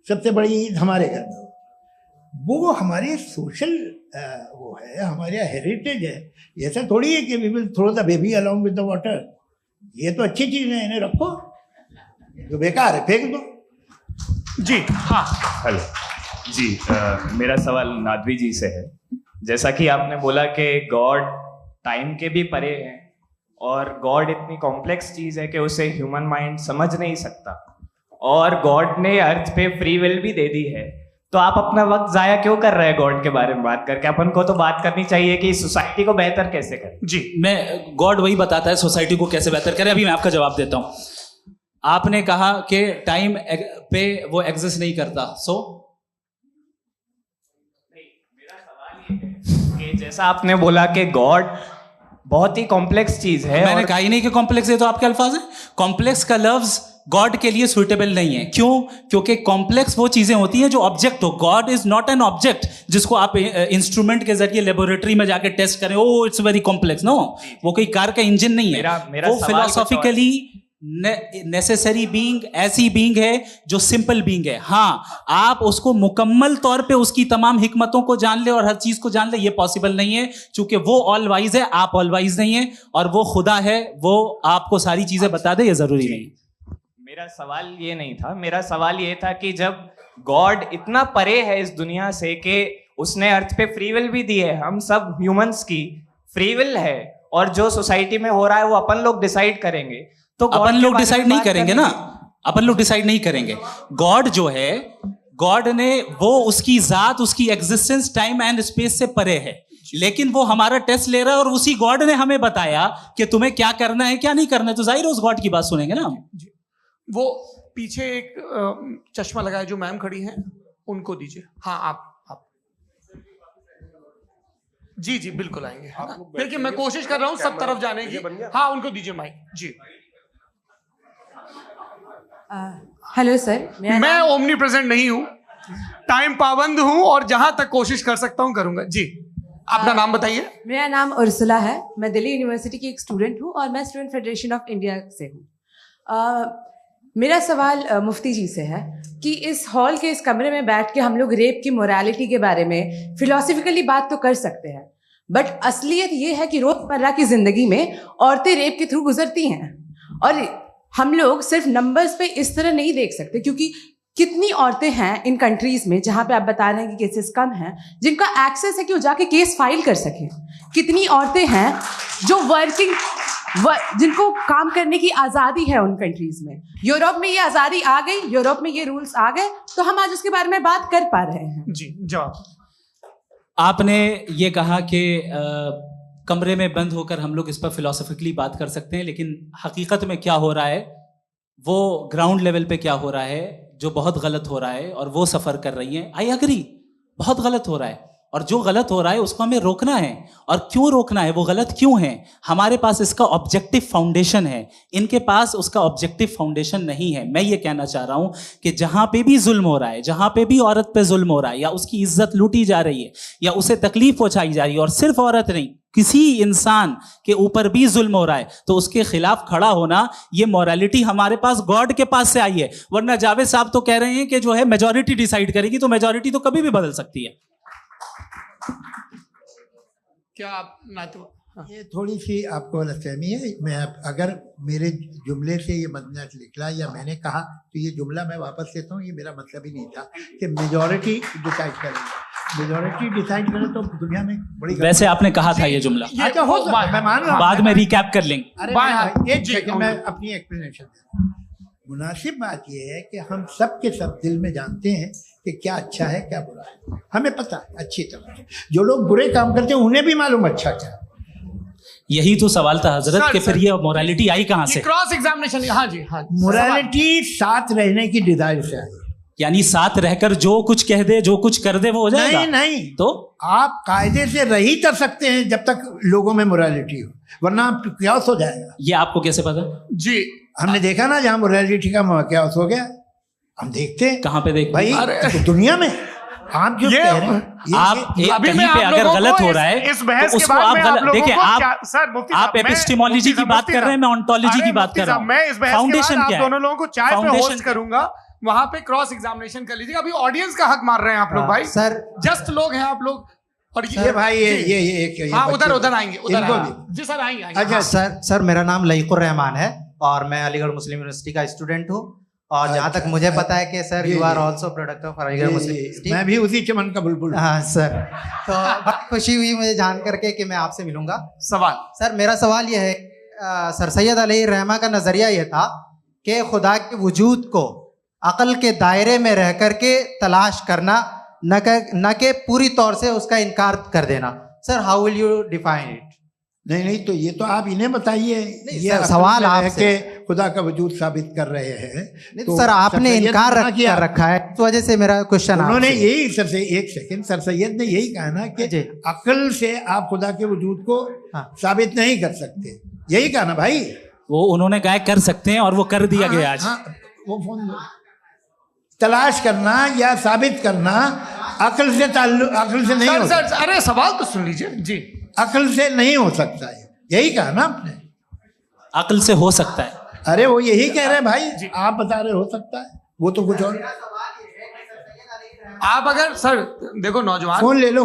सबसे बड़ी ईद हमारे घर में। वो हमारे सोशल वो है, हमारे हेरिटेज है। ऐसा थोड़ी है कि we will throw the baby along with the water. ये तो अच्छी चीज़ है, इन्हें रखो, जो बेकार है फेंक दो। जी हाँ, हेलो जी, मेरा सवाल नादवी जी से है। जैसा कि आपने बोला कि गॉड टाइम के भी परे है और गॉड इतनी कॉम्प्लेक्स चीज है कि उसे ह्यूमन माइंड समझ नहीं सकता, और गॉड ने अर्थ पे फ्री विल भी दे दी है, तो आप अपना वक्त जाया क्यों कर रहे हैं गॉड के बारे में बात करके? अपन को तो बात करनी चाहिए कि सोसाइटी को बेहतर कैसे करें। जी, मैं गॉड वही बताता है सोसाइटी को कैसे बेहतर करें। अभी मैं आपका जवाब देता हूं। आपने कहा कि टाइम पे वो एग्जिस्ट नहीं करता, मेरा सवाल ये है कि जैसा आपने बोला कि गॉड बहुत ही कॉम्प्लेक्स चीज है। मैंने कहा ही नहीं कि कॉम्प्लेक्स है, तो आपके अल्फाज है। कॉम्प्लेक्स का लफ्ज गॉड के लिए सुइटेबल नहीं है। क्यों? क्योंकि कॉम्प्लेक्स वो चीजें होती हैं जो ऑब्जेक्ट हो। God is not an object जिसको आप इंस्ट्रूमेंट के जरिए लेबोरेटरी में जाके टेस्ट करें, oh it's very complex. No, वो कोई कार का इंजन नहीं है। वो फिलोसॉफिकली नेसेसरी बीइंग ऐसी बीइंग है जो सिंपल बीइंग है। हाँ, आप उसको मुकम्मल तौर पे उसकी तमाम हिकमतों को जान ले और हर चीज को जान ले, ये पॉसिबल नहीं है, क्योंकि वो ऑल वाइज है, आप ऑल वाइज नहीं है, और वो खुदा है, वो आपको सारी चीजें बता दे, ये जरूरी नहीं। मेरा सवाल ये नहीं था, मेरा सवाल ये था कि जब गॉड इतना परे है इस दुनिया से कि उसने अर्थ पे फ्री विल भी दी है, हम सब ह्यूमंस की फ्री विल है, और जो सोसाइटी में हो रहा है वो अपन लोग डिसाइड करेंगे, तो अपन लोग डिसाइड नहीं करेंगे ना, अपन लोग डिसाइड नहीं करेंगे। गॉड जो है, गॉड ने वो उसकी जात, उसकी एग्जिस्टेंस टाइम एंड स्पेस से परे है, लेकिन वो हमारा टेस्ट ले रहा है और उसी गॉड ने हमें बताया कि तुम्हें क्या करना है क्या नहीं करना है, तो जाहिर है उस गॉड की बात सुनेंगे ना हम। वो पीछे एक चश्मा लगाए जो मैम खड़ी हैं, उनको दीजिए। हाँ, आप जी जी बिल्कुल आएंगे। देखिए मैं कोशिश कर रहा हूँ सब तरफ जाने की। हाँ, उनको दीजिए माइक। जी हेलो सर, मैं ओमनी प्रेजेंट नहीं हूँ, टाइम पाबंद हूँ, और जहां तक कोशिश कर सकता हूँ करूंगा। जी, अपना नाम बताइए। मेरा नाम उर्सुला है, मैं दिल्ली यूनिवर्सिटी की एक स्टूडेंट हूँ और मैं स्टूडेंट फेडरेशन ऑफ इंडिया से हूँ। मेरा सवाल मुफ्ती जी से है कि इस हॉल के इस कमरे में बैठ के हम लोग रेप की मोरालिटी के बारे में फिलोसफिकली बात तो कर सकते हैं, बट असलियत ये है कि रोजमर्रा की जिंदगी में औरतें रेप के थ्रू गुजरती हैं, और हम लोग सिर्फ नंबर्स पे इस तरह नहीं देख सकते, क्योंकि कितनी औरतें हैं इन कंट्रीज में जहां पे आप बता रहे हैं कि केसेस कम हैं, जिनका एक्सेस है कि वो जाके केस फाइल कर सकें। कितनी औरतें हैं जो जिनको काम करने की आज़ादी है उन कंट्रीज में। यूरोप में ये आज़ादी आ गई, यूरोप में ये रूल्स आ गए, तो हम आज उसके बारे में बात कर पा रहे हैं। जी, जवाब। आपने ये कहा कि कमरे में बंद होकर हम लोग इस पर फिलोसफिकली बात कर सकते हैं, लेकिन हकीकत में क्या हो रहा है, वो ग्राउंड लेवल पे क्या हो रहा है जो बहुत गलत हो रहा है, और वो सफ़र कर रही हैं। आई एग्री, बहुत गलत हो रहा है, और जो गलत हो रहा है उसको हमें रोकना है। और क्यों रोकना है, वो गलत क्यों है, हमारे पास इसका ऑब्जेक्टिव फाउंडेशन है, इनके पास उसका ऑब्जेक्टिव फाउंडेशन नहीं है। मैं ये कहना चाह रहा हूं कि जहां पे भी जुल्म हो रहा है, जहां पे भी औरत पे जुल्म हो रहा है, या उसकी इज्जत लूटी जा रही है, या उसे तकलीफ पहुंचाई जा रही है, और सिर्फ औरत नहीं, किसी इंसान के ऊपर भी जुल्म हो रहा है, तो उसके खिलाफ खड़ा होना, ये मोरालिटी हमारे पास गॉड के पास से आई है। वरना जावेद साहब तो कह रहे हैं कि जो है मेजॉरिटी डिसाइड करेगी, तो मेजॉरिटी तो कभी भी बदल सकती है। क्या आप ये थोड़ी सी आपको गलतफहमी है। मैं अगर मेरे जुमले से ये मदनत निकला या मैंने कहा, तो ये जुमला मैं वापस लेता हूँ। ये मेरा मतलब ही नहीं था कि मेजॉरिटी डिसाइड करेगी। मेजॉरिटी डिसाइड करे तो दुनिया में बड़ी, वैसे आपने कहा था ये जुमला। अच्छा, हो सकता है, मैं मान रहा हूँ, बाद में रिकैप कर लेंगे। अरे एक सेकंड, मैं अपनी एक्सप्लेनेशन देता हूँ। मुनासिब बात यह है कि हम सब के सब दिल में जानते हैं कि क्या अच्छा है क्या बुरा है, हमें पता है अच्छी तरह से। जो लोग बुरे काम करते हैं उन्हें भी मालूम अच्छा क्या। यही तो सवाल था हजरत सर, कि फिर सर, ये मोरालिटी आई कहाँ से? Cross examination. हाँ जी, हाँ जी। मोरालिटी साथ रहने की डिजायर से आई। यानी साथ रहकर जो कुछ कह दे जो कुछ कर दे वो हो जाएगा? नहीं नहीं, तो आप कायदे से रही कर सकते हैं जब तक लोगों में मोरालिटी हो, वरना क्यास हो जाएगा। ये आपको कैसे पता? जी, हमने देखा ना जहाँ मोरालिटी का क्यास हो गया, हम देखते हैं। कहाँ पे देख भाई तो दुनिया में आप जो कह रहे हैं आप अभी कहीं मैं पे आप अगर लोगों गलत को हो रहा है इस बहस तो के उसको बाद आप मैं गलत देखिए। सर मुफ्ती आप साहब, मैं- एपिस्टेमोलॉजी की मुफ्ती बात कर रहे हैं, मैं ऑन्टोलॉजी की अरे बात मुफ्ती कर रहा साहब, हूँ। मैं इस बहस के फाउंडेशन बाद आप क्या है? दोनों लोगों को चाय पे फाउंडेशन होस्ट करूंगा, वहां पे क्रॉस एग्जामिनेशन कर लीजिएगा। अभी ऑडियंस का हक मार रहे हैं आप लोग भाई। सर जस्ट लोग हैं आप लोग। और ये भाई ये हाँ, बच्चे- उधर आएंगे, उधर इनको आएंगे। भी। जी सर, आएंगे अच्छा सर मेरा नाम लईकुर रहमान है और मैं अलीगढ़ मुस्लिम यूनिवर्सिटी का स्टूडेंट हूँ। और जहाँ तक मुझे पता है कि sir you are also product of Aligarh Muslim University. मैं भी उसी चमन का बुलबुल। हाँ सर, तो बड़ी खुशी हुई मुझे जान करके कि मैं आपसे मिलूंगा। सवाल सर मेरा सवाल यह है, सर सैयद अलैहि रहमा का नजरिया यह था कि खुदा के वजूद को अकल के दायरे में रह करके तलाश करना, न कि पूरी तौर से उसका इनकार कर देना। Sir how will you define it? नहीं तो ये तो आप इन्हें बताइए। ये सर, सवाल है आपसे कि खुदा का वजूद साबित कर रहे हैं। तो सर आपने इनकार कर रखा है, इस वजह से मेरा क्वेश्चन उन्होंने यही सर से एक सेकंड, सर सैयद ने यही कहा ना कि अकल से आप खुदा के वजूद को साबित नहीं कर सकते, यही कहा ना भाई। वो उन्होंने कहा कर सकते हैं और वो कर दिया गया आज। वो फोन तलाश करना या साबित करना अकल से अकल से नहीं हो सकता। अरे सवाल तो सुन लीजिए जी। अकल से नहीं हो सकता है, यही कहा ना आपने। अकल से हो सकता है। अरे वो यही कह रहे हैं भाई, आप बता रहे हो सकता है, वो तो कुछ और। आप अगर सर देखो नौजवान फोन ले लो,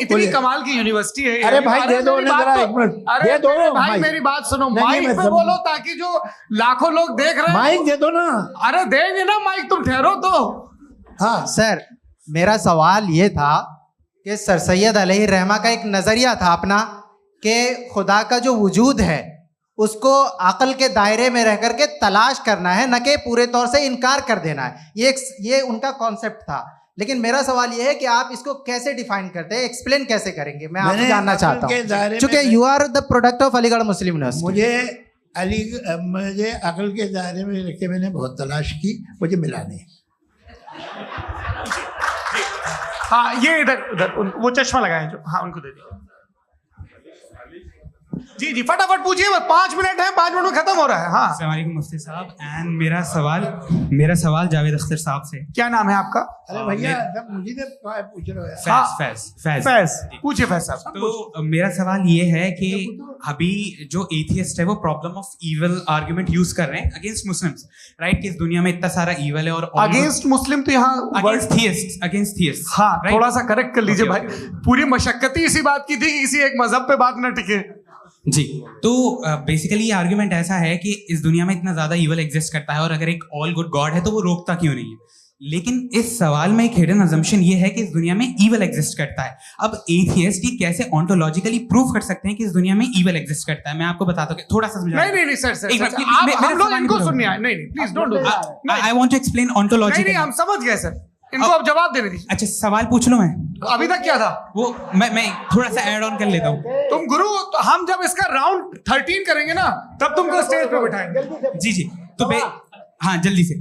इतनी कमाल की यूनिवर्सिटी है। अरे भाई दे दो जरा, एक मिनट दे दो भाई, मेरी बात सुनो, माइक पे बोलो ताकि जो लाखों लोग देख रहे हैं। माइक दे दो ना। अरे देंगे ना माइक, तुम ठहरो तो। हाँ सर, मेरा सवाल ये था कि सर सैयद अलैहि रहमा का एक नजरिया था अपना कि खुदा का जो वजूद है उसको अकल के दायरे में रह करके तलाश करना है, न कि पूरे तौर से इनकार कर देना है। ये उनका कॉन्सेप्ट था। लेकिन मेरा सवाल ये है कि आप इसको कैसे डिफाइन करते हैं, एक्सप्लेन कैसे करेंगे? मैं आपसे जानना चाहता हूँ, क्योंकि you are the product of Aligarh Muslim University. मुझे अकल के दायरे में रख के मैंने बहुत तलाश की, मुझे मिला नहीं। हाँ ये इधर वो चश्मा लगाए जो, हाँ उनको दे दिया। जी जी फटाफट पूछिए, बस 5 मिनट है, 5 मिनट में खत्म हो रहा है। हाँ अस्सलाम वालेकुम मुफ्ती साहब। एंड मेरा सवाल जावेद अख्तर साहब से। क्या नाम है आपका? अरे भैया मुझे पूछ रहे हो। फैज पूछिए फैज साहब। तो मेरा सवाल ये है कि अभी जो एथियस्ट है वो problem of evil argument use कर रहे हैं अगेंस्ट मुस्लिम्स, राइट? कि इस दुनिया में इतना सारा इविल है और अगेंस्ट मुस्लिम तो यहाँ अगेंस्ट थियस्ट। हाँ थोड़ा सा करेक्ट कर लीजिए भाई। पूरी मशक्कत ही इसी बात की थी कि किसी एक मजहब पे बात ना टिके। जी, तो बेसिकली ये आर्गुमेंट ऐसा है कि इस दुनिया में इतना ज्यादा इविल एग्जिस्ट करता है और अगर एक ऑल गुड गॉड है तो वो रोकता क्यों नहीं है? लेकिन इस सवाल में एक हिडन अजम्पशन ये है कि इस दुनिया में इविल एग्जिस्ट करता है। अब एथियस्ट ही कैसे ऑन्टोलॉजिकली प्रूव कर सकते हैं कि इस दुनिया में इविल एग्जिस्ट करता है? मैं आपको बताता हूँ, थोड़ा सा समझा। नहीं सर हम लोग इनको सुनने आए। नहीं please don't do that. I want to explain ontology. नहीं हम समझ गए सर, इनको अब जवाब देने दीजिए। अच्छा सवाल पूछ लो। मैं अभी तक क्या था वो मैं थोड़ा सा ऐड ऑन कर लेता हूँ। तुम गुरु, तो हम जब इसका राउंड 13 करेंगे ना तब तुमको स्टेज पे बिठाएंगे। जी तो हाँ जल्दी से।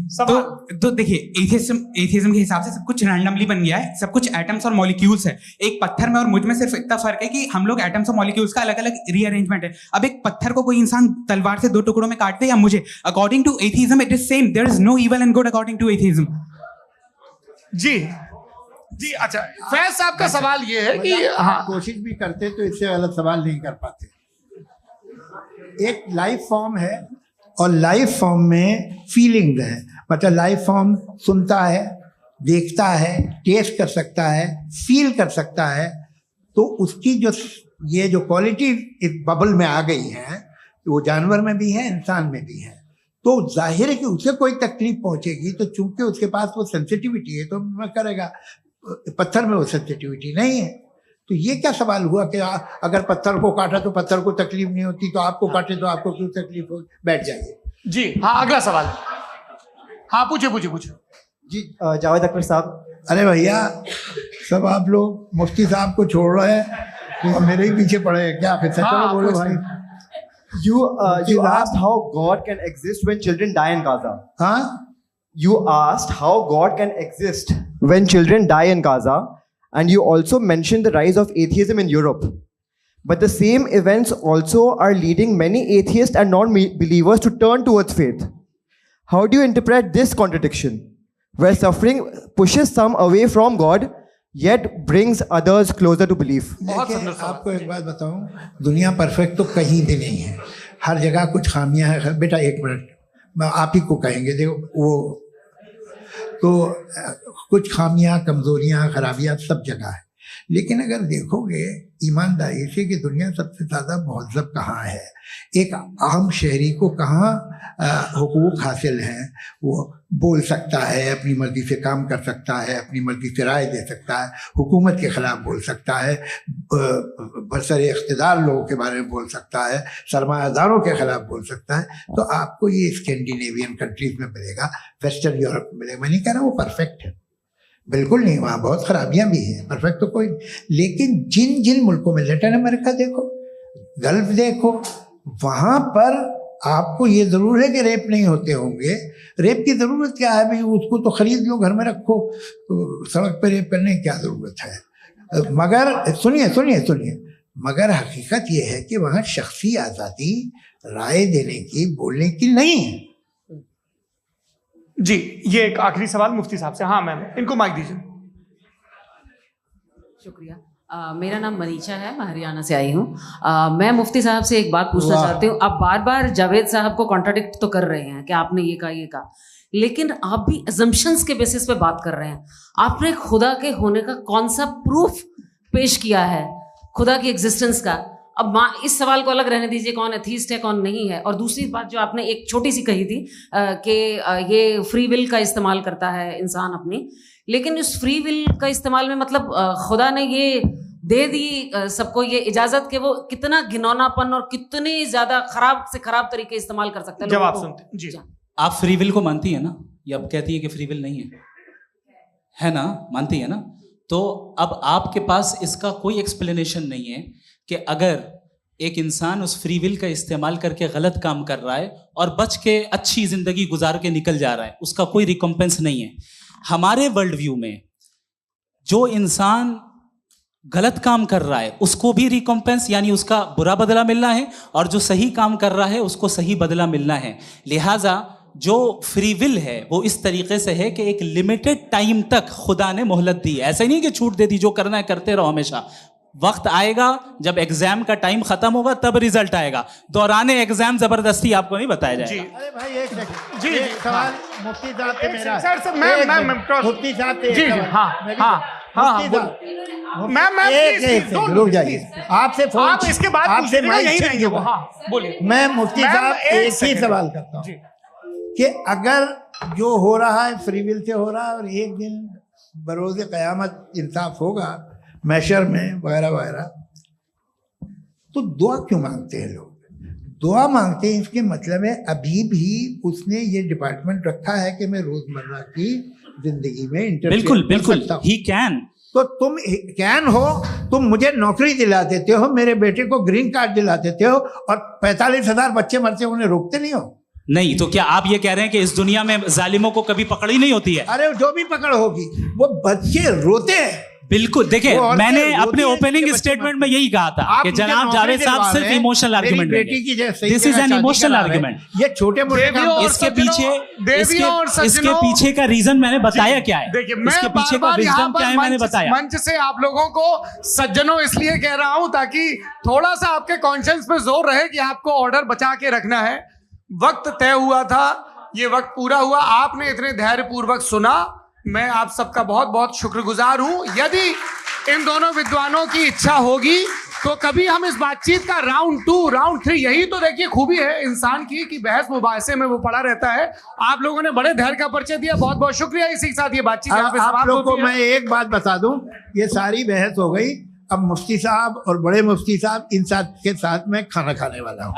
तो देखिए एथियज्म के हिसाब से सब कुछ रैंडमली बन गया है, सब कुछ एटम्स और मॉलिक्यूल्स है। एक पत्थर में और मुझ में सिर्फ इतना फर्क है कि हम लोग एटम्स और मॉलिक्यूल्स का अलग अलग रीअरेंजमेंट है। अब एक पत्थर को कोई इंसान तलवार से 2 टुकड़ों में काट दे या मुझे, according to atheism it is same. There is no evil and good according to atheism. जी अच्छा फैज साहब का सवाल ये है कि हाँ कोशिश भी करते तो इससे गलत सवाल नहीं कर पाते। एक लाइफ फॉर्म है और लाइफ फॉर्म में फीलिंग है, मतलब लाइफ फॉर्म सुनता है, देखता है, टेस्ट कर सकता है, फील कर सकता है। तो उसकी जो ये जो क्वालिटी इस बबल में आ गई है वो जानवर में भी है, इंसान में भी है। तो जाहिर है कि उसे कोई तकलीफ पहुंचेगी, तो चूंकि उसके पास वो सेंसिटिविटी है तो मैं करेगा। पत्थर में वो सेंसिटिविटी नहीं है। तो ये क्या सवाल हुआ कि अगर पत्थर को काटा तो पत्थर को तकलीफ नहीं होती, तो आपको काटे तो आपको क्यों तकलीफ हो? बैठ जाइए। जी हाँ अगला सवाल। हाँ पूछे जी। जावेद अख्तर साहब, अरे भैया, सब आप लोग मुफ्ती साहब को छोड़ रहे हैं, तो मेरे ही पीछे पड़े हैं क्या? फिर चलो बोलो भाई। You asked how God can exist when children die in Gaza. हाँ? You asked how God can exist when children die in Gaza, and you also mentioned the rise of atheism in Europe. But the same events also are leading many atheists and non-believers to turn towards faith. How do you interpret this contradiction, where suffering pushes some away from God, yet brings others closer to belief? देखिए, आपको एक बात बताऊं, दुनिया perfect तो कहीं भी नहीं है, हर जगह कुछ खामियां हैं। बेटा एक मिनट, मैं आप ही को कहेंगे, देखो वो तो कुछ खामियां, कमजोरियां, खराबियां सब जगह है। लेकिन अगर देखोगे ईमानदारी से कि दुनिया सबसे ज़्यादा महज़ब कहाँ है, एक आम शहरी को कहाँ हुकूक हासिल हैं, वो बोल सकता है, अपनी मर्ज़ी से काम कर सकता है, अपनी मर्ज़ी से राय दे सकता है, हुकूमत के ख़िलाफ़ बोल सकता है, बरसरे इख्तिदार लोगों के बारे में बोल सकता है, सरमायादारों के ख़िलाफ़ बोल सकता है। तो आपको ये स्कैंडिनेवियन कंट्रीज़ में मिलेगा, वेस्टर्न यूरोप में मिलेगा। मैं नहीं कह रहा वो परफेक्ट है, बिल्कुल नहीं, वहाँ बहुत खराबियाँ भी हैं, परफेक्ट तो कोई नहीं। लेकिन जिन जिन मुल्कों में, लैटिन अमेरिका देखो, गल्फ देखो, वहाँ पर आपको ये ज़रूर है कि रेप नहीं होते होंगे। रेप की ज़रूरत क्या है भाई? उसको तो ख़रीद लो, घर में रखो, सड़क पर रेप करने की क्या ज़रूरत है? मगर सुनिए, मगर हकीकत ये है कि वहाँ शख्सी आज़ादी राय देने की, बोलने की नहीं है। जी, ये एक आखिरी सवाल मुफ्ती साहब से। हाँ मैम, इनको माइक दीजिए। शुक्रिया। मेरा नाम मनीषा है, मैं हरियाणा से आई हूँ। मैं मुफ्ती साहब से एक बात पूछना चाहती हूँ। आप बार बार जावेद साहब को कॉन्ट्राडिक्ट तो कर रहे हैं कि आपने ये कहा, लेकिन आप भी अजम्पशंस के बेसिस पे बात कर रहे हैं। आपने खुदा के होने का कौन सा प्रूफ पेश किया है, खुदा की एग्जिस्टेंस का? अब इस सवाल को अलग रहने दीजिए, कौन एथीस्ट है कौन नहीं है। और दूसरी बात जो आपने एक छोटी सी कही थी कि ये फ्री विल का इस्तेमाल करता है इंसान अपनी, लेकिन इस फ्री विल का इस्तेमाल में मतलब खुदा ने ये दे दी सबको ये इजाजत कि वो कितना घिनौनापन और कितनी ज्यादा खराब से खराब तरीके इस्तेमाल कर सकते हैं। जवाब सुनते जी। आप फ्री विल को मानती है ना, या अब कहती है कि फ्री विल नहीं है ना? मानती है ना? तो अब आपके पास इसका कोई एक्सप्लेनेशन नहीं है कि अगर एक इंसान उस फ्री विल का इस्तेमाल करके गलत काम कर रहा है और बच के अच्छी जिंदगी गुजार के निकल जा रहा है, उसका कोई रिकम्पेंस नहीं है। हमारे वर्ल्ड व्यू में जो इंसान गलत काम कर रहा है उसको भी रिकम्पेंस यानी उसका बुरा बदला मिलना है, और जो सही काम कर रहा है उसको सही बदला मिलना है। लिहाजा जो फ्री विल है वो इस तरीके से है कि एक लिमिटेड टाइम तक खुदा ने मोहलत दी है। ऐसा नहीं कि छूट दे दी, जो करना है करते रहो हमेशा। वक्त आएगा जब एग्जाम का टाइम खत्म होगा तब रिजल्ट आएगा, दौराने एग्जाम जबरदस्ती आपको नहीं बताया जाएगा। अरे भाई एक सेकंड, जी सवाल मुफ्ती साहब से मेरा, सर मैम मुफ्ती साहब से जी मैम रुक जाइए, आपसे फोन, आप इसके बाद आपसे यही रहेंगे वो। हाँ बोलिए। मैं मुफ्ती साहब एक ही सवाल करता हूँ कि अगर जो हो रहा है फ्री विल से हो रहा है और एक दिन बरोज़ क़यामत इंसाफ होगा मैशर में वगैरह वगैरह, तो दुआ क्यों मांगते हैं लोग? दुआ मांगते हैं इसके मतलब है अभी भी उसने ये डिपार्टमेंट रखा है कि मैं रोजमर्रा की जिंदगी में बिल्कुल ही कैन। तो तुम कैन हो, तुम मुझे नौकरी दिला देते हो, मेरे बेटे को ग्रीन कार्ड दिला देते हो, और 45,000 बच्चे मरते उन्हें रोकते नहीं हो। नहीं तो क्या आप ये कह रहे हैं कि इस दुनिया में जालिमों को कभी पकड़ ही नहीं होती है? अरे जो भी पकड़ होगी वो बच्चे रोते हैं। बिल्कुल, देखिए मैंने अपने ओपनिंग स्टेटमेंट में यही कहा था कि जनाब जावेद साहब सिर्फ इमोशनल आर्गुमेंट देंगे। This is an emotional argument. ये छोटे मोटे इसके पीछे का रीजन मैंने बताया क्या है। देखिए मैं बार-बार यहाँ पर मैंने बताया मंच से आप लोगों को सज्जनों इसलिए कह रहा हूं ताकि थोड़ा सा आपके कॉन्शियंस पे जोर रहे कि आपको ऑर्डर बचा के रखना है। वक्त तय हुआ था, ये वक्त पूरा हुआ, आपने इतने धैर्यपूर्वक सुना, मैं आप सबका बहुत बहुत शुक्रगुजार हूं। यदि इन दोनों विद्वानों की इच्छा होगी तो कभी हम इस बातचीत का राउंड 2 राउंड 3, यही तो देखिए खूबी है इंसान की कि बहस मुबाहसे में वो पड़ा रहता है। आप लोगों ने बड़े धैर्य का परिचय दिया, बहुत बहुत शुक्रिया। इसी के साथ ये बातचीत आप लोग को मैं एक बात बता दूं, ये सारी बहस हो गई, अब मुफ्ती साहब और बड़े मुफ्ती साहब इन साथ के साथ मैं खाना खाने वाला हूँ।